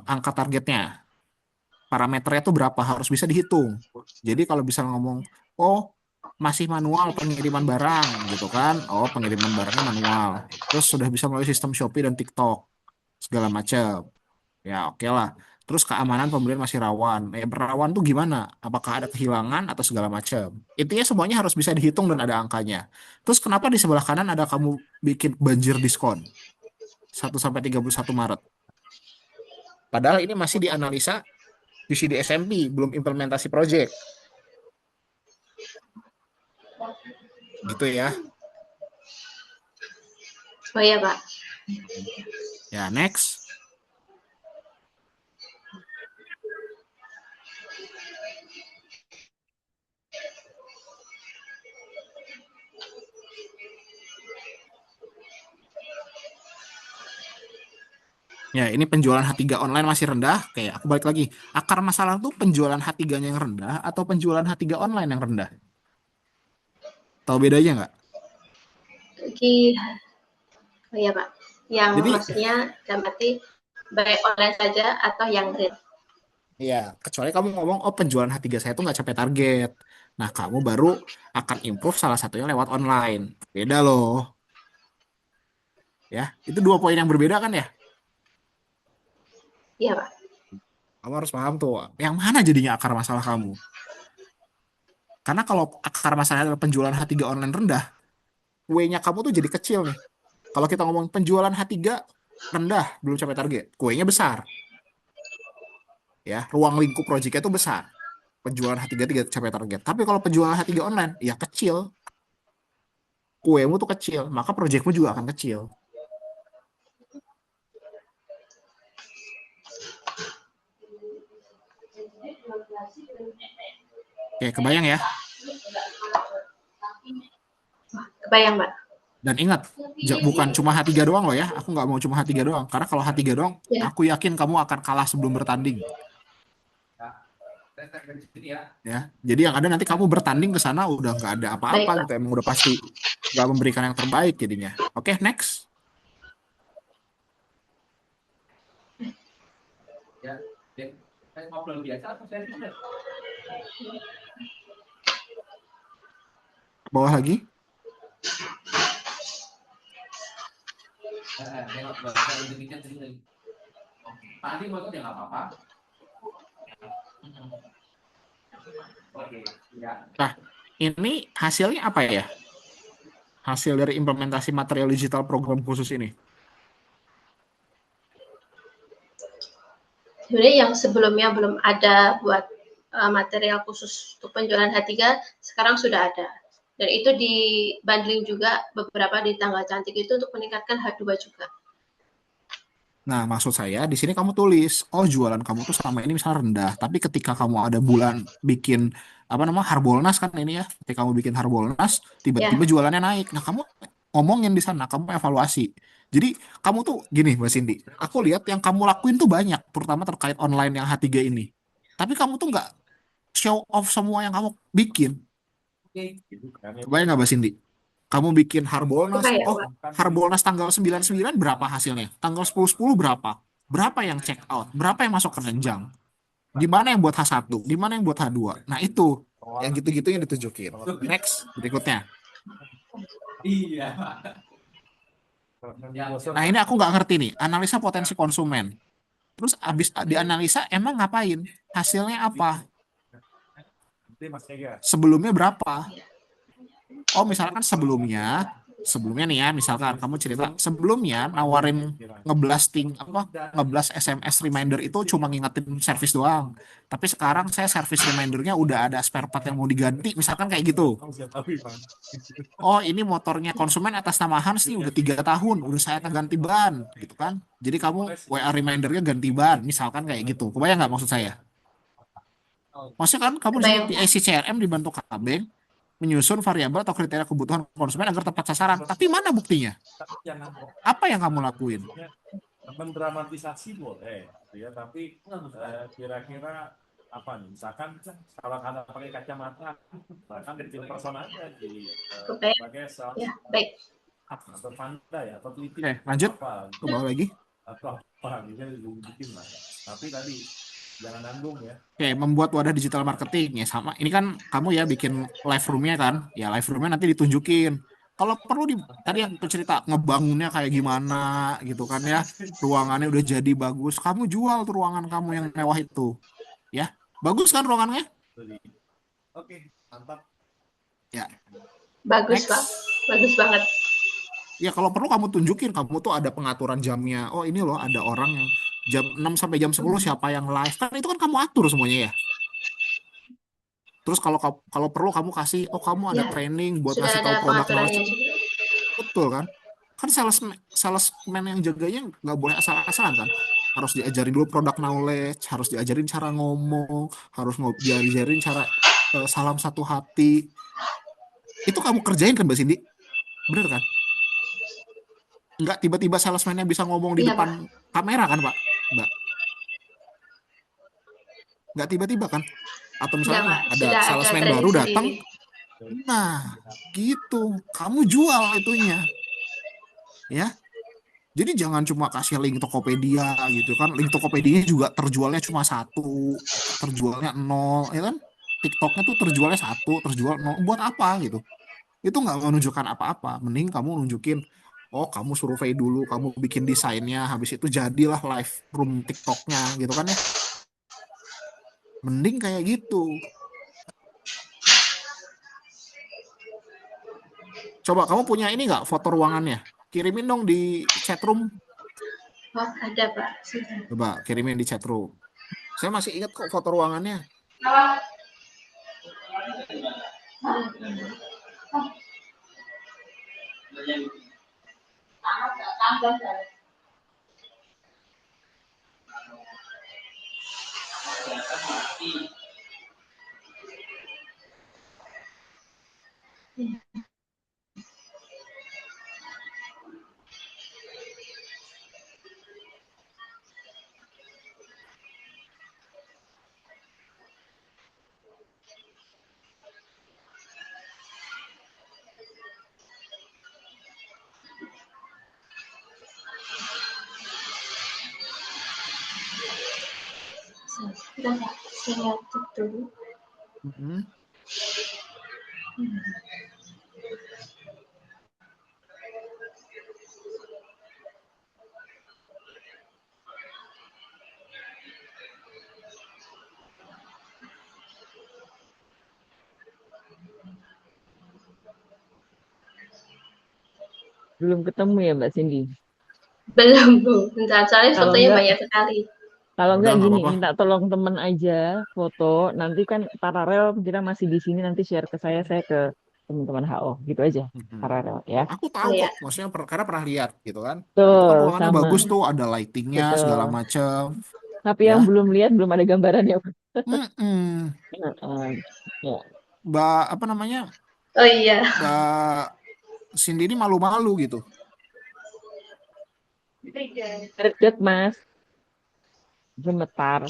angka targetnya. Parameternya itu berapa harus bisa dihitung. Jadi kalau bisa ngomong, oh masih manual pengiriman barang gitu kan? Oh pengiriman barangnya manual. Terus sudah bisa melalui sistem Shopee dan TikTok segala macam. Ya oke lah. Terus keamanan pembelian masih rawan. Rawan tuh gimana? Apakah ada kehilangan atau segala macam? Intinya semuanya harus bisa dihitung dan ada angkanya. Terus kenapa di sebelah kanan ada kamu bikin banjir diskon 1 sampai 31 Maret? Padahal ini masih dianalisa di SMP, belum implementasi project. Gitu ya. Oh iya, Pak. Ya, next. Ya, ini penjualan H3 online masih rendah. Kayak aku balik lagi. Akar masalah tuh penjualan H3-nya yang rendah atau penjualan H3 online yang rendah? Tahu bedanya nggak? Oh iya, Pak. Yang Jadi, maksudnya dalam arti baik online saja atau yang real. ya, kecuali kamu ngomong, oh penjualan H3 saya tuh nggak capai target. Nah, kamu baru akan improve salah satunya lewat online. Beda loh. Ya, itu dua poin yang berbeda kan ya? Iya, Pak. Kamu harus paham tuh, yang mana jadinya akar masalah kamu. Karena kalau akar masalahnya adalah penjualan H3 online rendah, W-nya kamu tuh jadi kecil nih. Kalau kita ngomong penjualan H3 rendah, belum capai target, W-nya besar. Ya, ruang lingkup proyeknya itu besar. Penjualan H3 tidak capai target. Tapi kalau penjualan H3 online, ya kecil. W-mu tuh kecil, maka proyekmu juga akan kecil. Oke, kebayang ya? Kebayang, Pak. Dan ingat, bukan cuma H3 doang loh ya. Aku nggak mau cuma H3 doang. Karena kalau H3 doang, Ya. aku yakin kamu akan kalah sebelum bertanding. Ya, jadi yang ada nanti kamu bertanding ke sana udah nggak ada apa-apa Baik, Pak. gitu. Emang udah pasti nggak memberikan yang terbaik jadinya. Oke, next. Ke bawah lagi. Nah, ini hasilnya apa ya? hasil dari implementasi material digital program khusus ini? Sebenarnya yang sebelumnya belum ada buat material khusus untuk penjualan H3, sekarang sudah ada. Dan itu dibundling juga beberapa di tanggal cantik itu untuk meningkatkan H2 juga. Nah, maksud saya di sini kamu tulis, oh jualan kamu tuh selama ini misalnya rendah, tapi ketika kamu ada bulan bikin apa namanya Harbolnas kan ini ya, ketika kamu bikin Harbolnas, Ya, tiba-tiba jualannya naik. Nah, kamu ngomongin di sana, kamu evaluasi. Jadi kamu tuh gini, Mbak Cindy, aku lihat yang kamu lakuin tuh banyak, terutama terkait online yang H3 ini. Tapi kamu tuh nggak show off semua yang kamu bikin. Kebayang nggak, Mbak Cindy? Kamu bikin Harbolnas, kebayang, oh Pak. Harbolnas tanggal 99 berapa hasilnya? Tanggal 10 berapa? Berapa yang check out? Berapa yang masuk ke keranjang? Gimana yang buat H1? Gimana yang buat H2? Nah itu, yang gitu-gitu yang ditunjukin. Next, berikutnya. Nah ini aku nggak ngerti nih, analisa potensi konsumen. Terus abis dianalisa emang ngapain? Hasilnya apa? Sebelumnya berapa? Oh, misalkan sebelumnya nih ya, misalkan kamu cerita sebelumnya nawarin ngeblasting apa ngeblas SMS reminder itu cuma ngingetin servis doang. Tapi sekarang saya servis remindernya udah ada spare part yang mau diganti, misalkan kayak gitu. Oh, ini motornya konsumen atas nama Hans nih udah 3 tahun, udah saya ganti ban, gitu kan? Jadi kamu WA remindernya ganti ban, misalkan kayak gitu. Kebayang nggak maksud saya? Maksudnya kan kamu di sini Kebayang, di Pak. IC CRM dibantu Kabeng menyusun variabel atau kriteria kebutuhan konsumen agar tepat sasaran. Tapi mana buktinya? Apa yang kamu lakuin? Mendramatisasi boleh, gitu ya, tapi kira-kira apa nih? Misalkan kalau Anda pakai kacamata, bahkan kecil person aja di Kebayang. sebagai sales Ya, baik. atau pandai atau teliti Oke, lanjut apa ke bawah lagi. atau apa gitu bikin lah. Tapi tadi jangan nanggung ya. Oke, membuat wadah digital marketing ya sama. Ini kan kamu ya bikin live roomnya kan? Ya live roomnya nanti ditunjukin. Kalau perlu tadi yang aku cerita ngebangunnya kayak gimana gitu kan ya. Ruangannya udah jadi bagus. Kamu jual tuh ruangan kamu yang mewah itu. Ya, bagus kan ruangannya? Oke, mantap. Ya, Bagus, Pak. next. Bagus banget. Ya kalau perlu kamu tunjukin kamu tuh ada pengaturan jamnya. Oh ini loh ada orang yang jam 6 sampai jam 10 siapa yang live. Kan itu kan kamu atur semuanya ya. Terus kalau perlu kamu kasih oh kamu ada Ya, training buat sudah ngasih tahu ada produk knowledge. pengaturannya juga. Betul kan? Kan salesman yang jaganya nggak boleh asal-asalan kan. Harus diajarin dulu produk knowledge, harus diajarin cara ngomong, harus diajarin cara salam satu hati. Itu kamu kerjain kan Mbak Cindy? Bener kan? Nggak tiba-tiba salesman-nya bisa ngomong di Iya, depan Pak. kamera kan Pak? Mbak? Nggak tiba-tiba kan? Atau Enggak, misalnya nih Pak. ada Sudah ada salesman baru training datang, sendiri. nah gitu, kamu jual itunya, ya. Jadi jangan cuma kasih link Tokopedia gitu kan, link Tokopedia juga terjualnya cuma satu, terjualnya nol, ya kan? TikToknya tuh terjualnya satu, terjual nol, buat apa gitu? Itu nggak menunjukkan apa-apa. Mending kamu nunjukin, oh kamu survei dulu, kamu bikin desainnya, habis itu jadilah live room TikToknya gitu kan ya. Mending kayak gitu. Coba kamu punya ini nggak foto ruangannya? Kirimin dong di chat room. Oh, ada, Pak. Sudah. Coba kirimin di chat room. Saya masih ingat kok foto ruangannya. Sudah, Pak. Saya cek dulu. Mhm. Belum ketemu ya Mbak Cindy. Belum, Bu. Bentar, soalnya Kalau fotonya enggak, banyak sekali. kalau Udah enggak nggak gini, apa-apa. minta tolong temen aja foto. Nanti kan paralel kita masih di sini, nanti share ke saya ke teman-teman HO. Gitu aja, Mhm. paralel ya. Aku Oh tahu ya, kok, maksudnya karena pernah lihat gitu kan. Itu kan Betul, ruangannya sama. bagus tuh, ada lightingnya segala Betul. macem, Tapi yang ya. belum lihat belum ada gambarannya. Mm-mm. Heeh. Ya. Mbak apa namanya, oh iya. Mbak Cindy ini malu-malu gitu. Greget Mas, gemetar.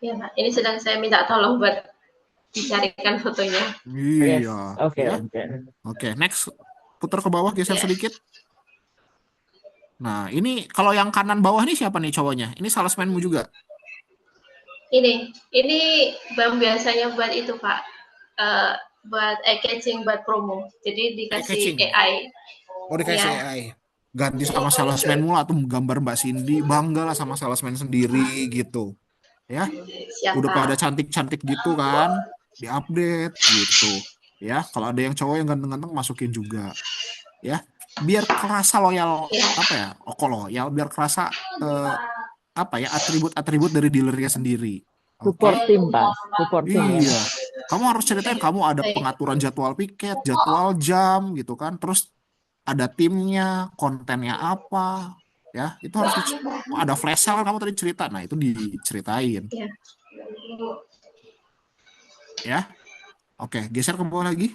Ya, Pak. Ini sedang saya minta tolong buat dicarikan fotonya. Yes, Iya, oke, ya. oke. Oke, next. Putar ke bawah, geser Ya. sedikit. Nah, ini kalau yang kanan bawah nih siapa nih cowoknya? Ini salesmanmu juga. Ini Bang biasanya buat itu, Pak. Eh, buat catching, buat promo. Jadi dikasih Catching. AI. Oh, dikasih Ya, AI. Ganti sama salesmanmu lah, atau gambar Mbak Cindy, bangga lah sama salesman sendiri gitu. Ya, siap, udah pada Pak. cantik-cantik gitu kan, diupdate gitu. Ya, kalau ada yang cowok yang ganteng-ganteng masukin juga. Ya, biar kerasa loyal, Ya, apa ya? Oh, kok loyal, biar kerasa apa ya, atribut-atribut dari dealernya sendiri. Support Oke? tim, Pak. Support tim ya. Iya. Kamu harus ceritain kamu ada baik. pengaturan jadwal piket, jadwal jam gitu kan. Terus ada timnya, kontennya apa, ya itu harus ada flash sale kan kamu tadi cerita. Nah, itu diceritain, Ya. ya. Oke, geser ke bawah lagi.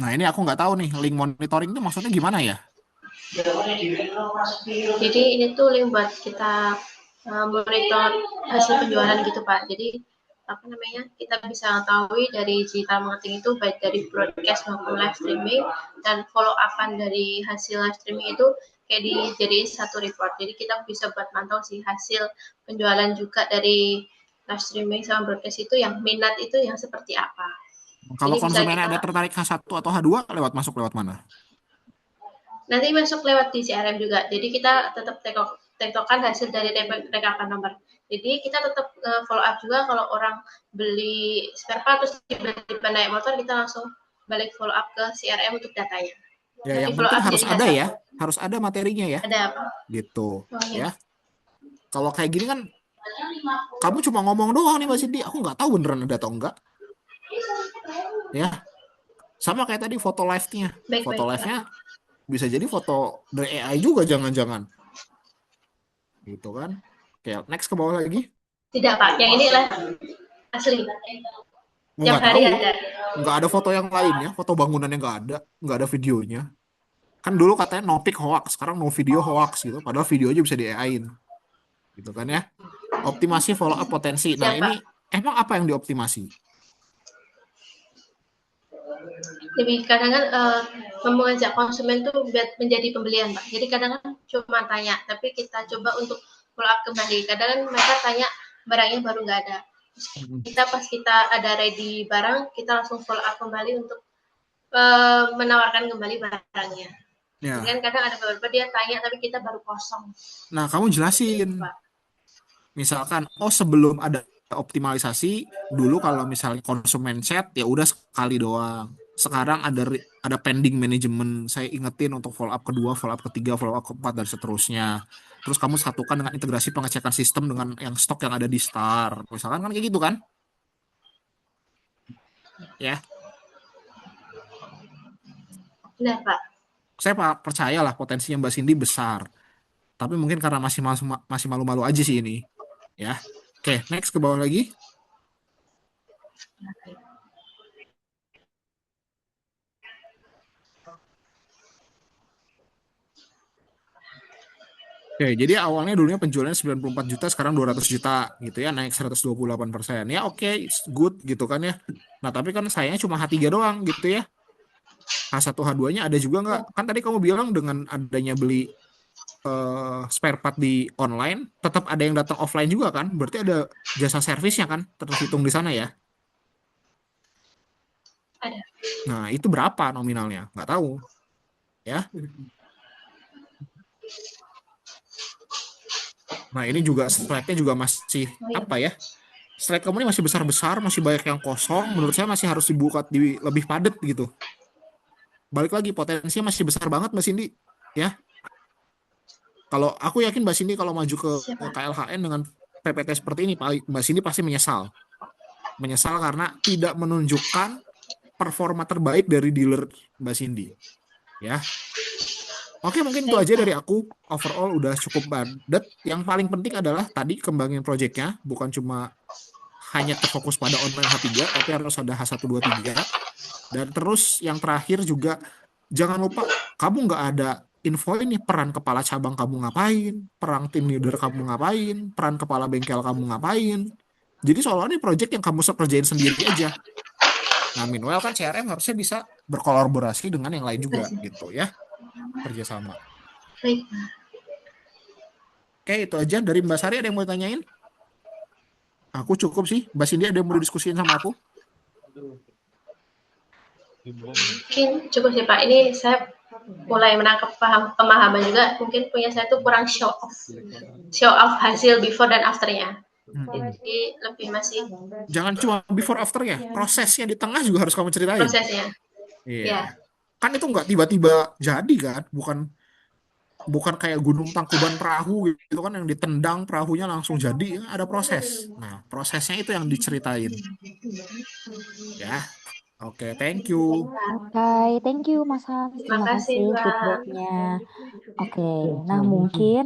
Nah, ini aku nggak tahu nih, link monitoring itu maksudnya gimana ya? Jadi ini tuh link buat kita monitor hasil penjualan gitu, Pak. Jadi apa namanya, kita bisa mengetahui dari digital marketing itu baik dari broadcast maupun live streaming, dan follow up-an dari hasil live streaming itu kayak dijadiin satu report. Jadi kita bisa buat mantau sih hasil penjualan juga dari live streaming sama broadcast itu, yang minat itu yang seperti apa. Kalau Ini bisa konsumennya kita ada tertarik H1 atau H2, masuk lewat mana? nanti masuk lewat di CRM juga. Jadi kita tetap tektokan hasil dari rekapan nomor. Jadi kita tetap follow up juga kalau orang beli spare part terus tiba-tiba naik motor, kita langsung balik follow up ke CRM untuk datanya. Ya, Nanti yang follow penting up harus jadi ada H1. ya, harus ada materinya ya, Ada apa? gitu. Oh, Ya, ya. kalau kayak gini kan kamu cuma ngomong doang nih Mbak Cindy, aku nggak tahu beneran ada atau enggak. Ya, sama kayak tadi foto live-nya. Baik, Foto baik, live-nya bisa jadi foto dari AI juga, jangan-jangan. Gitu kan. Oke, next ke bawah lagi. Tidak, Pak. Yang ini lah asli. Mau Yang nggak hari tahu, ada. nggak ada foto yang lainnya, foto bangunannya nggak ada videonya. Kan dulu katanya no pic hoax, sekarang no video hoax gitu. Padahal video aja bisa di AI-in. Gitu kan ya. Optimasi follow up potensi. Nah, Siap, Pak. ini emang apa yang dioptimasi? Lebih kadang kan mengajak konsumen tuh menjadi pembelian, Pak. Jadi kadang kan cuma tanya, tapi kita coba untuk follow up kembali. Kadang kan mereka tanya barangnya baru nggak ada. Kita pas kita ada ready barang, kita langsung follow up kembali untuk menawarkan kembali barangnya. Ya. Jadi kan kadang ada beberapa dia tanya tapi kita baru kosong. Nah, kamu jelasin. Misalkan, sebelum ada optimalisasi, dulu kalau misalnya konsumen chat ya udah sekali doang. Sekarang ada pending management. Saya ingetin untuk follow up kedua, follow up ketiga, follow up keempat, dan seterusnya. Terus kamu satukan dengan integrasi pengecekan sistem dengan yang stok yang ada di Star. Misalkan kan kayak gitu kan? Ya. Benar, Pak. Saya percayalah potensinya Mbak Cindy besar. Tapi mungkin karena masih malu-malu aja sih ini. Ya. Oke, next ke bawah lagi. Oke, jadi awalnya dulunya penjualannya 94 juta, sekarang 200 juta gitu ya, naik 128%. Ya oke, it's good gitu kan ya. Nah, tapi kan sayangnya cuma H3 doang gitu ya. H1, H2-nya ada juga nggak? Kan tadi kamu bilang dengan adanya beli spare part di online, tetap ada yang datang offline juga kan? Berarti ada jasa servisnya kan? Terhitung di sana ya? Ada. Nah, itu berapa nominalnya? Nggak tahu. Ya. Nah, ini juga slide-nya juga masih Oh iya. apa ya? Slide kamu ini masih besar-besar, masih banyak yang kosong. Menurut saya masih harus dibuka lebih padat gitu. Balik lagi, potensinya masih besar banget Mbak Cindy. Ya, kalau aku yakin Mbak Cindy kalau maju ke Siap, Pak. KLHN dengan PPT seperti ini, Mbak Cindy pasti menyesal. Menyesal karena tidak menunjukkan performa terbaik dari dealer Mbak Cindy. Ya, oke, mungkin itu Baik, aja Pak. dari aku. Overall udah cukup padat. Yang paling penting adalah tadi kembangin proyeknya, bukan cuma hanya terfokus pada online H3, tapi harus ada H123. Dan terus yang terakhir juga, jangan lupa kamu nggak ada info ini, peran kepala cabang kamu ngapain, peran tim leader kamu ngapain, peran kepala bengkel kamu ngapain. Jadi soalnya ini project yang kamu kerjain sendiri aja. Nah, meanwhile kan CRM harusnya bisa berkolaborasi dengan yang lain juga Terima kasih. gitu ya, kerjasama. Baik, Pak. Oke, itu aja dari Mbak Sari. Ada yang mau ditanyain? Aku cukup sih. Mbak Cindy ada yang mau didiskusiin sama aku? Mungkin cukup sih Pak. Ini saya mulai menangkap pemahaman juga. Mungkin punya saya tuh kurang show off hasil before dan afternya. Jadi lebih masih Jangan cuma before after ya, prosesnya di tengah juga harus kamu ceritain. prosesnya. Iya. Ya, Kan itu nggak tiba-tiba jadi kan, bukan kayak gunung tangkuban perahu gitu kan yang ditendang perahunya langsung jadi, ada proses. Nah, prosesnya itu yang diceritain. Ya. Oke, thank you. Oke, thank you Mas Hans. terima Terima kasih kasih Pak. feedbacknya. Oke, Ya, nah kalau gitu. mungkin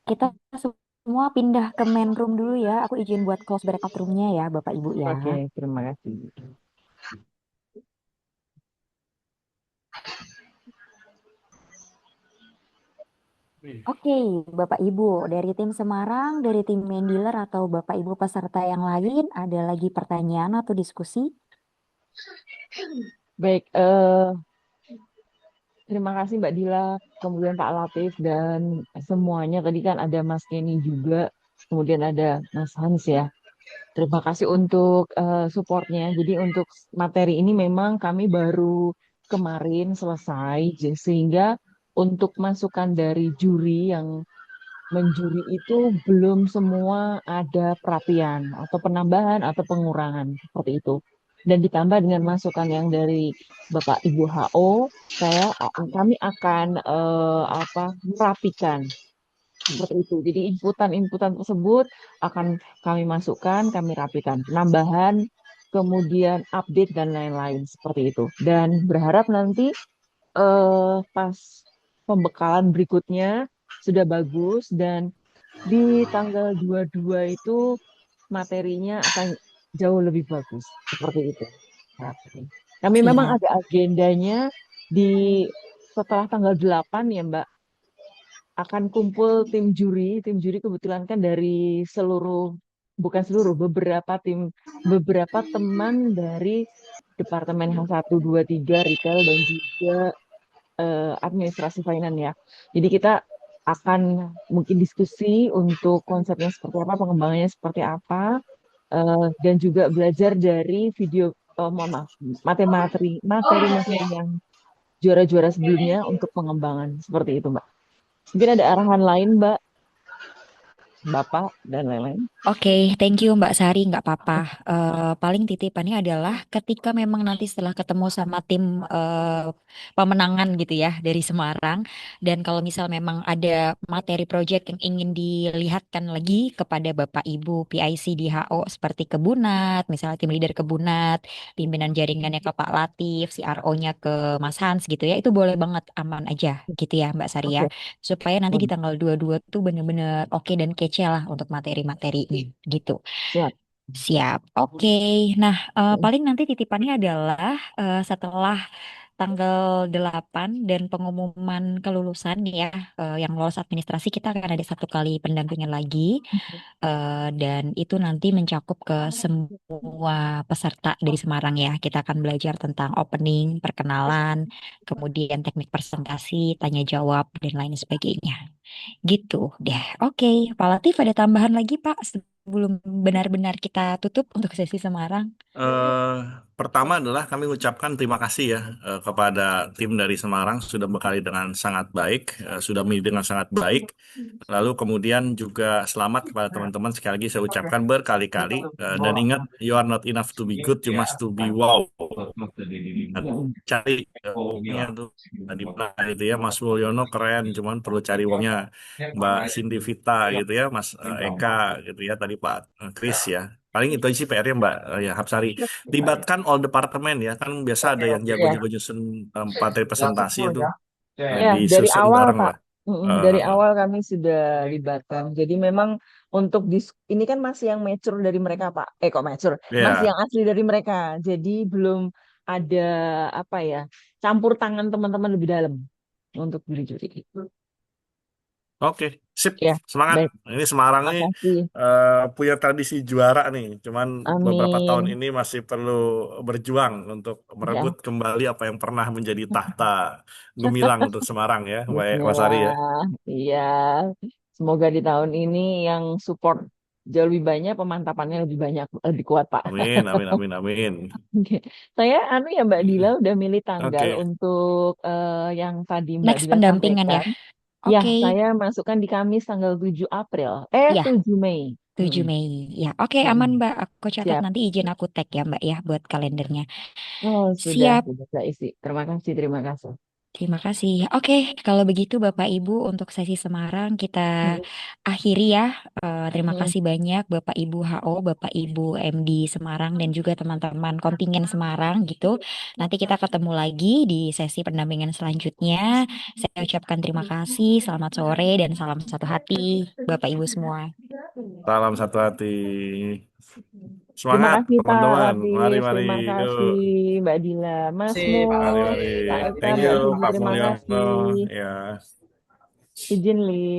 kita semua pindah ke main room dulu ya. Aku izin buat close breakout roomnya ya, Bapak Ibu ya. Oke, terima kasih. Oke, Bapak Ibu, dari tim Semarang, dari tim main dealer atau Bapak Ibu peserta yang lain, ada lagi pertanyaan atau diskusi? Baik, terima kasih Mbak Dila, kemudian Pak Latif dan semuanya. Tadi kan ada Mas Kenny juga, kemudian ada Mas Hans ya. Terima kasih untuk supportnya. Jadi untuk materi ini memang kami baru kemarin selesai, sehingga untuk masukan dari juri yang menjuri itu belum semua ada perapian atau penambahan atau pengurangan seperti itu. Dan ditambah dengan masukan yang dari Bapak Ibu HO, kami akan merapikan seperti itu. Jadi inputan-inputan tersebut akan kami masukkan, kami rapikan, penambahan, kemudian update dan lain-lain seperti itu. Dan berharap nanti pas pembekalan berikutnya sudah bagus dan di tanggal 22 itu materinya akan jauh lebih bagus seperti itu. Nah, kami memang Siap. ada agendanya di setelah tanggal 8 ya Mbak, akan kumpul tim juri. Tim juri kebetulan kan dari bukan seluruh, beberapa teman dari Departemen H123 Retail dan juga administrasi finance ya. Jadi kita akan mungkin diskusi untuk konsepnya seperti apa, pengembangannya seperti apa, dan juga belajar dari mohon maaf, materi yang juara-juara sebelumnya untuk pengembangan seperti itu, Mbak. Mungkin ada arahan lain, Mbak, Bapak, dan lain-lain. Oke, thank you Mbak Sari, nggak apa-apa. Paling titipannya adalah ketika memang nanti setelah ketemu sama tim pemenangan gitu ya dari Semarang, dan kalau misal memang ada materi project yang ingin dilihatkan lagi kepada Bapak Ibu PIC di HO seperti Kebunat, misalnya tim leader Kebunat, pimpinan jaringannya ke Pak Latif, CRO-nya ke Mas Hans gitu ya, itu boleh banget, aman aja gitu ya Mbak Sari ya. Oke, Supaya nanti di tanggal 22 tuh bener-bener oke dan kece lah untuk materi-materinya gitu. siap. Siap. Oke. Nah, paling nanti titipannya adalah setelah tanggal 8 dan pengumuman kelulusan ya, yang lolos administrasi, kita akan ada satu kali pendampingan lagi. Dan itu nanti mencakup ke semua peserta dari Semarang ya. Kita akan belajar tentang opening, perkenalan, kemudian teknik presentasi, tanya jawab, dan lain sebagainya. Gitu deh. Oke, Pak Latif ada tambahan lagi Pak sebelum benar-benar kita tutup untuk sesi Semarang? Eh, Pertama adalah kami ucapkan terima kasih ya kepada tim dari Semarang sudah bekali dengan sangat baik, sudah memilih dengan sangat baik. Lalu kemudian juga selamat kepada teman-teman sekali lagi saya ucapkan berkali-kali dan ingat you are not enough to be good, you must to be wow. Cari wongnya tuh di mana gitu ya, Mas Mulyono keren, cuman perlu cari wongnya. Mbak Cindy Vita gitu ya, Mas Eka gitu ya, tadi Pak Kris ya. Paling itu aja sih PR-nya Mbak ya Hapsari. Libatkan all departemen ya, kan biasa ada yang Ya, jago-jago nyusun materi presentasi itu ya dari disusun awal bareng Pak. lah. Dari Eh, awal kami sudah libatkan. Jadi memang untuk ini kan masih yang mature dari mereka Pak. Kok mature? Masih ya, yang asli dari mereka. Jadi belum ada apa ya, campur tangan teman-teman lebih dalam untuk juri-juri. oke, sip, Ya, semangat. baik. Ini Semarang nih Makasih. punya tradisi juara nih. Cuman beberapa tahun Amin. ini masih perlu berjuang untuk merebut Ya. kembali apa yang pernah menjadi tahta gemilang untuk Semarang ya, Mbak Wasari ya. Bismillah. Iya. Semoga di tahun ini yang support jauh lebih banyak, pemantapannya lebih banyak, lebih kuat, Pak. Amin, amin, amin, amin. Oke. Saya ya Mbak Dila udah milih tanggal Oke, untuk yang tadi Mbak Next Dila pendampingan ya. sampaikan. Ya, Oke, saya masukkan di Kamis tanggal 7 April. ya 7 Mei. 7 Mm-mm. Mei. Ya, oke aman Mm-mm. Mbak. Aku catat Siap. nanti izin aku tag ya Mbak ya buat kalendernya. Oh, Siap. sudah saya isi. Terima kasih, terima kasih. Terima kasih. Oke, kalau begitu Bapak Ibu untuk sesi Semarang kita Mm-mm. akhiri ya. Terima Mm-mm. kasih banyak Bapak Ibu HO, Bapak Ibu MD Semarang dan juga teman-teman kontingen Semarang gitu. Nanti kita ketemu lagi di sesi pendampingan selanjutnya. Saya ucapkan terima kasih, selamat sore dan salam satu hati Bapak Ibu semua. salam satu hati. Terima Semangat kasih Pak teman-teman. Mari, Lapis, mari. terima kasih Yuk. Mbak Dila, Mas Kasih Mo, Pak Mari, Alex. mari. Pak Eka, Thank you, Mbak Cindy, Pak terima Mulyono. kasih. Ya. Izin live.